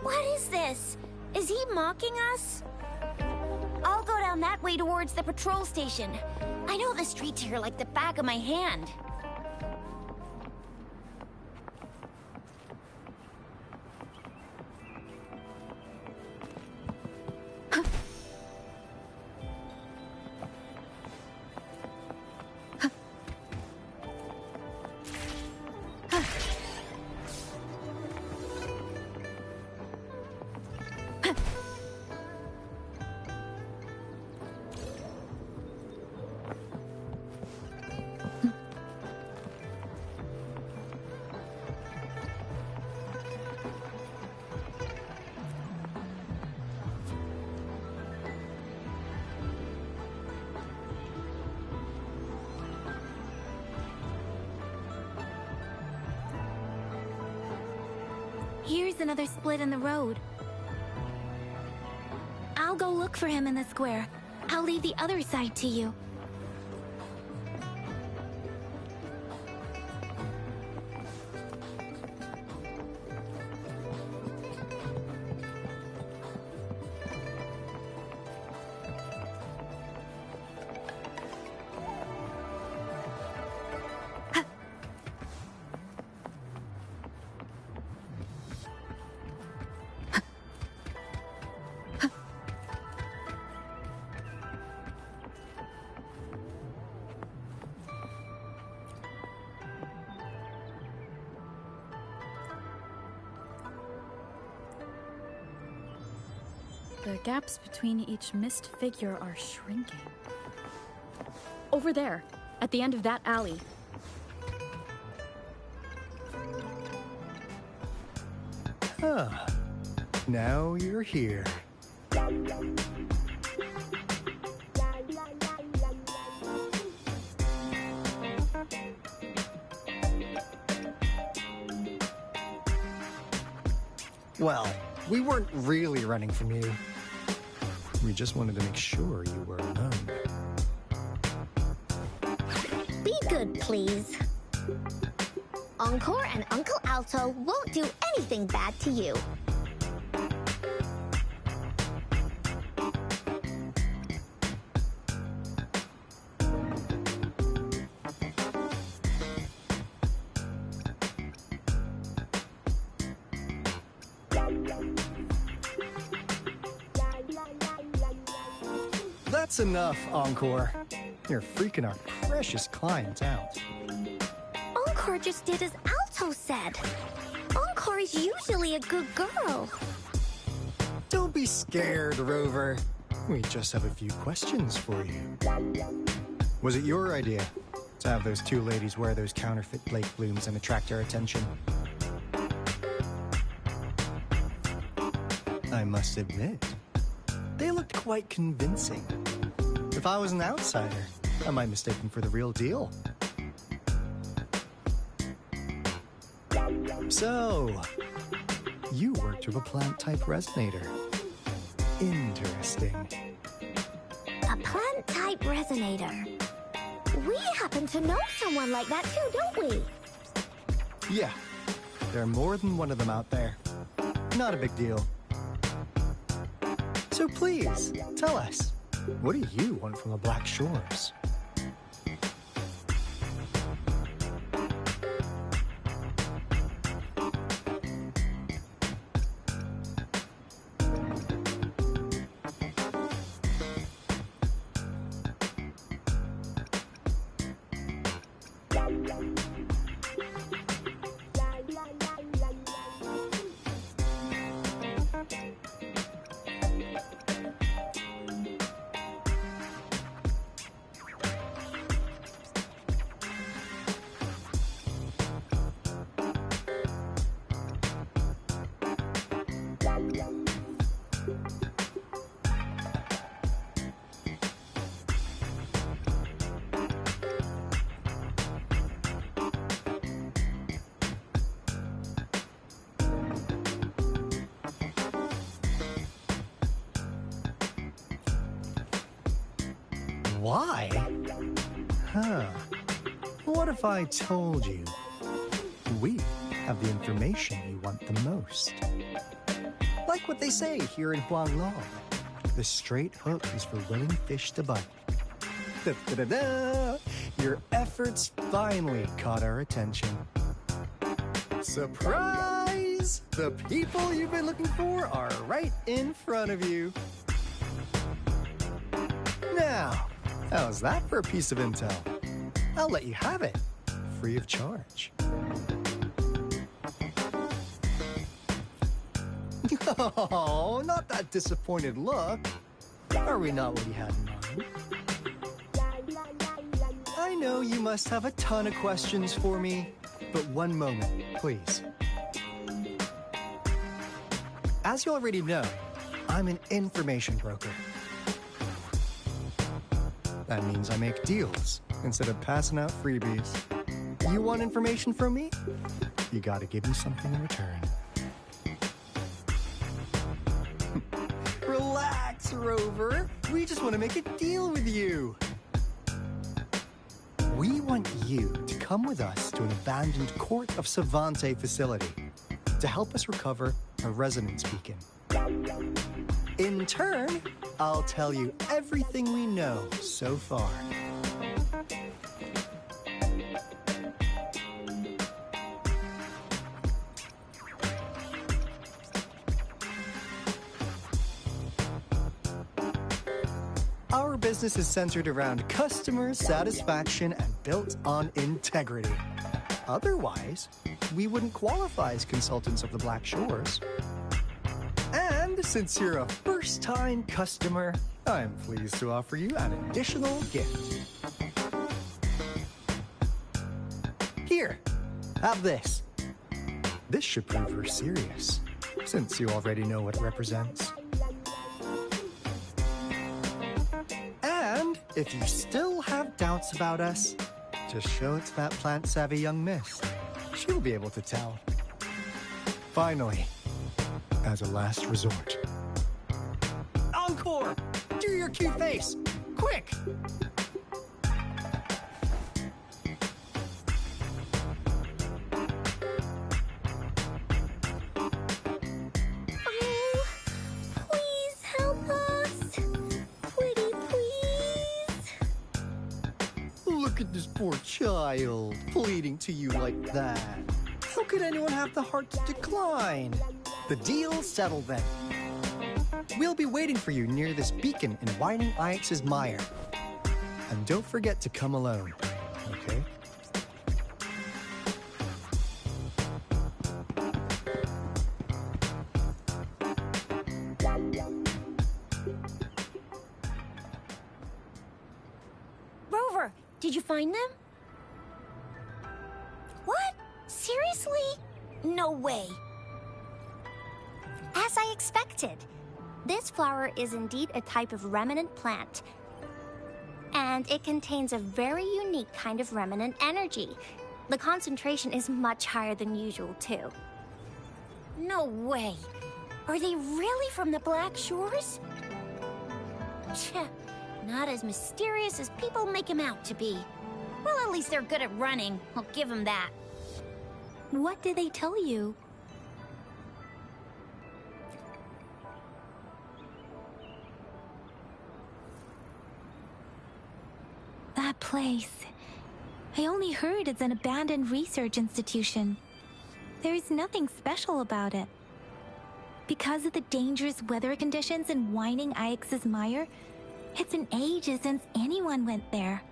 [SPEAKER 15] What is this? Is he mocking us? I'll go down that way towards the patrol station. I know the streets here like the back of my hand.
[SPEAKER 3] Here's another split in the road. I'll go look for him in the square. I'll leave the other side to you.
[SPEAKER 5] The gaps between each mist figure are shrinking. Over there, at the end of that alley.
[SPEAKER 18] Huh. Now you're here. Well, we weren't really running from you. We just wanted to make sure you were alone.
[SPEAKER 19] Be good, please. Encore and Uncle Alto won't do anything bad to you.
[SPEAKER 18] That's enough, Encore. You're freaking our precious client out.
[SPEAKER 19] Encore Encore just did as Alto said. Encore is usually a good girl.
[SPEAKER 18] Don't be scared, Rover. We just have a few questions for you. Was it your idea to have those two ladies wear those counterfeit Blake blooms and attract our attention? I must admit, they looked quite convincing. If I was an outsider, I might mistake them for the real deal. So, you worked with a plant-type resonator. Interesting.
[SPEAKER 19] A plant-type resonator. We happen to know someone like that too, don't we?
[SPEAKER 18] Yeah, there are more than one of them out there. Not a big deal. So please, tell us, what do you want from the Black Shores? Why? Huh. What if I told you we have the information you want the most? Like what they say here in Huanglong, the straight hook is for willing fish to bite. Da-da-da-da! Your efforts finally caught our attention. Surprise! The people you've been looking for are right in front of you. Now, how's that for a piece of intel? I'll let you have it, free of charge. Oh, not that disappointed look. Are we not what you had in mind? I know you must have a ton of questions for me, but one moment, please. As you already know, I'm an information broker. That means I make deals instead of passing out freebies. You want information from me? You gotta give me something in return. Relax, Rover. We just want to make a deal with you. We want you to come with us to an abandoned Court of Savante facility to help us recover a resonance beacon. In turn, I'll tell you everything we know so far. Our business is centered around customer satisfaction and built on integrity. Otherwise, we wouldn't qualify as consultants of the Black Shores. And since you're a first-time customer, I'm pleased to offer you an additional gift. Here, have this. This should prove we're serious, since you already know what it represents. And if you still have doubts about us, just show it to that plant-savvy young miss. She'll be able to tell. Finally, as a last resort. Encore! Do your cute face! Quick!
[SPEAKER 19] Oh, please help us. Pretty please.
[SPEAKER 18] Look at this poor child, pleading to you like that. How could anyone have the heart to decline? The deal's settled then. We'll be waiting for you near this beacon in Whining Ix's mire. And don't forget to come alone, okay?
[SPEAKER 15] Did you find them? What? Seriously? No way.
[SPEAKER 19] As I expected. This flower is indeed a type of remnant plant. And it contains a very unique kind of remnant energy. The concentration is much higher than usual, too.
[SPEAKER 15] No way. Are they really from the Black Shores? Tch, not as mysterious as people make them out to be. Well, at least they're good at running. I'll give them that.
[SPEAKER 3] What did they tell you? That place. I only heard it's an abandoned research institution. There is nothing special about it. Because of the dangerous weather conditions in Whining Ix's Mire, it's been ages since anyone went there.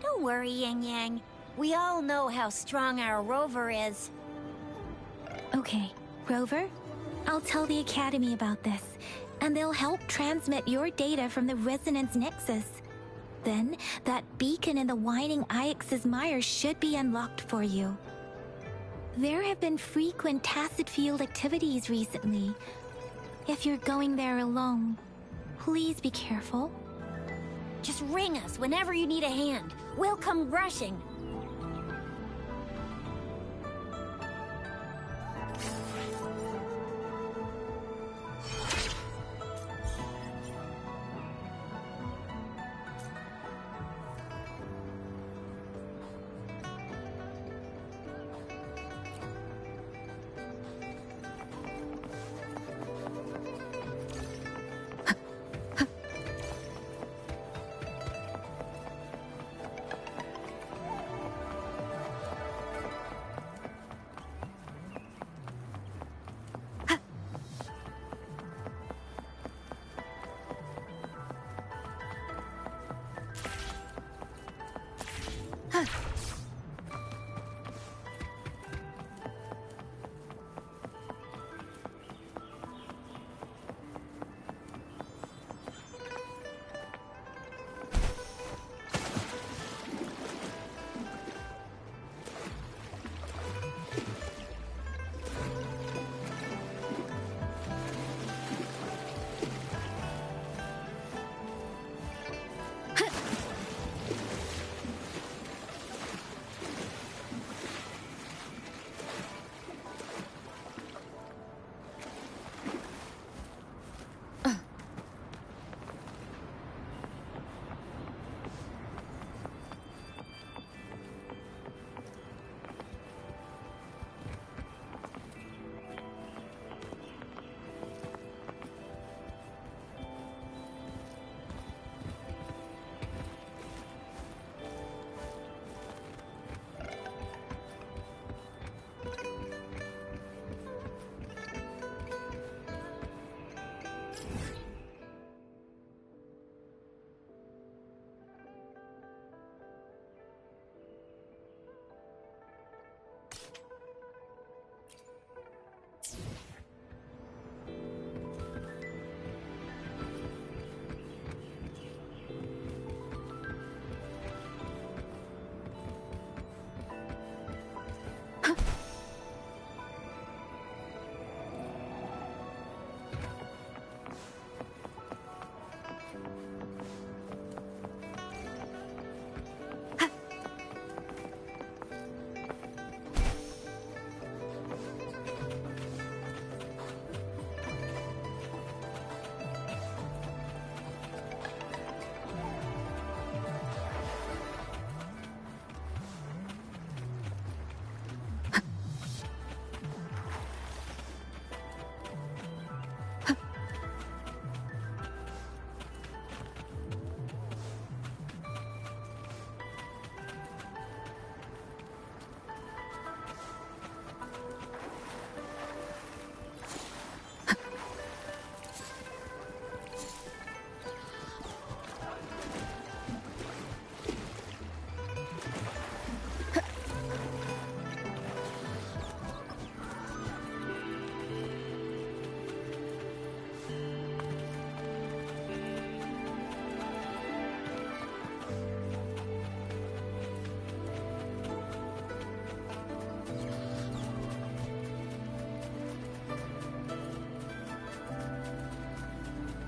[SPEAKER 15] Don't worry, Yang Yang. We all know how strong our rover is.
[SPEAKER 3] Okay, Rover, I'll tell the Academy about this, and they'll help transmit your data from the Resonance Nexus. Then, that beacon in the Whining Ix's Mire should be unlocked for you. There have been frequent tacit field activities recently. If you're going there alone, please be careful.
[SPEAKER 15] Just ring us whenever you need a hand. We'll come rushing.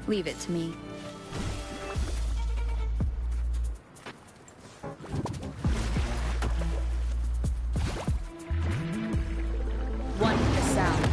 [SPEAKER 4] Leave it to me. One for the sounds.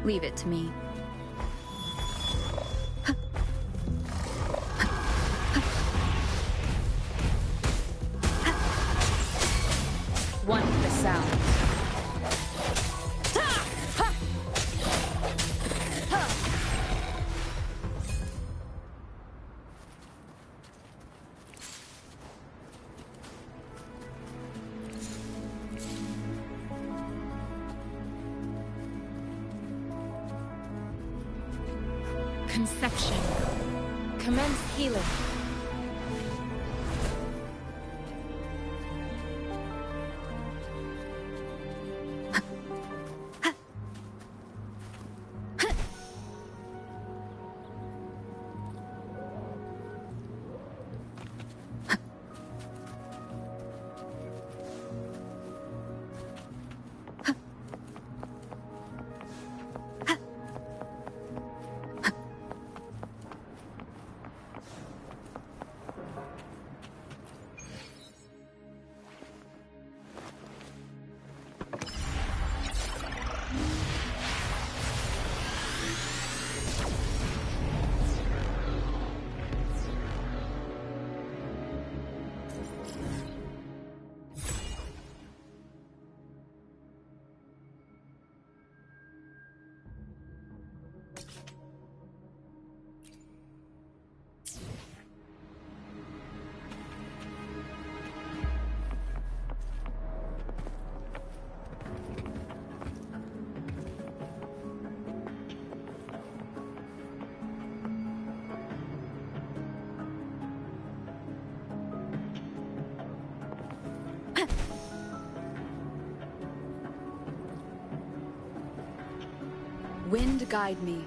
[SPEAKER 4] Leave it to me. One for the sound. Conception. Commence healing. Wind guide me.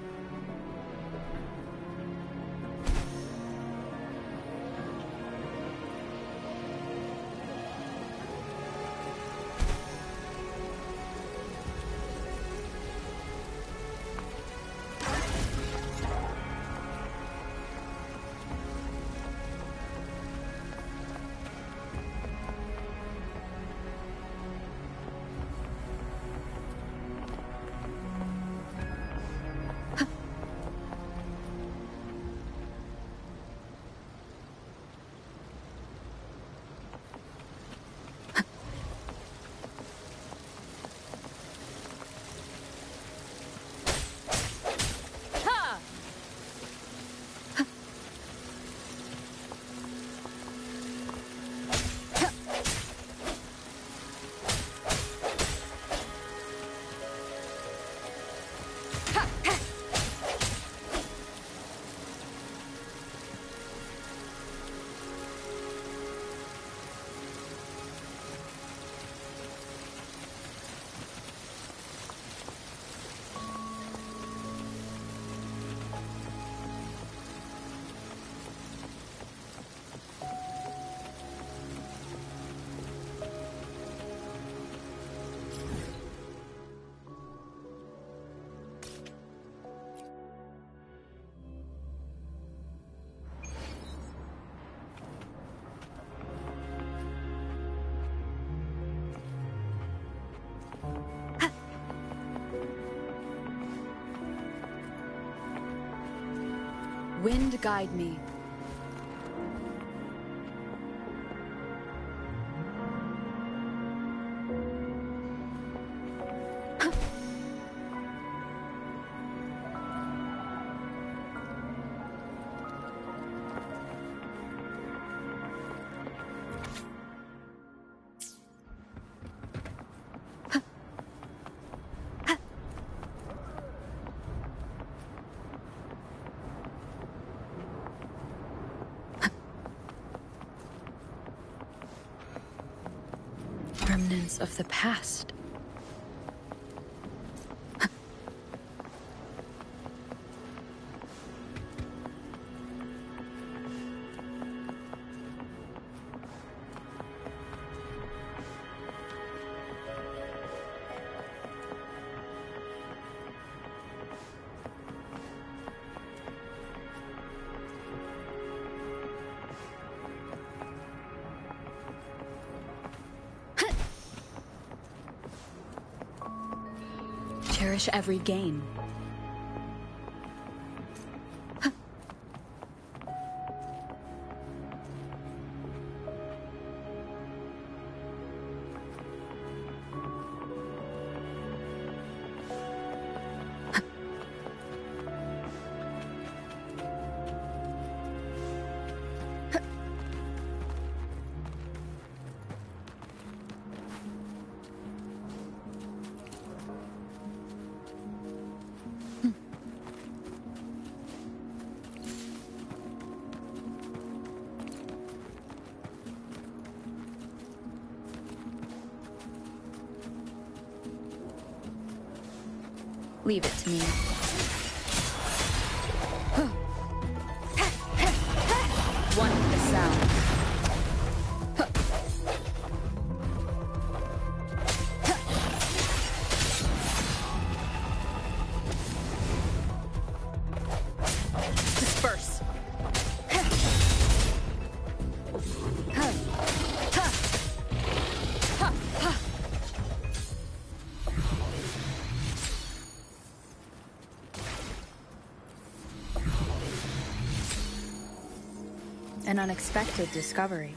[SPEAKER 5] Wind guide me. Remnants of the past. Cherish every gain. Leave it to me. One with the sound. Disperse. An unexpected discovery.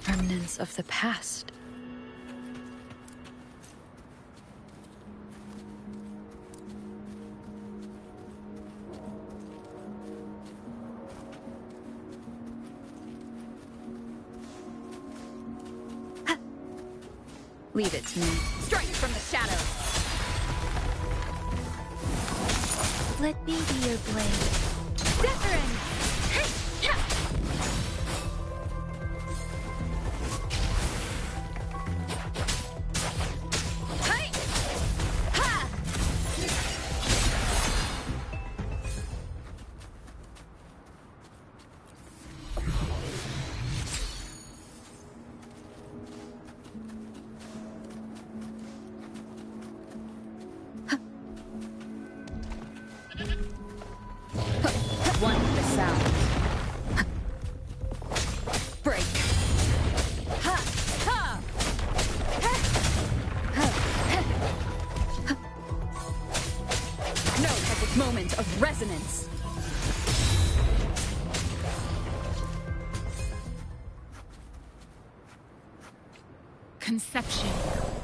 [SPEAKER 5] Remnants of the past. Leave it to me.
[SPEAKER 4] Strike from the shadows.
[SPEAKER 3] Let me be your blade.
[SPEAKER 4] Wuthering!
[SPEAKER 5] One with the sound. Break. Note at this moment of resonance.
[SPEAKER 4] Conception.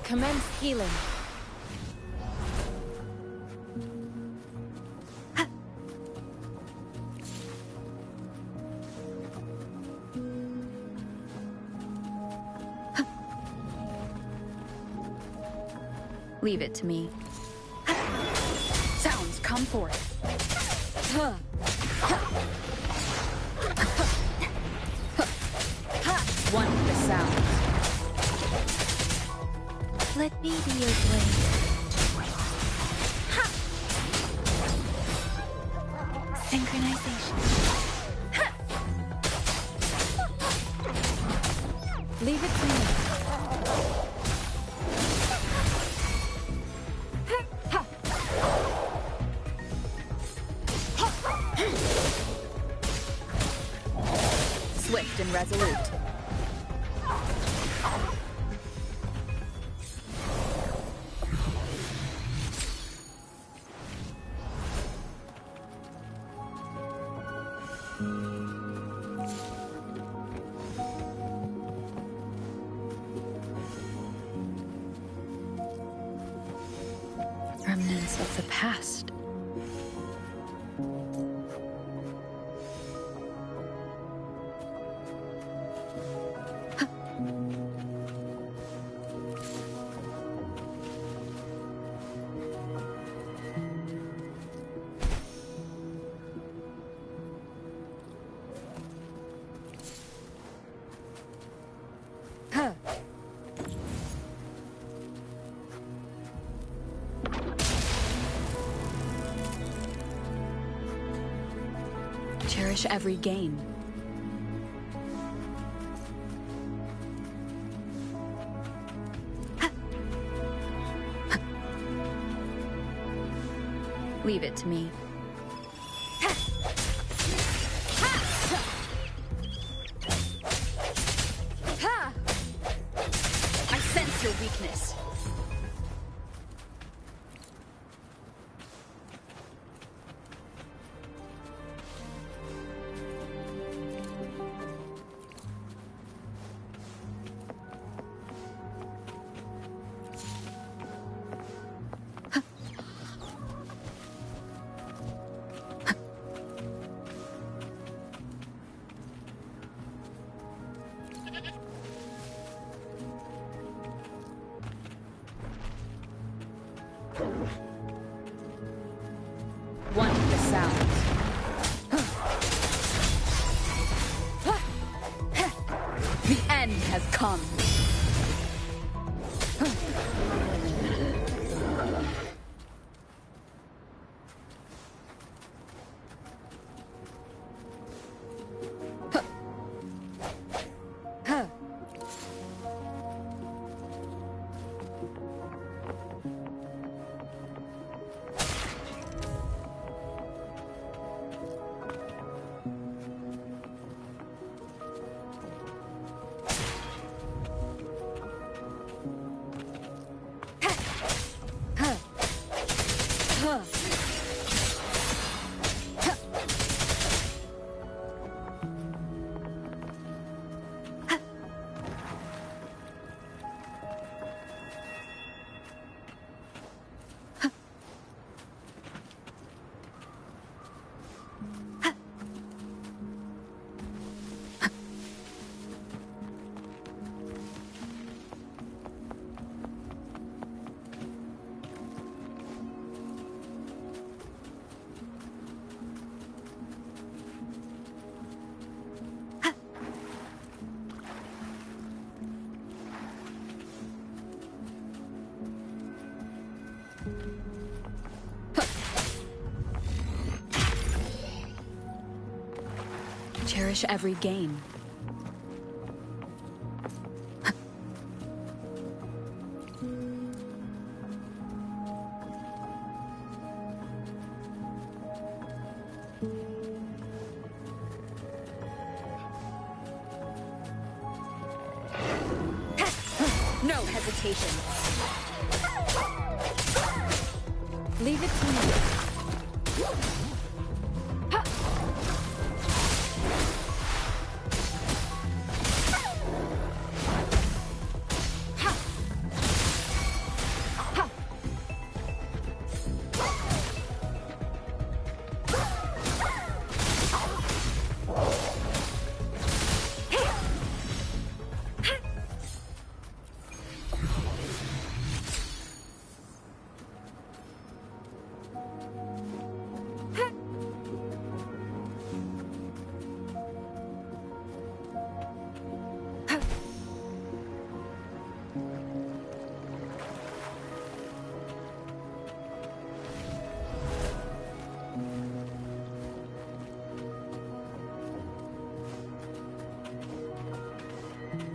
[SPEAKER 2] Commence healing.
[SPEAKER 5] Leave it to me. Sounds come forth. One with the sound.
[SPEAKER 3] Let me be your blade. Synchronization.
[SPEAKER 5] Leave it to me.
[SPEAKER 4] swift and resolute.
[SPEAKER 5] Remnants of the past. Cherish every gain. Leave it to me.
[SPEAKER 4] I sense your weakness. One with the sounds. The end has come.
[SPEAKER 5] Cherish every gain.
[SPEAKER 4] No hesitation.
[SPEAKER 5] Leave it to me.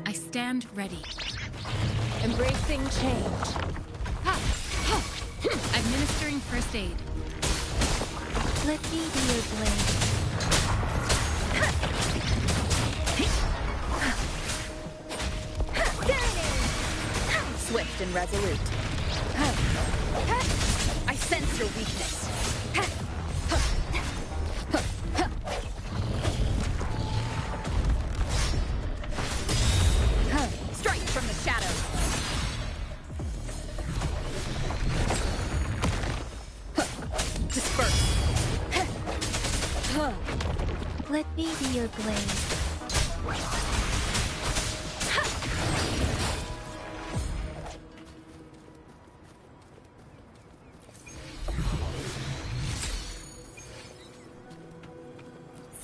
[SPEAKER 5] I stand ready.
[SPEAKER 4] Embracing change.
[SPEAKER 5] Administering first aid.
[SPEAKER 3] Let me be your blade.
[SPEAKER 4] swift and resolute. I sense your weakness. Strike from the shadows. Disperse.
[SPEAKER 3] Let me be your blade.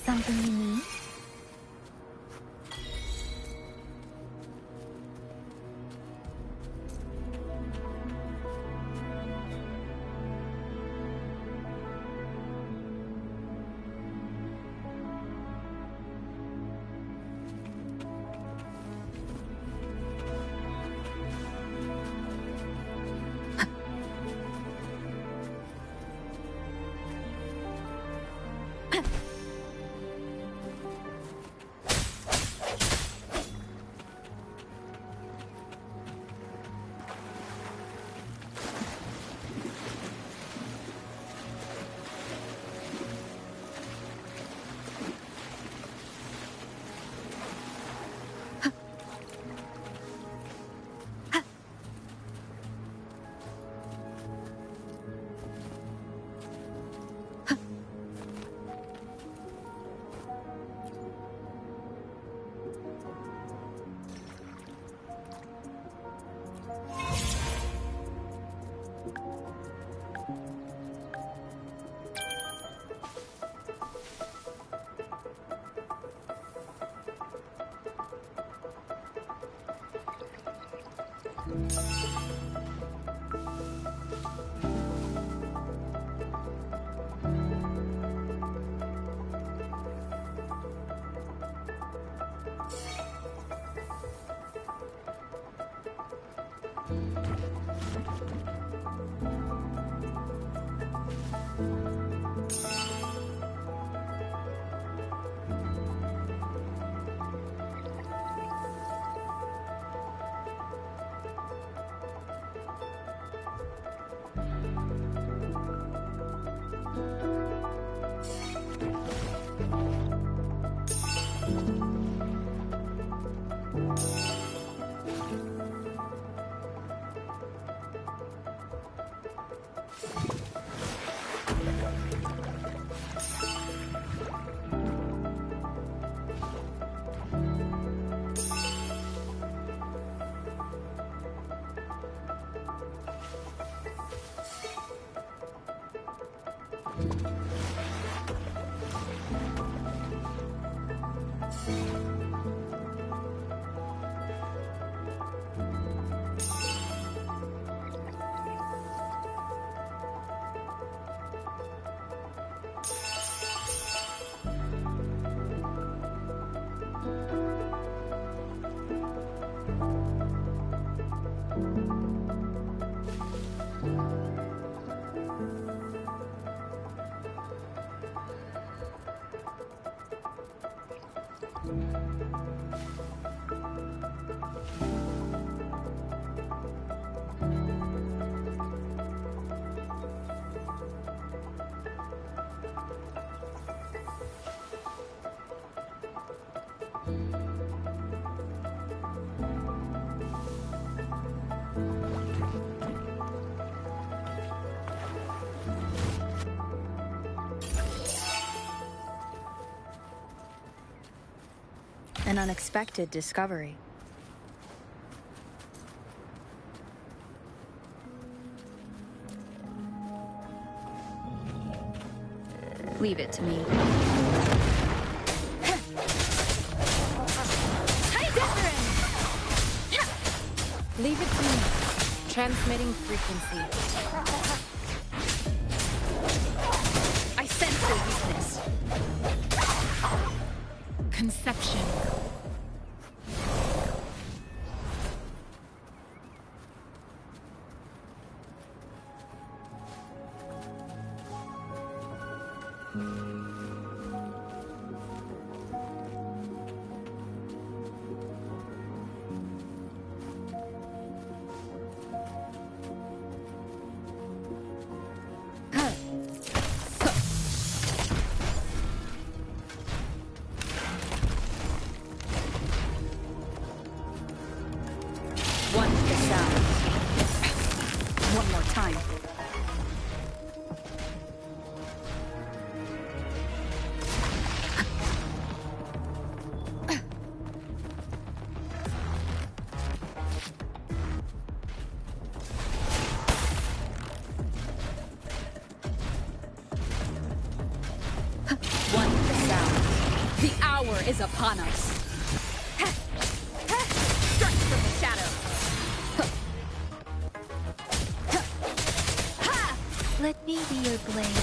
[SPEAKER 3] Something you need?
[SPEAKER 4] An unexpected discovery. Leave it to me. Leave it to me. Transmitting frequency. I sense your weakness. Conception. One with the sound. One more time. One with the sound. The hour is upon us. Strike from the shadow.
[SPEAKER 3] Let me be your blade.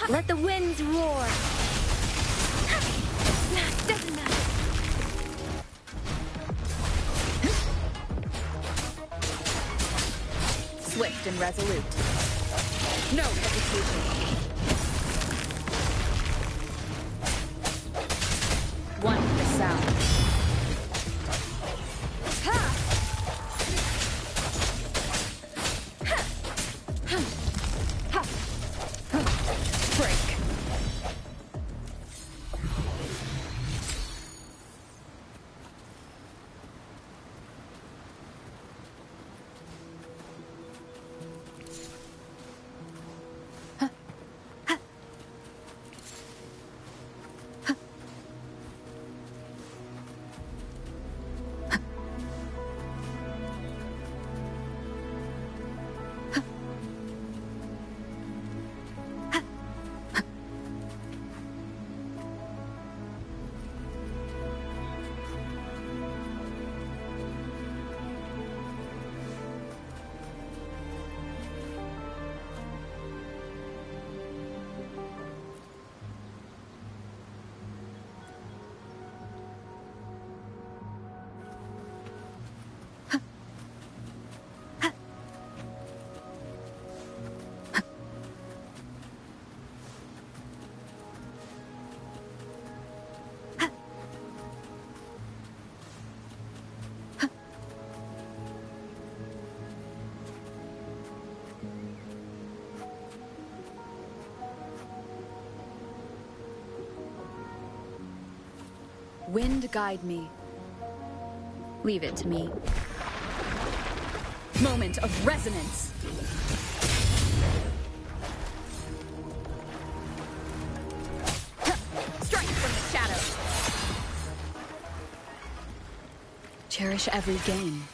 [SPEAKER 15] Let the winds roar.
[SPEAKER 3] Doesn't matter.
[SPEAKER 4] Swift and resolute. No hesitation. One with the sound. Break. Wind guide me. Leave it to me. Moment of resonance. Strike from the shadows. Cherish every game.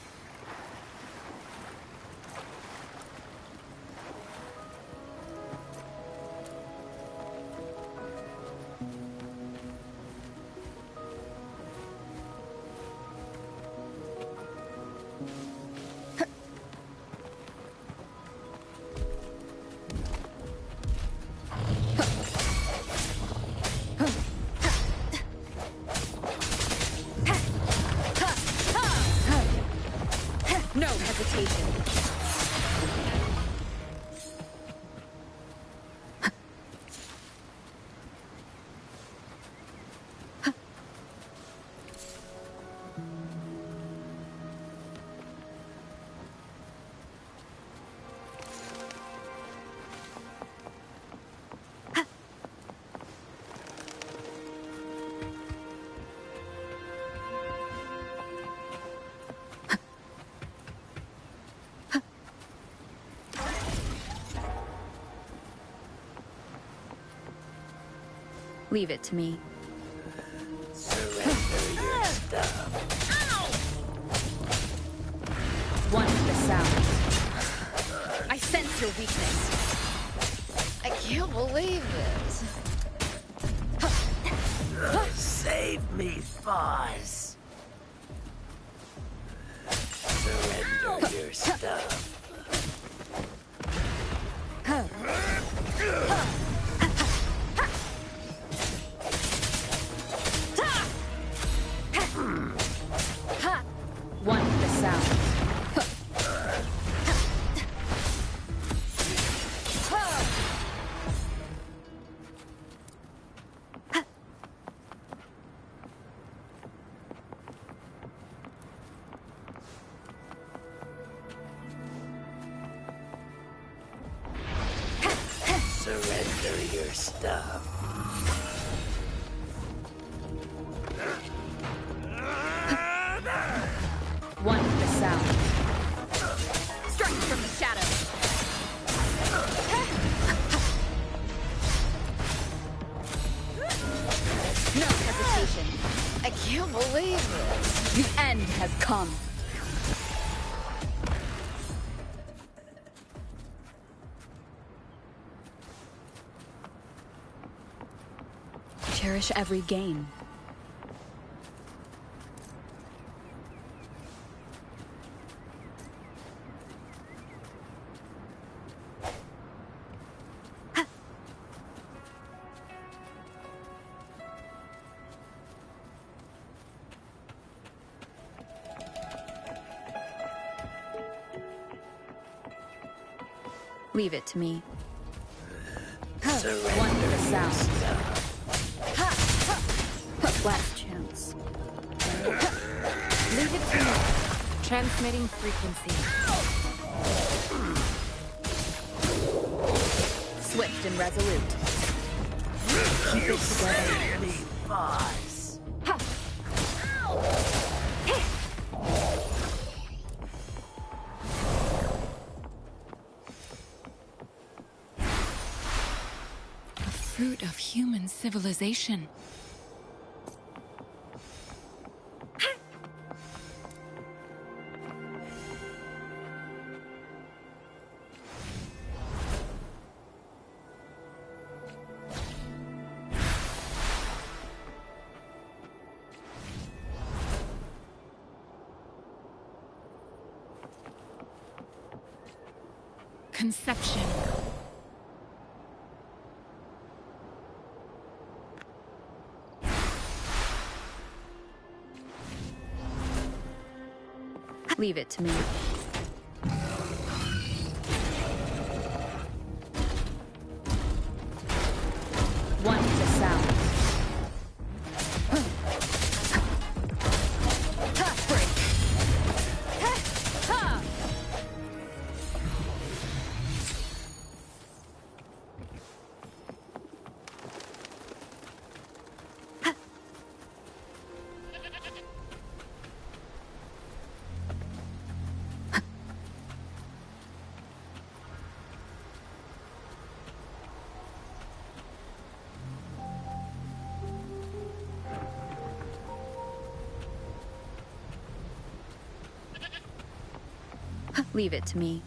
[SPEAKER 4] No hesitation. Leave it to me.
[SPEAKER 6] Surrender your stuff.
[SPEAKER 4] One with the sound. I sense your weakness.
[SPEAKER 12] I can't believe this.
[SPEAKER 6] Save me, boss. Surrender your stuff.
[SPEAKER 4] One with the sound.
[SPEAKER 6] other stuff.
[SPEAKER 4] One with the sound. Strike from the shadows. No hesitation.
[SPEAKER 12] I can't believe it.
[SPEAKER 4] The end has come. Cherish every gain. Leave it to me. One with the sound. Last chance. Leave it to me. Transmitting frequency. Swift and resolute. Keep it together.
[SPEAKER 6] Boss.
[SPEAKER 9] Fruit of human civilization. Conception.
[SPEAKER 4] Leave it to me. One with the sound. Break. Leave it to me.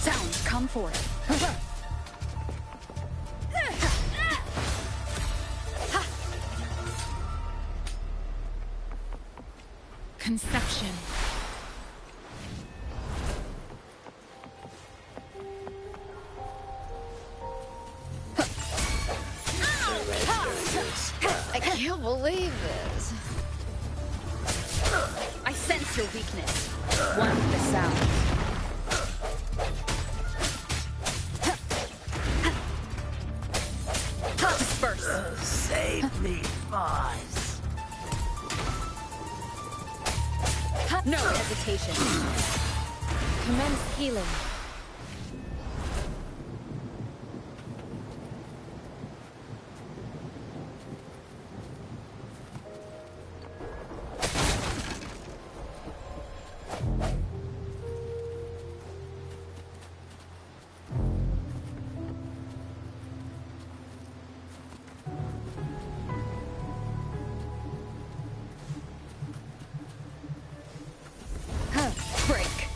[SPEAKER 4] Sounds come forth.
[SPEAKER 9] Conception.
[SPEAKER 12] I can't believe this.
[SPEAKER 4] I sense your weakness. One with the sound. Disperse.
[SPEAKER 6] Save me, boss.
[SPEAKER 4] No hesitation.
[SPEAKER 2] Commence healing.
[SPEAKER 4] Break.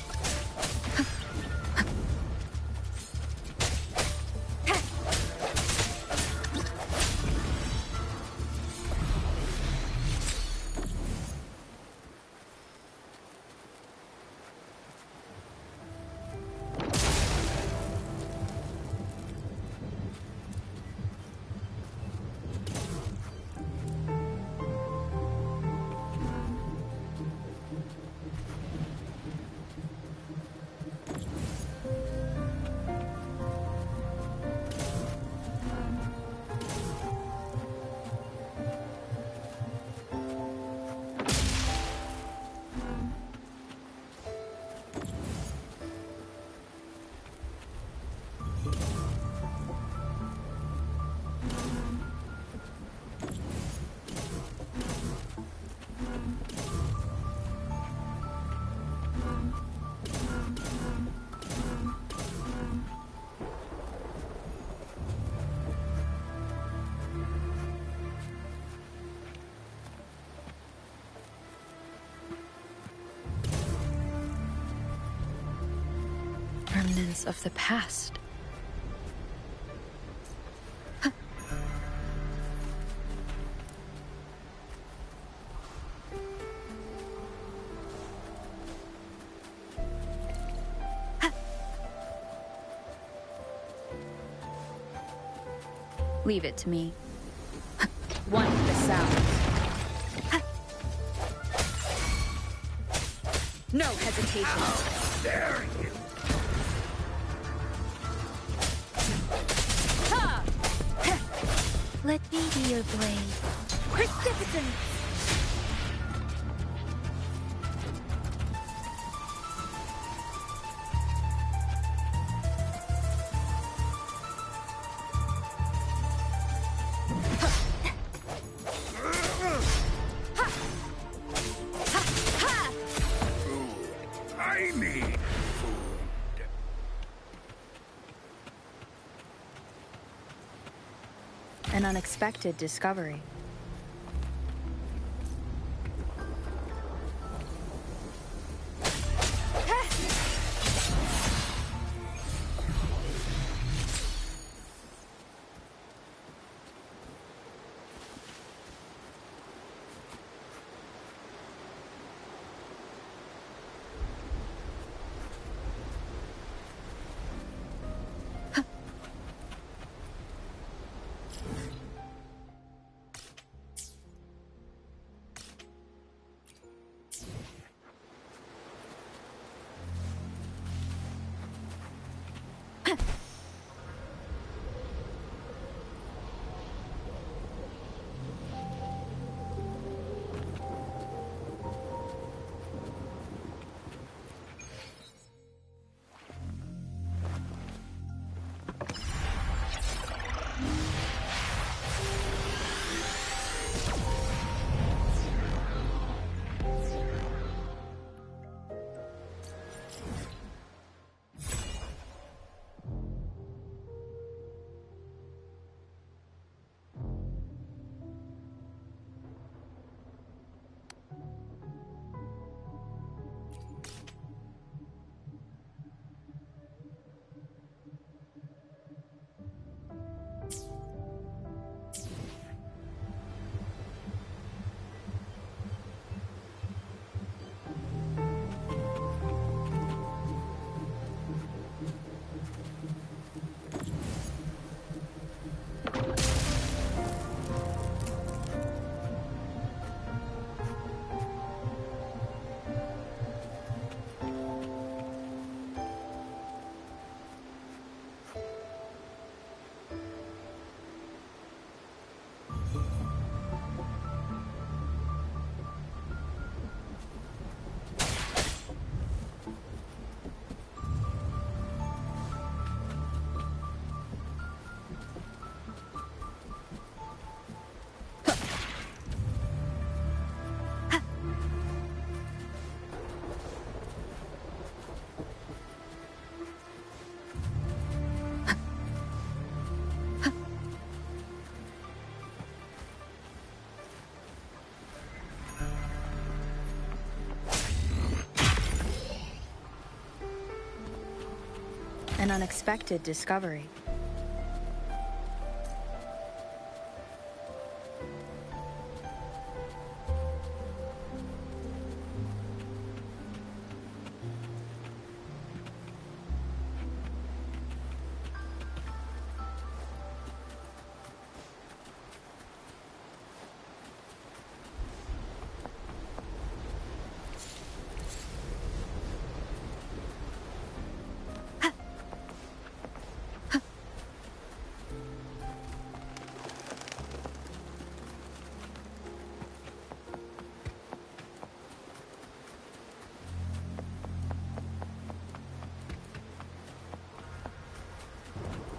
[SPEAKER 8] Remnants of the past.
[SPEAKER 5] Leave it to me.
[SPEAKER 4] One for the south. No hesitation.
[SPEAKER 17] How dare you!
[SPEAKER 4] Ha!
[SPEAKER 3] Let me be your blade.
[SPEAKER 4] Precipitance!
[SPEAKER 17] I need food.
[SPEAKER 5] An unexpected discovery. An unexpected discovery.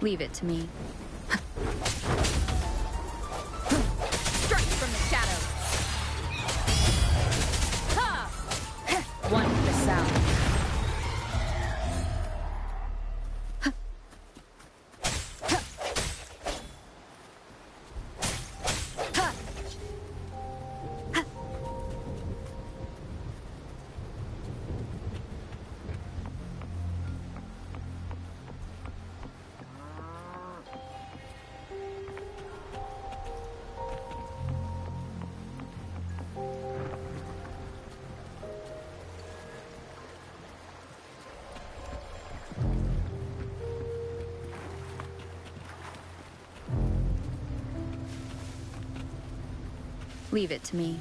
[SPEAKER 5] Leave it to me.
[SPEAKER 4] Strike from the shadows. Ha! One for the south.
[SPEAKER 5] Leave it to me.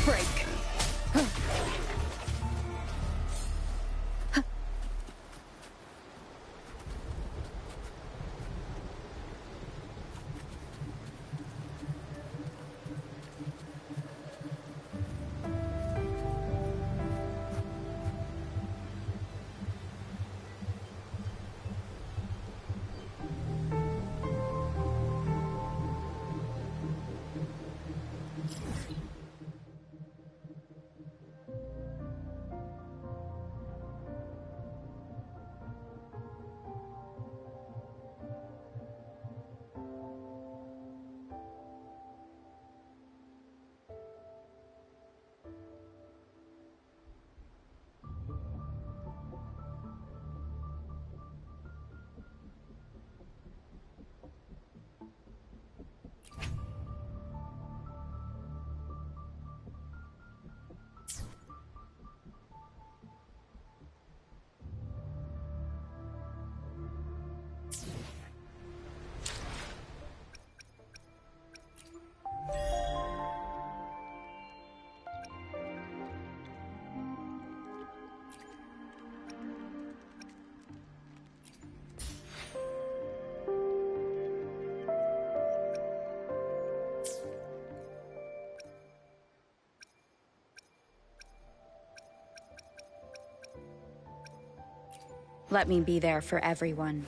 [SPEAKER 4] Break.
[SPEAKER 5] Let me be there for everyone,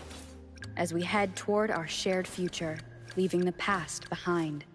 [SPEAKER 5] as we head toward our shared future, leaving the past behind.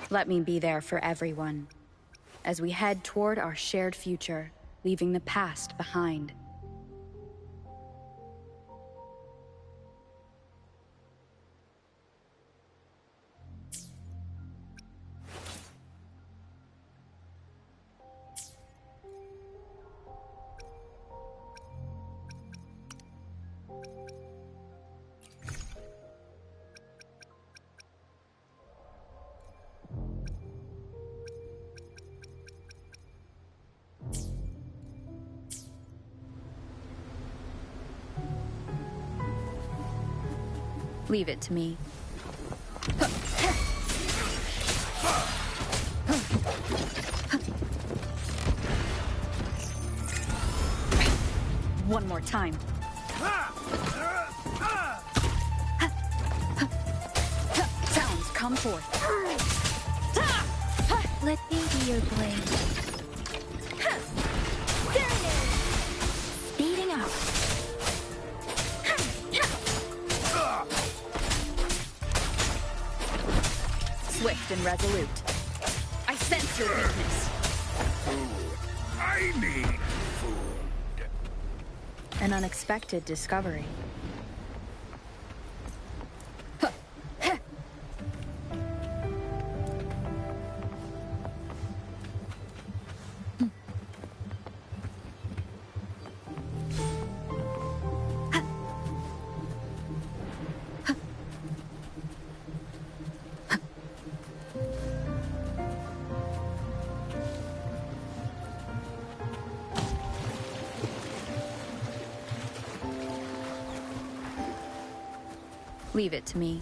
[SPEAKER 5] Let me be there for everyone, as we head toward our shared future, leaving the past behind. Leave it to me. One more time. Sounds come forth.
[SPEAKER 3] Let me be your blade.
[SPEAKER 15] There it is!
[SPEAKER 3] Speeding up.
[SPEAKER 5] Swift and resolute. I sense your weakness.
[SPEAKER 17] I need food.
[SPEAKER 5] An unexpected discovery. Leave it to me.